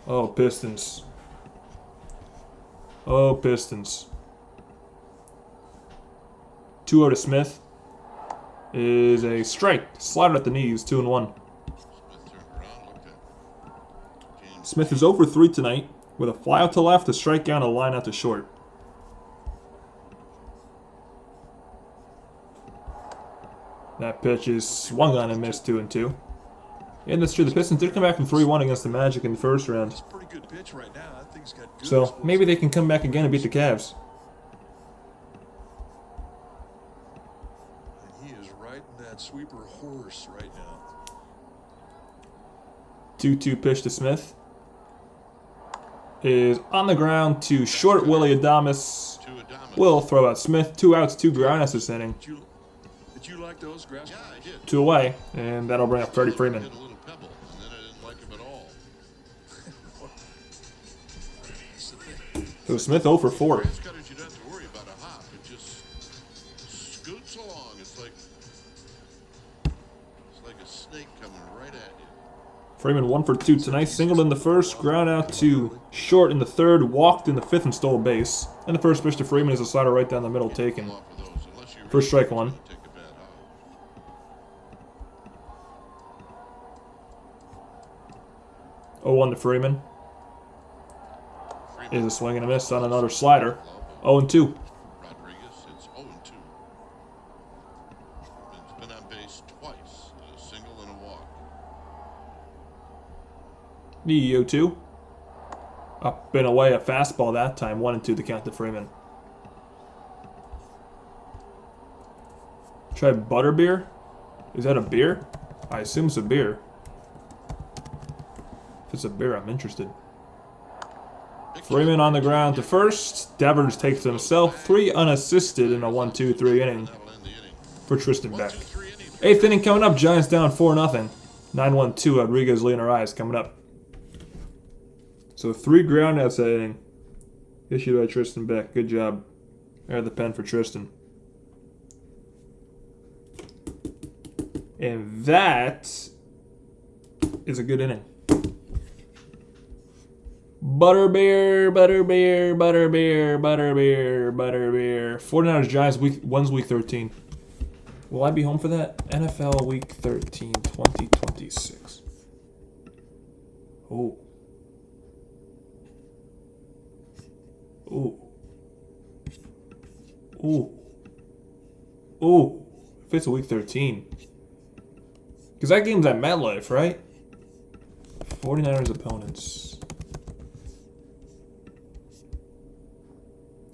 Oh, Pistons. Oh, Pistons. 2-0 to Smith. Is a strike. Slider at the knees, 2-1. Smith turned around, looked at James. Smith is 0 for 3 tonight, with a fly out to left, a strikeout, and a line out to short. That pitch is swung on and missed, 2-2. And that's true. The Pistons did come back from 3-1 against the Magic in the first round. It's a pretty good pitch right now. I think he's got good So explosive. maybe they can come back again and beat the Cavs. And he is riding that sweeper horse right now. 2-2 pitch to Smith. Is on the ground to short Willie Adames. To Adames. Will throw out Smith. 2 outs, 2 groundouts this inning. Did you like those grass? Yeah, I did. 2 away, and that'll bring up Freddie Freeman. Hit a little pebble, and then I didn't like him at all. So Smith 0 for 4. Grass cutters, you don't have to worry about a hop. It just scoots along. It's like a snake coming right at you. Freeman 1 for 2 tonight. Singled in the first, ground out to short in the third, walked in the fifth, and stole a base. And the first pitch to Freeman is a slider right down the middle taken. Off of those, unless you're First strike 1. take a bad hop. 0-1 to Freeman. Is a swing and a miss on another slider. 0-2. Rodriguez, it's 0-2. He's been on base twice, a single and a walk. The 0-2. Up and away, a fastball that time. 1-2 to count to Freeman. Try butterbeer. Is that a beer? I assume it's a beer. If it's a beer, I'm interested. Freeman on the ground to first. Devers takes it himself. 3 unassisted in a 1-2-3 inning That'll end the inning. for Tristan Beck. 1-2-3 inning. 8th inning coming up. Giants down 4-0. 9-1-2. Rodriguez leading our eyes coming up. So 3 groundouts that inning. Issued by Tristan Beck. Good job. There the pen for Tristan. And that is a good inning. Butterbeer, butterbeer, butterbeer, butterbeer, butterbeer. 49ers Giants when's week 13? Will I be home for that? NFL week 13, 2026. Oh. Ooh. Ooh. Ooh. If it's a week 13. Because that game's at MetLife, right? 49ers opponents.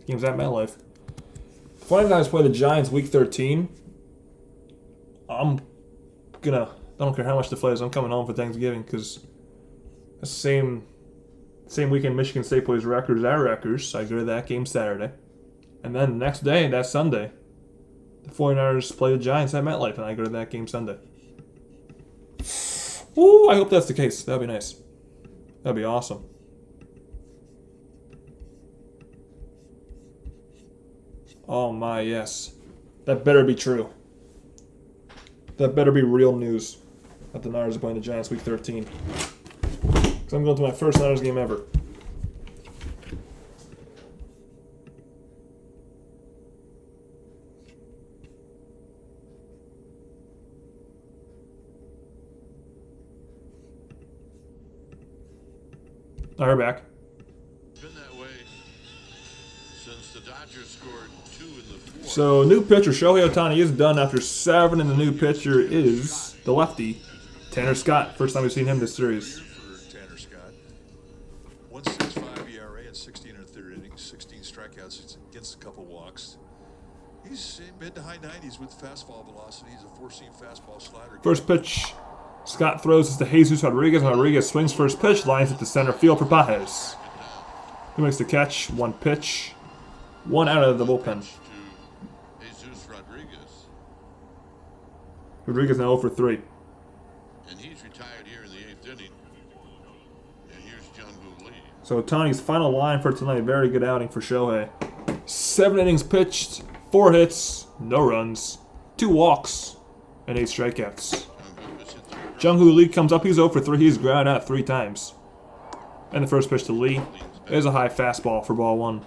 Game's at MetLife. 49ers play the Giants week 13. I don't care how much the flight is, I'm coming home for Thanksgiving because that's the same weekend Michigan State plays Rutgers at Rutgers, so I go to that game Saturday. And then the next day, that Sunday, The 49ers play the Giants at MetLife, and I go to that game Sunday. Ooh, I hope that's the case. That'd be nice. That'd be awesome. Oh my, yes. That better be true. That better be real news that the Niners are playing the Giants week 13. Because I'm going to my first Niners game ever. All right, back. Been that way since the Dodgers scored 2 in the 4th. So, new pitcher Shohei Ohtani is done after 7, and the new pitcher is the lefty, Tanner Scott. First time we've seen him this series. For Tanner Scott, 1.65 ERA and 16 and a third innings, 16 strikeouts against a couple walks. He's in mid to high 90s with fastball velocity. He's a four-seam fastball slider. First pitch, Scott throws this to Jesus Rodriguez. Rodriguez swings first pitch, lines it to center field for Pajes. He makes the catch. One pitch, one out of the bullpen. To Jesus Rodriguez, Rodriguez now 0 for 3. and he's retired here in the 8th inning. And here's Jung-Hoo Lee. So Ohtani's final line for tonight. Very good outing for Shohei. 7 innings pitched, 4 hits, no runs, 2 walks, and 8 strikeouts. Jung-Hoo has hit 3 Jung-Hoo Lee comes up. He's 0 for 3. He's ground out 3 times. And the first pitch to Lee is a high fastball for ball 1.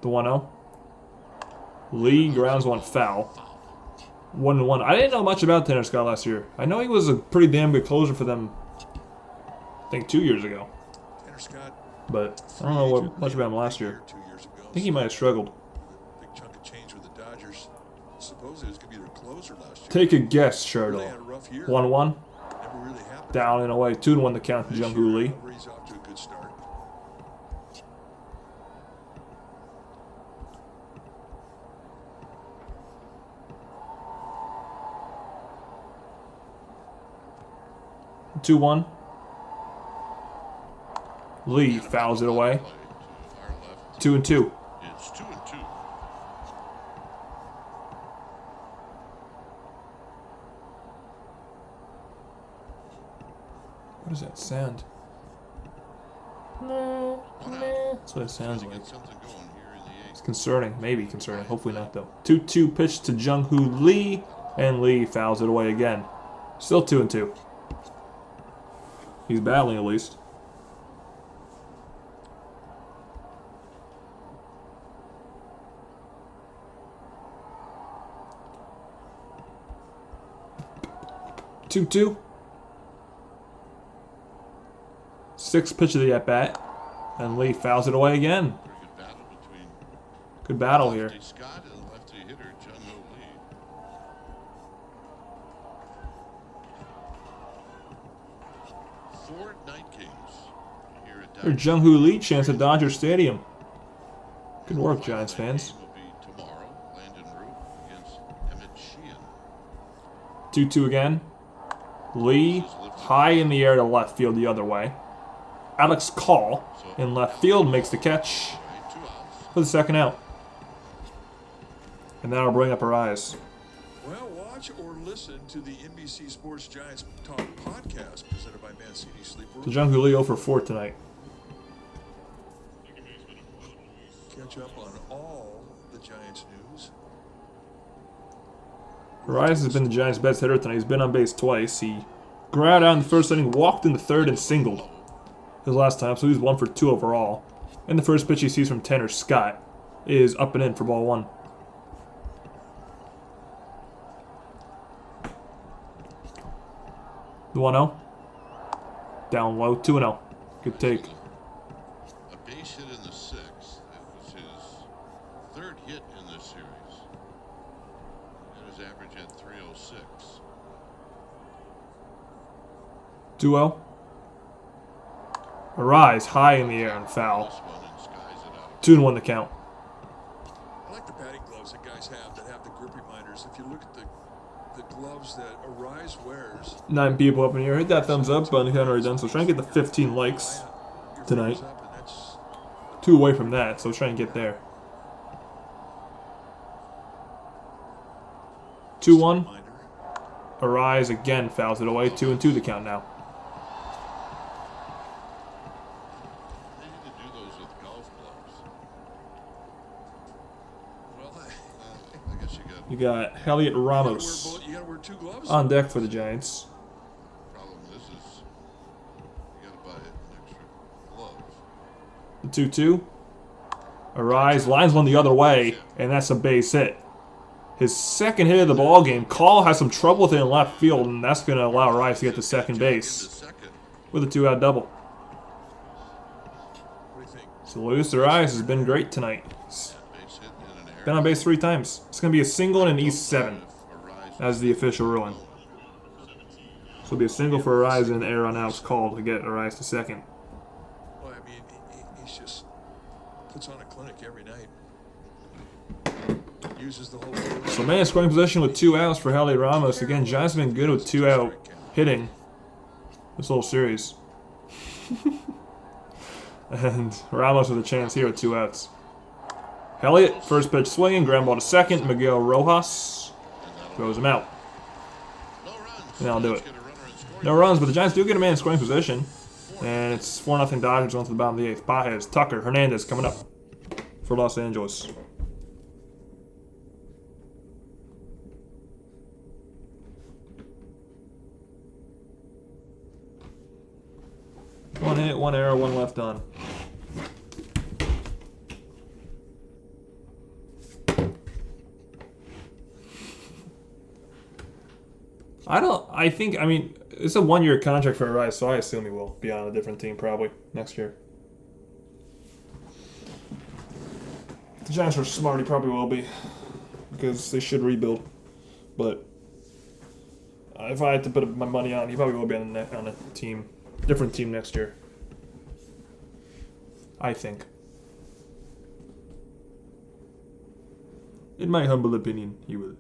The 1-0. Lee grounds one foul. 1-1. I didn't know much about Tanner Scott last year. I know he was a pretty damn good closer for them, I think 2 years ago. Tanner Scott, But I don't know much about him last year. 2 years ago. I think he might have struggled. Big chunk of change with the Dodgers. Supposedly it was going to be their closer last year. Take a guess, Really Shirtle. had a rough year. 1-1. Never really happened. Down and away. 2-1 the count to This Jung-Hoo year, Lee. however, he's off to a good start. Two 2-1. Lee fouls it away. play to far left. 2-2. It's 2-2. What is that sound? That's what it sounds like. Get something going here in the 8th. It's concerning. Maybe concerning. Hopefully not, though. 2-2 pitch to Jung-Hoo Lee. And Lee fouls it away again. Still 2-2. He's battling at least. Two. 6th pitch of the at-bat. And Lee fouls it away again. Pretty good battle between Good battle here. lefty Scott and the lefty hitter Jung-Hoo Lee. 4 Night Kings here at There's Dodger. Jung-Hoo Lee chance at Dodger Stadium. Good work, Giants fans. Game will be tomorrow. Landon Root against Emmett Sheehan. 2-2 again. Lee high in the air to left field the other way. Alex Call in left field makes the catch Right, 2 outs. for the second out. And that'll bring up our eyes. Well, watch or listen to the NBC Sports Giants Talk podcast presented by Mancini Sleepwear. So Jung-Hoo Lee 0 for 4 tonight. Catch up on all the Giants news. Arias has been the Giants' best hitter tonight. He's been on base twice. He ground out in the first inning, walked in the third, and singled his last time, so he's 1 for 2 overall. And the first pitch he sees from Tanner Scott is up and in for ball 1. The 1-0. Down low, 2-0. Good take. A base hit in the 6th. It was his 3rd hit in this series. And his average at 306. 2-0. Arise high in the air and foul. This one and skies it out. 2-1 the count. I like the batting gloves that guys have that have the grip reminders. If you look at the gloves gloves that Arise wears. 9 people up in here. Hit that thumbs up button if you haven't already done so. Try and get the 15 likes Your tonight. fingers up, and that's 2 away from that, so try and get there. 2-1. reminder. Arise again fouls it away. 2-2 the count now. They need to do those with golf gloves. Well, I guess You got Elliot Ramos you gotta wear 2 gloves. on deck for the Giants. problem is you gotta buy an extra glove. The 2-2. Arise, lines one the other way, and that's a base hit. His second hit of the ball game. Call has some trouble with it in left field, and that's going to allow Arise to get to second base with a 2-out double. What do you think? So Luis Arise has been great tonight. Base hit in an Been on base 3 times. It's going to be a single and an E7 as the official ruling. So it'll be a single for Arise and an error on outs called to get Arise to second. Well, I mean, he's just puts on a clinic every night. Uses the whole field. So man scoring possession with 2 outs for Elliot Ramos. Again, Giants have been good with 2-out hitting this whole series. And Ramos with a chance here with 2 outs. Elliott, first pitch swinging, ground ball to second. Miguel Rojas throws him out. And that'll do it. No runs, but the Giants do get a man in scoring position. And it's 4-0 Dodgers on to the bottom of the 8th. Pages, Tucker, Hernandez coming up for Los Angeles. One hit, 1 error, 1 left on. I mean, it's a 1-year contract for Arise, so I assume he will be on a different team probably next year. If the Giants are smart, he probably will be, because they should rebuild. But if I had to put my money on, he probably will be on a team, different team next year. I think. In my humble opinion, he will.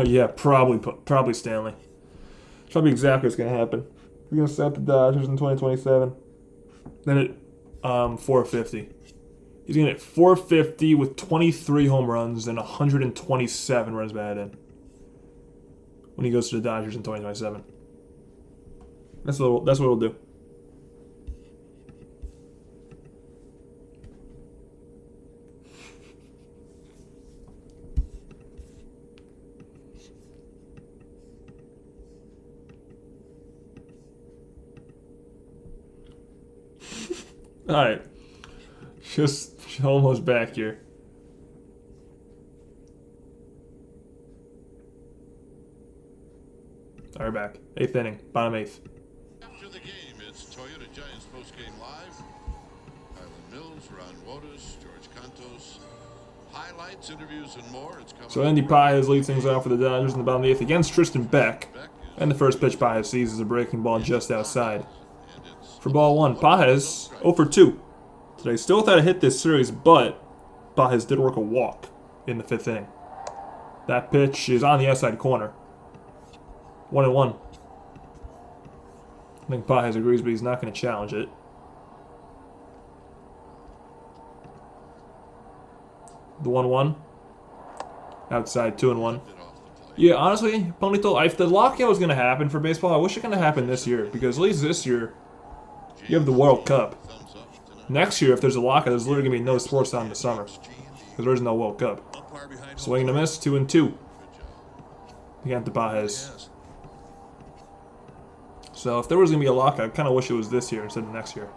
Yeah, probably Stanley. Probably exactly what's gonna happen. We're gonna set the Dodgers in 2027. Then at 450. He's gonna hit 450 with 23 home runs and 127 runs batted in when he goes to the Dodgers in 2027. That's what we'll do. All right, just almost back here. All right, back. 8th inning, bottom 8th. After the game, it's Toyota Giants postgame live. Hyland Mills, Ron Wotus, George Cantos. Highlights, interviews, and more. It's coming. So Andy Paez leads things off for the Dodgers in the bottom of the 8th against Tristan Beck. And the first pitch Paez sees is a breaking ball just outside. For ball 1, Paez 0 for 2. Today, still without a hit this series, but Paez did work a walk in the 5th inning. That pitch is on the outside corner. 1-1. I think Paez agrees, but he's not going to challenge it. The 1-1. Outside, 2-1. Yeah, honestly, Ponito, if the lockout was going to happen for baseball, I wish it could have happened this year. Because at least this year, you have the World Cup. Next year, if there's a lockout, there's literally going to be no sports on in the summer. Because there's no World Cup. Swing and a miss, 2-2. Again to Paez. So if there was going to be a lockout, I kind of wish it was this year instead of next year.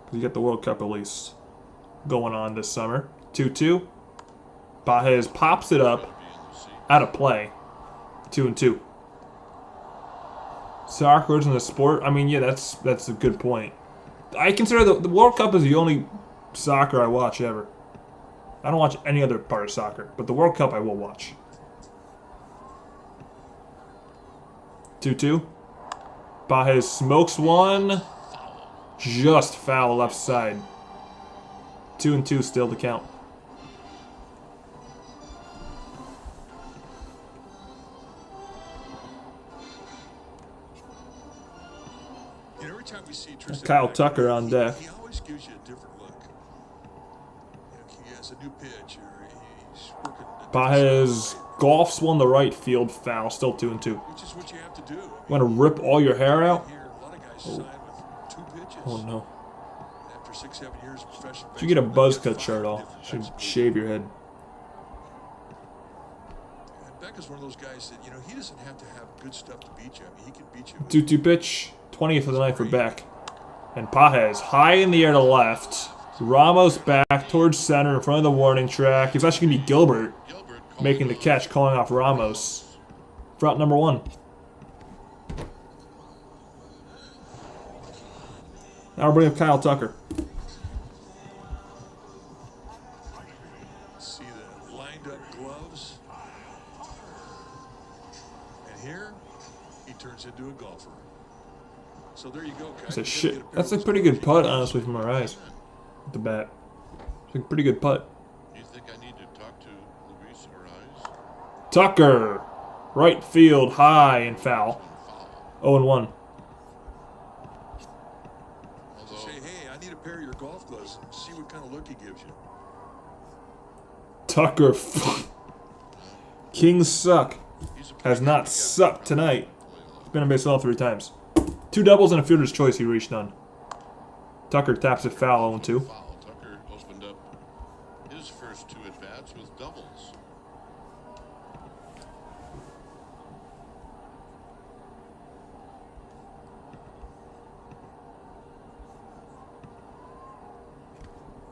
Because you get the World Cup at least going on this summer. 2-2. Paez pops it up out of play. 2-2. Soccer isn't a sport. I mean, yeah, that's a good point. I consider the World Cup is the only soccer I watch ever. I don't watch any other part of soccer, but the World Cup I will watch. 2-2. Paez smokes one. Just foul left side. 2-2 still to count. You know, every time we see Tristan Kyle back, Tucker on deck. He always gives you a different look. You know, he has a new pitch, or he's working. Pages golfs one to right field foul, still 2-2. Which is what you have to do. Want to rip all your hair out? Here, a lot of guys sign with 2 pitches. Oh no. After 6-7 years of professional Should get a baseball, buzz they've got cut shirt 5 off. different Should types of shave your head. And Becca's one of those guys that, you know, he doesn't have to have good stuff to beat you. I mean, he can beat you. 2-2 pitch. 20th of the night for Beck. And Pages high in the air to left. Ramos back towards center in front of the warning track. It's actually going to be Gilbert making the catch, calling off Ramos. Front number 1. Now we're bringing up Kyle Tucker. See the lined up gloves. And here, he turns into a golfer. So there you go, guys. That's a pretty good putt, honestly, from our eyes. With the bat. It's a pretty good putt. You think I need to talk to Luis or Eyes? Tucker! Right field, high and foul. 0-1. Say, hey, I need a pair of your golf gloves and see what kind of look he gives you. Tucker. Kings suck. Has not sucked tonight. Been on base all 3 times. 2 doubles and a fielder's choice he reached on. Tucker taps it foul, 0-2. Foul. Tucker opened up his first 2 at-bats with doubles.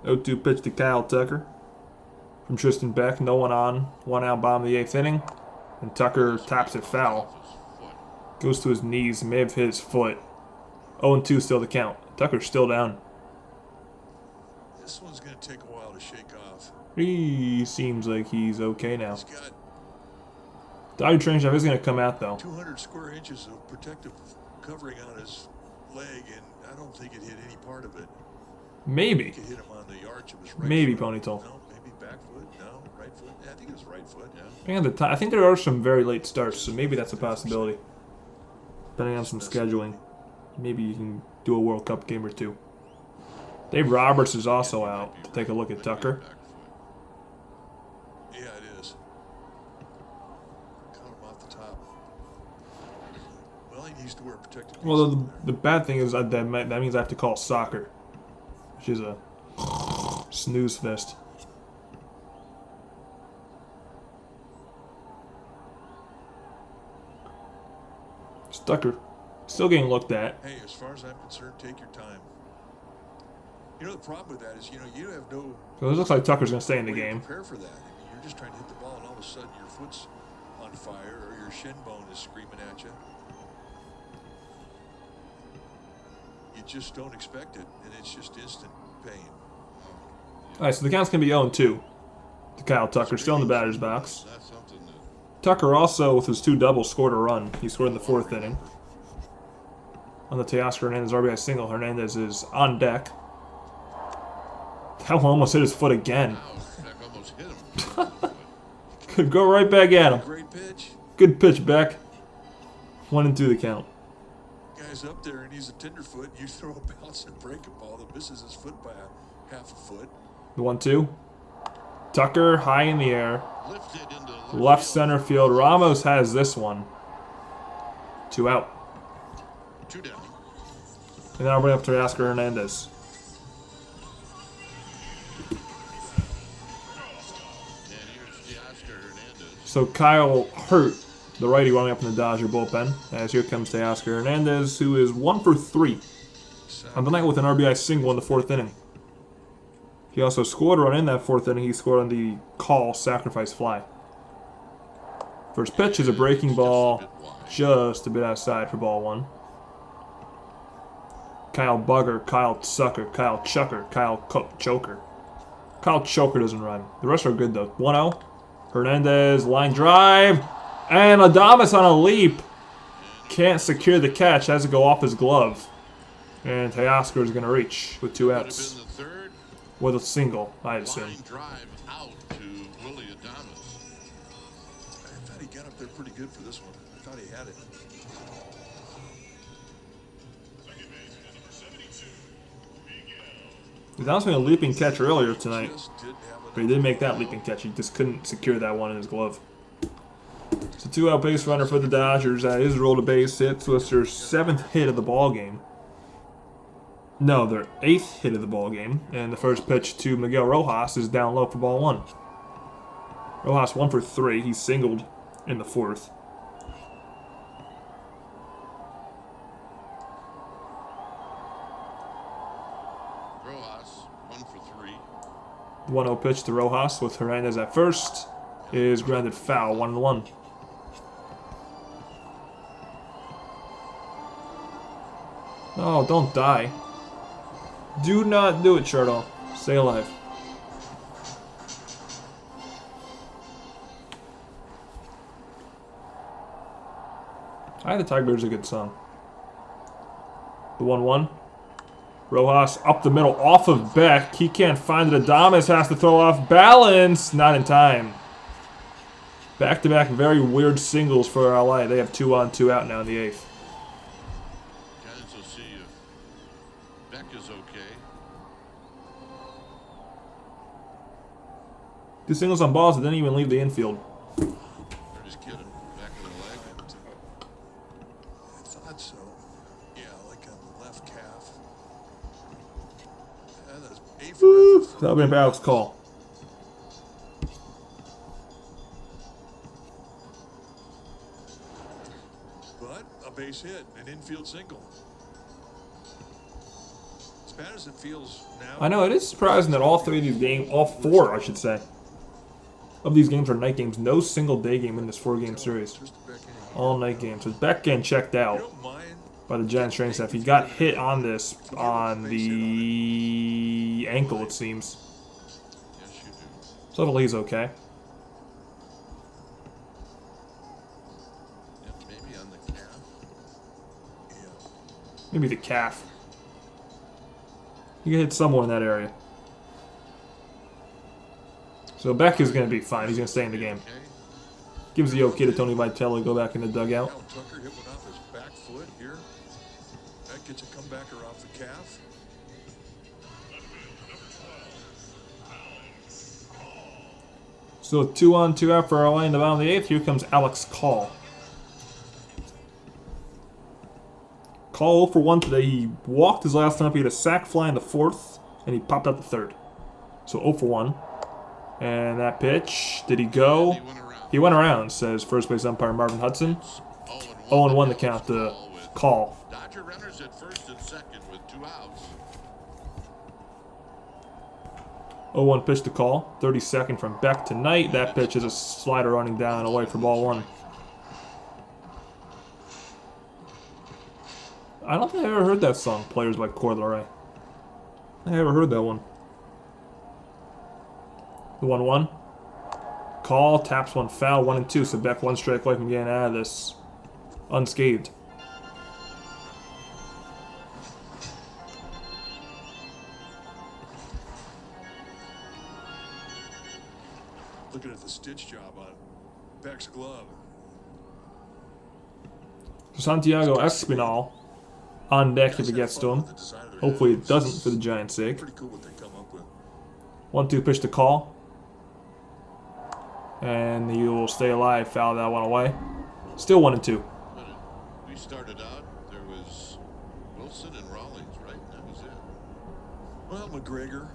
Oh, 2 pitch to Kyle Tucker. From Tristan Beck, no one on. 1 out, bottom of the 8th inning. And Tucker taps it foul. Goes to his knees, may have hit his foot. 0-2 still to count. Tucker's still down. This one's going to take a while to shake off. He seems like he's okay now. He's got Dodger training staff is going to come out, though. 200 square inches of protective covering on his leg, and I don't think it hit any part of it. Maybe. It hit him on the arch of his right Maybe foot. ponytail. No, maybe back foot. No, right foot. Yeah, I think it was right foot. Yeah. Depending on the I think there are some very late starts, so maybe that's a possibility. Depending on some scheduling. Maybe you can do a World Cup game or 2. Dave Roberts is also out to take a look at Tucker. Yeah, it is. Cut him off the top. Well, he needs to wear protective. Well, the bad thing is that means I have to call soccer, which is a snooze fest. Tucker still getting looked at. Hey, as far as I'm concerned, take your time. You know, the problem with that is, you know, you have no So it looks like Tucker's going to stay in the way to game. prepare for that. I mean, you're just trying to hit the ball, and all of a sudden your foot's on fire or your shin bone is screaming at you. You just don't expect it, and it's just instant pain. All right, so the count's going to be 0-2 to Kyle Tucker, still in the batter's box. That's something that Tucker also, with his 2 doubles, scored a run. He scored in the 4th inning. On the Teoscar Hernandez RBI single, Hernandez is on deck. That one almost hit his foot again. Beck almost hit him. Could go right back at him. Great pitch. Good pitch, Beck. 1-2 the count. Guy's up there, and he's a tenderfoot. You throw a bounce and break a ball that misses his foot by a half a foot. The 1-2. Tucker high in the air. Lifted into Left center field. Ramos has this one. 2 out. 2 down. And now we're bring up Teoscar Hernandez. And here's Teoscar Hernandez. So Kyle Hurt, the righty, running up in the Dodger bullpen. As here comes Teoscar Hernandez, who is 1 for 3 on the night with an RBI single in the 4th inning. He also scored a run in that 4th inning. He scored on the call sacrifice fly. First pitch is a breaking ball, just a bit outside for ball 1. Kyle Bugger, Kyle Sucker, Kyle Chucker, Kyle Choker. Kyle Choker doesn't rhyme. The rest are good though. 1-0. Hernandez, line drive. And Adames on a leap. Can't secure the catch. Has to go off his glove. And Teoscar is going to reach with 2 Would have outs. been the third. with a single, I assume. Line drive out to Willie Adames. I thought he got up there pretty good for this one. I thought he had it. Adames made a leaping catch earlier tonight, Just didn't have but he did make that leaping catch. He just couldn't secure that one in his glove. It's a 2-out base runner for the Dodgers. That is rolled a base hit, so it's their 7th hit of the ball game. No, their 8th hit of the ball game. And the first pitch to Miguel Rojas is down low for ball 1. Rojas 1 for 3. He singled in the 4th. Rojas, 1 for 3. 1-0 pitch to Rojas with Hernandez at first is grounded foul, 1-1. No, don't die. Do not do it, Sherdo. Stay alive. Eye of the Tiger is a good song. The 1-1. Rojas up the middle off of Beck. He can't find it. Adames has to throw off balance. Not in time. Back-to-back very weird singles for LA. They have 2 on, 2 out now in the 8th. Guys will see if Beck is okay. 2 singles on balls that didn't even leave the infield. They're just kidding. Back of the leg. I thought so. Yeah, like on the left calf. Yeah, that's A for effort. That'll be an Alex call. But a base hit, an infield single. As bad as it feels now. I know, it is surprising that all 3 of these games, all 4, I should say, of these games are night games. No single day game in this 4-game series. Just a back inning. All night games. So Beck getting checked You out don't mind by the Giants training staff. He got hit on this on the ankle, it seems. Yes, you do. So hopefully he's okay. Yeah, maybe on the calf. Maybe the calf. He got hit somewhere in that area. So Beck is going to be fine. He's going to stay in the game. Okay. Gives the okay to Tony Vitello to go back in the dugout. Now Tucker hit one off his back foot here. That gets a comebacker off the calf. So 2 on, 2 out for LA in the bottom of the 8th. Here comes Alex Call. Call 0 for 1 today. He walked his last time up. He had a sac fly in the 4th, and he popped out the 3rd. So 0 for 1. And that pitch, did he go? He went around, says first base umpire Marvin Hudson. 0-1 the count to Call. Dodger runners at first and second with 2 outs. 0-1 pitch to Call. 32nd from Beck tonight. That pitch is a slider running down and away for ball 1. I don't think I ever heard that song, Players by Coi Leray. I never heard that one. The 1-1. Call, taps one foul, 1-2. So Beck 1 strike away from getting out of this unscathed. Looking at the stitch job on Beck's glove. Santiago Espinal on deck if it gets to him. Hopefully it doesn't for the Giants' sake. Pretty cool what they come up with. 1-2 pitch to Call. And he will stay alive. Foul that one away. Still 1-2. We started out, there was Wilson and Rawlings, right? That was it. Well, McGregor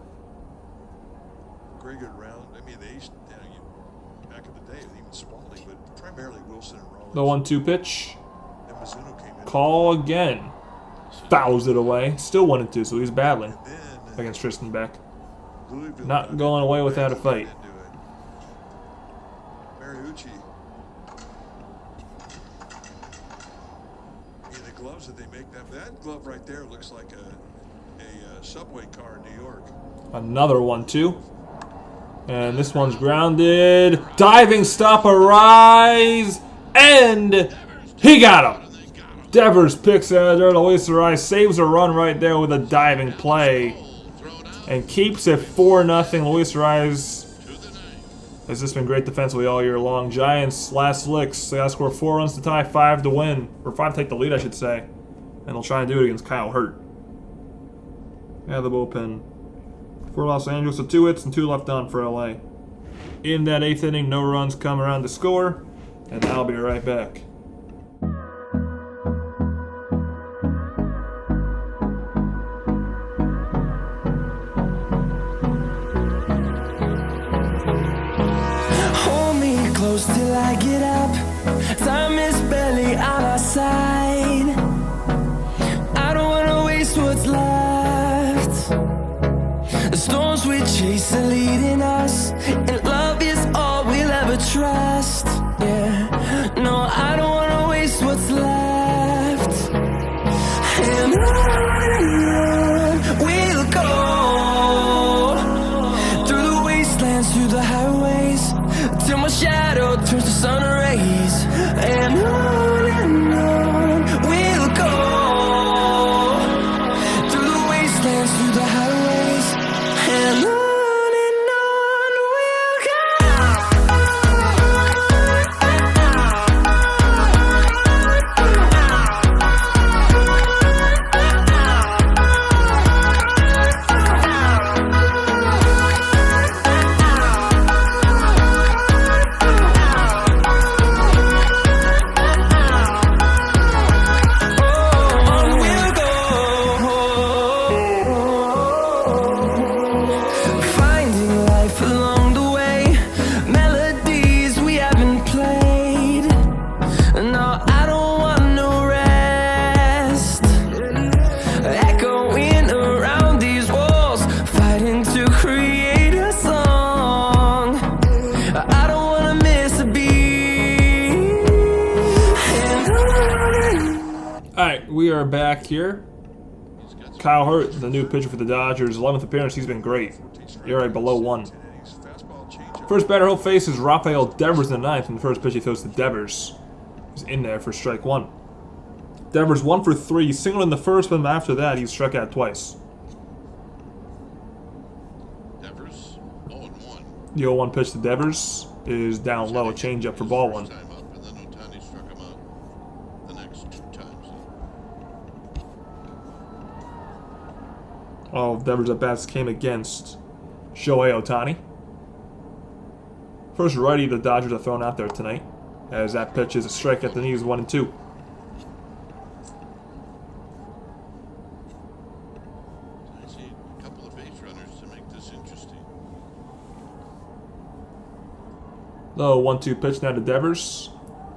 round. I mean, they used back in the day, even Spalding, but primarily Wilson and Rawlings. The 1-2 pitch. And Mizuno came in. Call again. Fouls it away. Still 1-2, so he's battling And then against Tristan Beck. Louisville Not got going it. away without a fight. Into it. Mariucci. Yeah, the gloves that they make, that glove right there looks like a subway car in New York. Another 1-2. And this one's grounded. Diving stop, a rise. And he got him. Devers picks out there to Luis Arraez, saves a run right there with a diving play. and keeps it 4-0. Luis Rise has just been great defensively all year long. Giants, last licks. They got to score 4 runs to tie, 5 to win. Or 5 to take the lead, I should say. And they'll try and do it against Kyle Hurt. Yeah, the bullpen. For Los Angeles, so 2 hits and 2 left on for LA. In that 8th inning, no runs come around to score. And I'll be right back. Till I get up, time is barely on our side. I don't wanna waste what's left. The storms we chase are leading us, and love is all we'll ever trust. Yeah, no, I don't wanna waste what's left. And on we'll go, through the wastelands, through the highways, till my shadow turns to sun rays. And on we'll go, through the wastelands, through the highways, and on we'll go. We are back here. Kyle Hurt, the new pitcher for the Dodgers, 11th appearance, he's been great. ERA below 1. First batter he'll face is Rafael Devers in the 9th, and the first pitch he throws to Devers. He's in there for strike 1. Devers 1 for 3, he singled in the first, but after that he's struck out twice. Devers 0-1. The 0-1 pitch to Devers is down low, a changeup for ball 1. And then Ohtani struck him out the next 2 times. All of Devers' at-bats came against Shohei Ohtani. First righty the Dodgers are throwing out there tonight, as that pitch is a strike at the knees, 1-2. I see a couple of base runners to make this interesting. Low 1-2 pitch now to Devers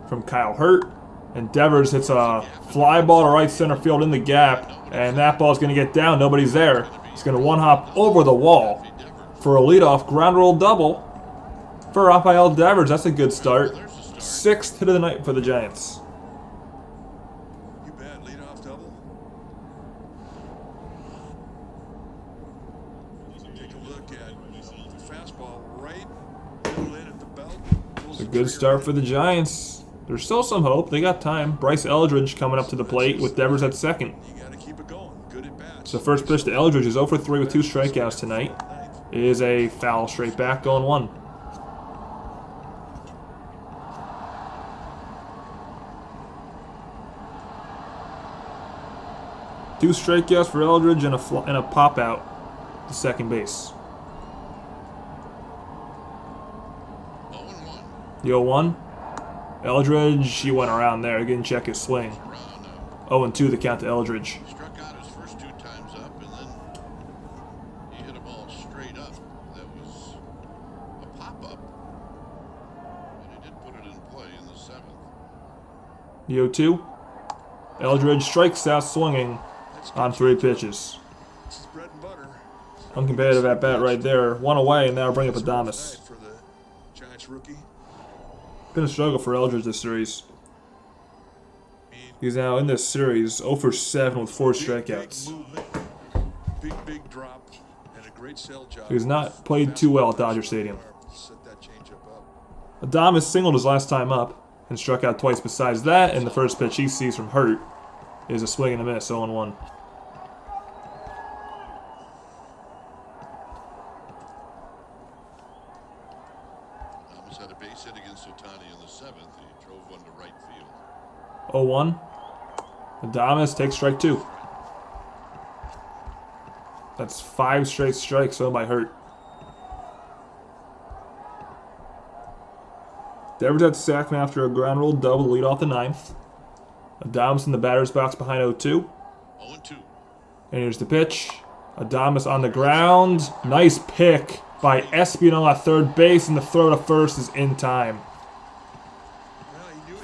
from Kyle Hurt. And Devers hits a fly ball to right center field in the gap. And that ball's going to get down. Nobody's there. He's going to one-hop over the wall for a leadoff ground roll double for Rafael Devers. That's a good start. 6th hit of the night for the Giants. You bet, leadoff double. Take a look at the fastball right middle in at the belt. It's a good start for the Giants. There's still some hope. They got time. Bryce Eldridge coming up to the plate with Devers at second. You got to keep it going. Good at bats. So first pitch to Eldridge is 0 for 3 with 2 strikeouts tonight. It is a foul straight back going 1. Two strikeouts for Eldridge and a pop out to second base. 0-1. The 0-1. Eldridge, he went around there. He didn't check his swing. 0-2 the count to Eldridge. He struck out his first 2 times up, and then he hit a ball straight up. That was a pop-up, but he did put it in play in the 7th. The 0-2. Eldridge strikes out swinging on 3 pitches. This is bread and butter. Uncompetitive at bat right there. 1 away, and now bring up Adames. For the Giants rookie. Been a struggle for Eldridge this series. He's now in this series 0 for 7 with 4 strikeouts. Big drop and a great sell job. He's not played too well at Dodger Stadium. Set that changeup up. Adames singled his last time up and struck out twice besides that, and the first pitch he sees from Hurt is a swing and a miss, 0-1. 0-1. Adames takes strike 2. That's 5 straight strikes, so by Hurt. Devers had Sackman after a ground rule double to lead off the 9th. Adames in the batter's box behind 0-2. 0-2. And here's the pitch. Adames on the ground. Nice pick by Espinal at third base, and the throw to first is in time.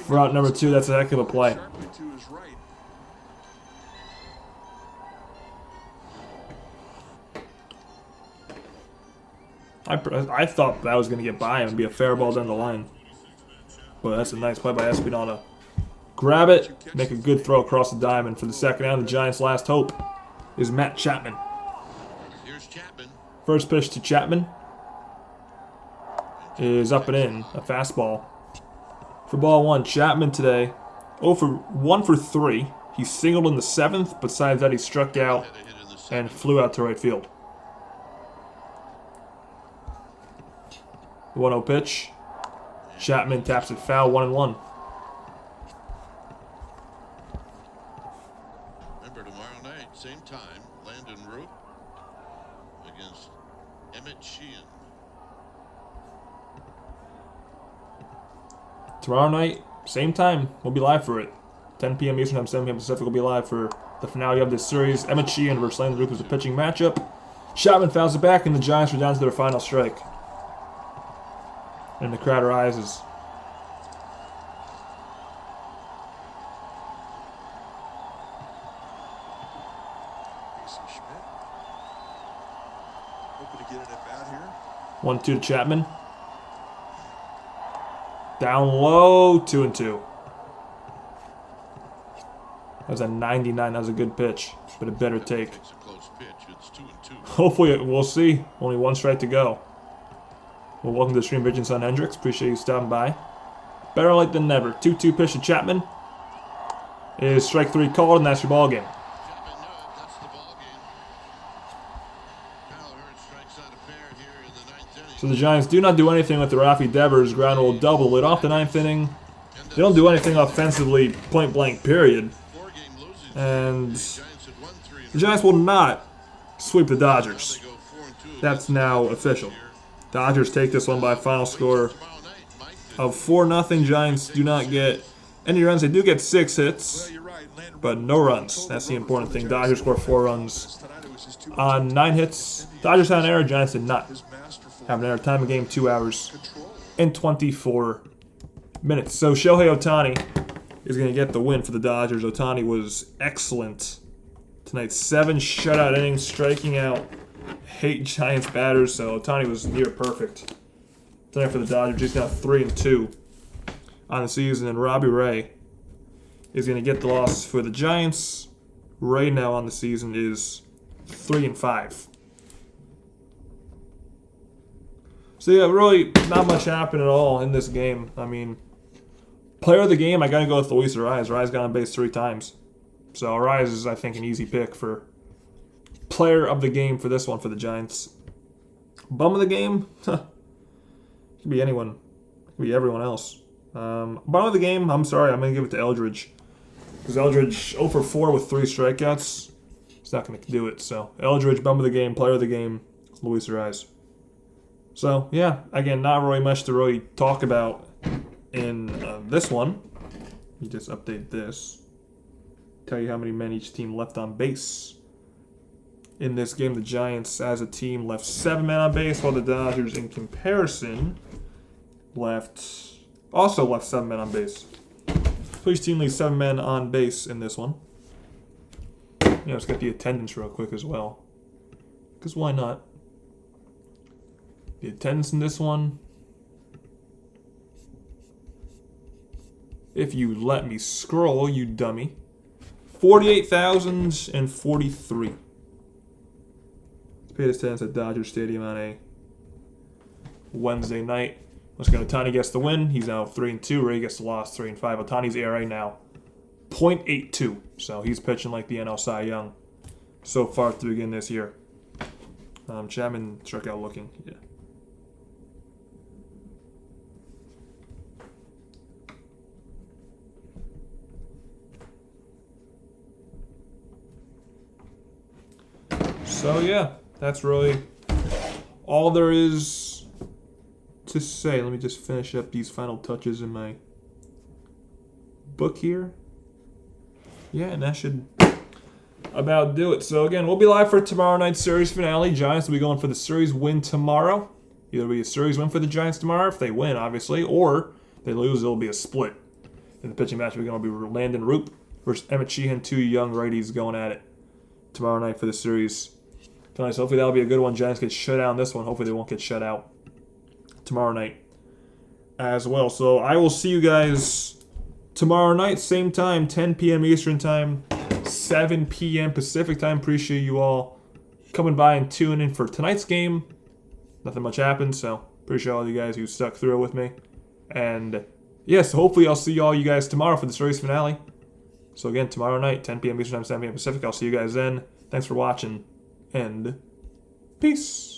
For out number 2, that's a heck of a play. I thought that was going to get by him and be a fair ball down the line. But that's a nice play by Espinal to grab it, make a good throw across the diamond. For the second out, the Giants' last hope is Matt Chapman. Here's Chapman. First pitch to Chapman is up and in, a fastball. For ball 1, Chapman today, 1 for 3. He singled in the 7th, besides that he struck out and flew out to right field. 1-0 pitch. Chapman taps it foul, 1-1. Remember, tomorrow night, same time, Landon Root against Emmett Sheehan. Tomorrow night, same time, we'll be live for it. 10 p.m. Eastern Time, 7 p.m. Pacific will be live for the finale of this series. Emmett Sheehan versus Landon Root is a pitching matchup. Chapman fouls it back, and the Giants are down to their final strike. And the crowd rises. Hoping to get it at bat here. 1-2 to Chapman. Down low, 2-2. That was a 99. That was a good pitch, but a better take. It's a close pitch. It's 2-2. Hopefully, we'll see. Only 1 strike to go. Well, welcome to the stream, Bridge and Son Hendricks. Appreciate you stopping by. Better late than never. 2-2 pitch to Chapman. Is strike 3 called, and that's your ball game. Chapman, no, that's the ball game. Kyle Hurt strikes out a pair here in the 9th inning. So the Giants do not do anything with the Rafi Devers ground rule double lead off the 9th inning. They don't do anything offensively, point blank, period. 4-game losing And streak. Giants had won 3 in the Giants will not sweep the Now Dodgers. they go 4-2 That's against now the official. here. Dodgers take this one by a final score Tomorrow night, Mike, of 4-0. Giants do not get any runs. They do get 6 hits, Well, you're right. Landon but Root no runs. total That's the run important for the thing. Giants. Dodgers score 4 runs Tonight it was just too much on 9 hits. Dodgers had an error. Giants did not his masterful have an error. Time of game 2 hours control. and 24 minutes. So Shohei Ohtani is going to get the win for the Dodgers. Ohtani was excellent tonight. 7 shutout innings, striking out 8 Giants batters. So Ohtani was near perfect tonight for the Dodgers. He's now 3-2 on the season. And Robbie Ray is going to get the loss for the Giants. Ray now on the season is 3-5. So yeah, really not much happened at all in this game. I mean, player of the game, I got to go with Luis Arraez. Arraez got on base 3 times. So Arraez is, I think, an easy pick for player of the game for this one for the Giants. Bum of the game? Could be anyone. Could be everyone else. Bum of the game, I'm sorry, I'm going to give it to Eldridge. Because Eldridge 0 for 4 with 3 strikeouts. He's not going to do it. So Eldridge, bum of the game, player of the game, Luis Arraez. So, yeah, again, not really much to really talk about in this one. Let me just update this. Tell you how many men each team left on base. In this game, the Giants, as a team, left 7 men on base, while the Dodgers, in comparison, also left 7 men on base. So each team leaves 7 men on base in this one. Let's get the attendance real quick as well. Because why not? The attendance in this one, if you let me scroll, you dummy, 48,043. Paid attendance at Dodger Stadium on a Wednesday night. Let's go. Ohtani gets the win. He's now 3-2. Ray gets the loss, 3-5. Ohtani's ERA now 0.82. So he's pitching like the NL Cy Young so far to begin this year. Chapman struck out looking. Yeah. So yeah, that's really all there is to say. Let me just finish up these final touches in my book here. Yeah, and that should about do it. So again, we'll be live for tomorrow night's series finale. Giants will be going for the series win tomorrow. Either it'll be a series win for the Giants tomorrow if they win, obviously, or if they lose, it'll be a split. In the pitching match, we're going to be Landon Roop versus Emmett Sheehan, 2 young righties going at it tomorrow night for the series finale. So hopefully that'll be a good one. Giants get shut out in this one. Hopefully they won't get shut out tomorrow night as well. So I will see you guys tomorrow night, same time, 10 p.m. Eastern time, 7 p.m. Pacific time. Appreciate you all coming by and tuning in for tonight's game. Nothing much happened, so appreciate all you guys who stuck through it with me. And yes, hopefully I'll see all you guys tomorrow for the series finale. So again, tomorrow night, 10 p.m. Eastern time, 7 p.m. Pacific. I'll see you guys then. Thanks for watching, and peace.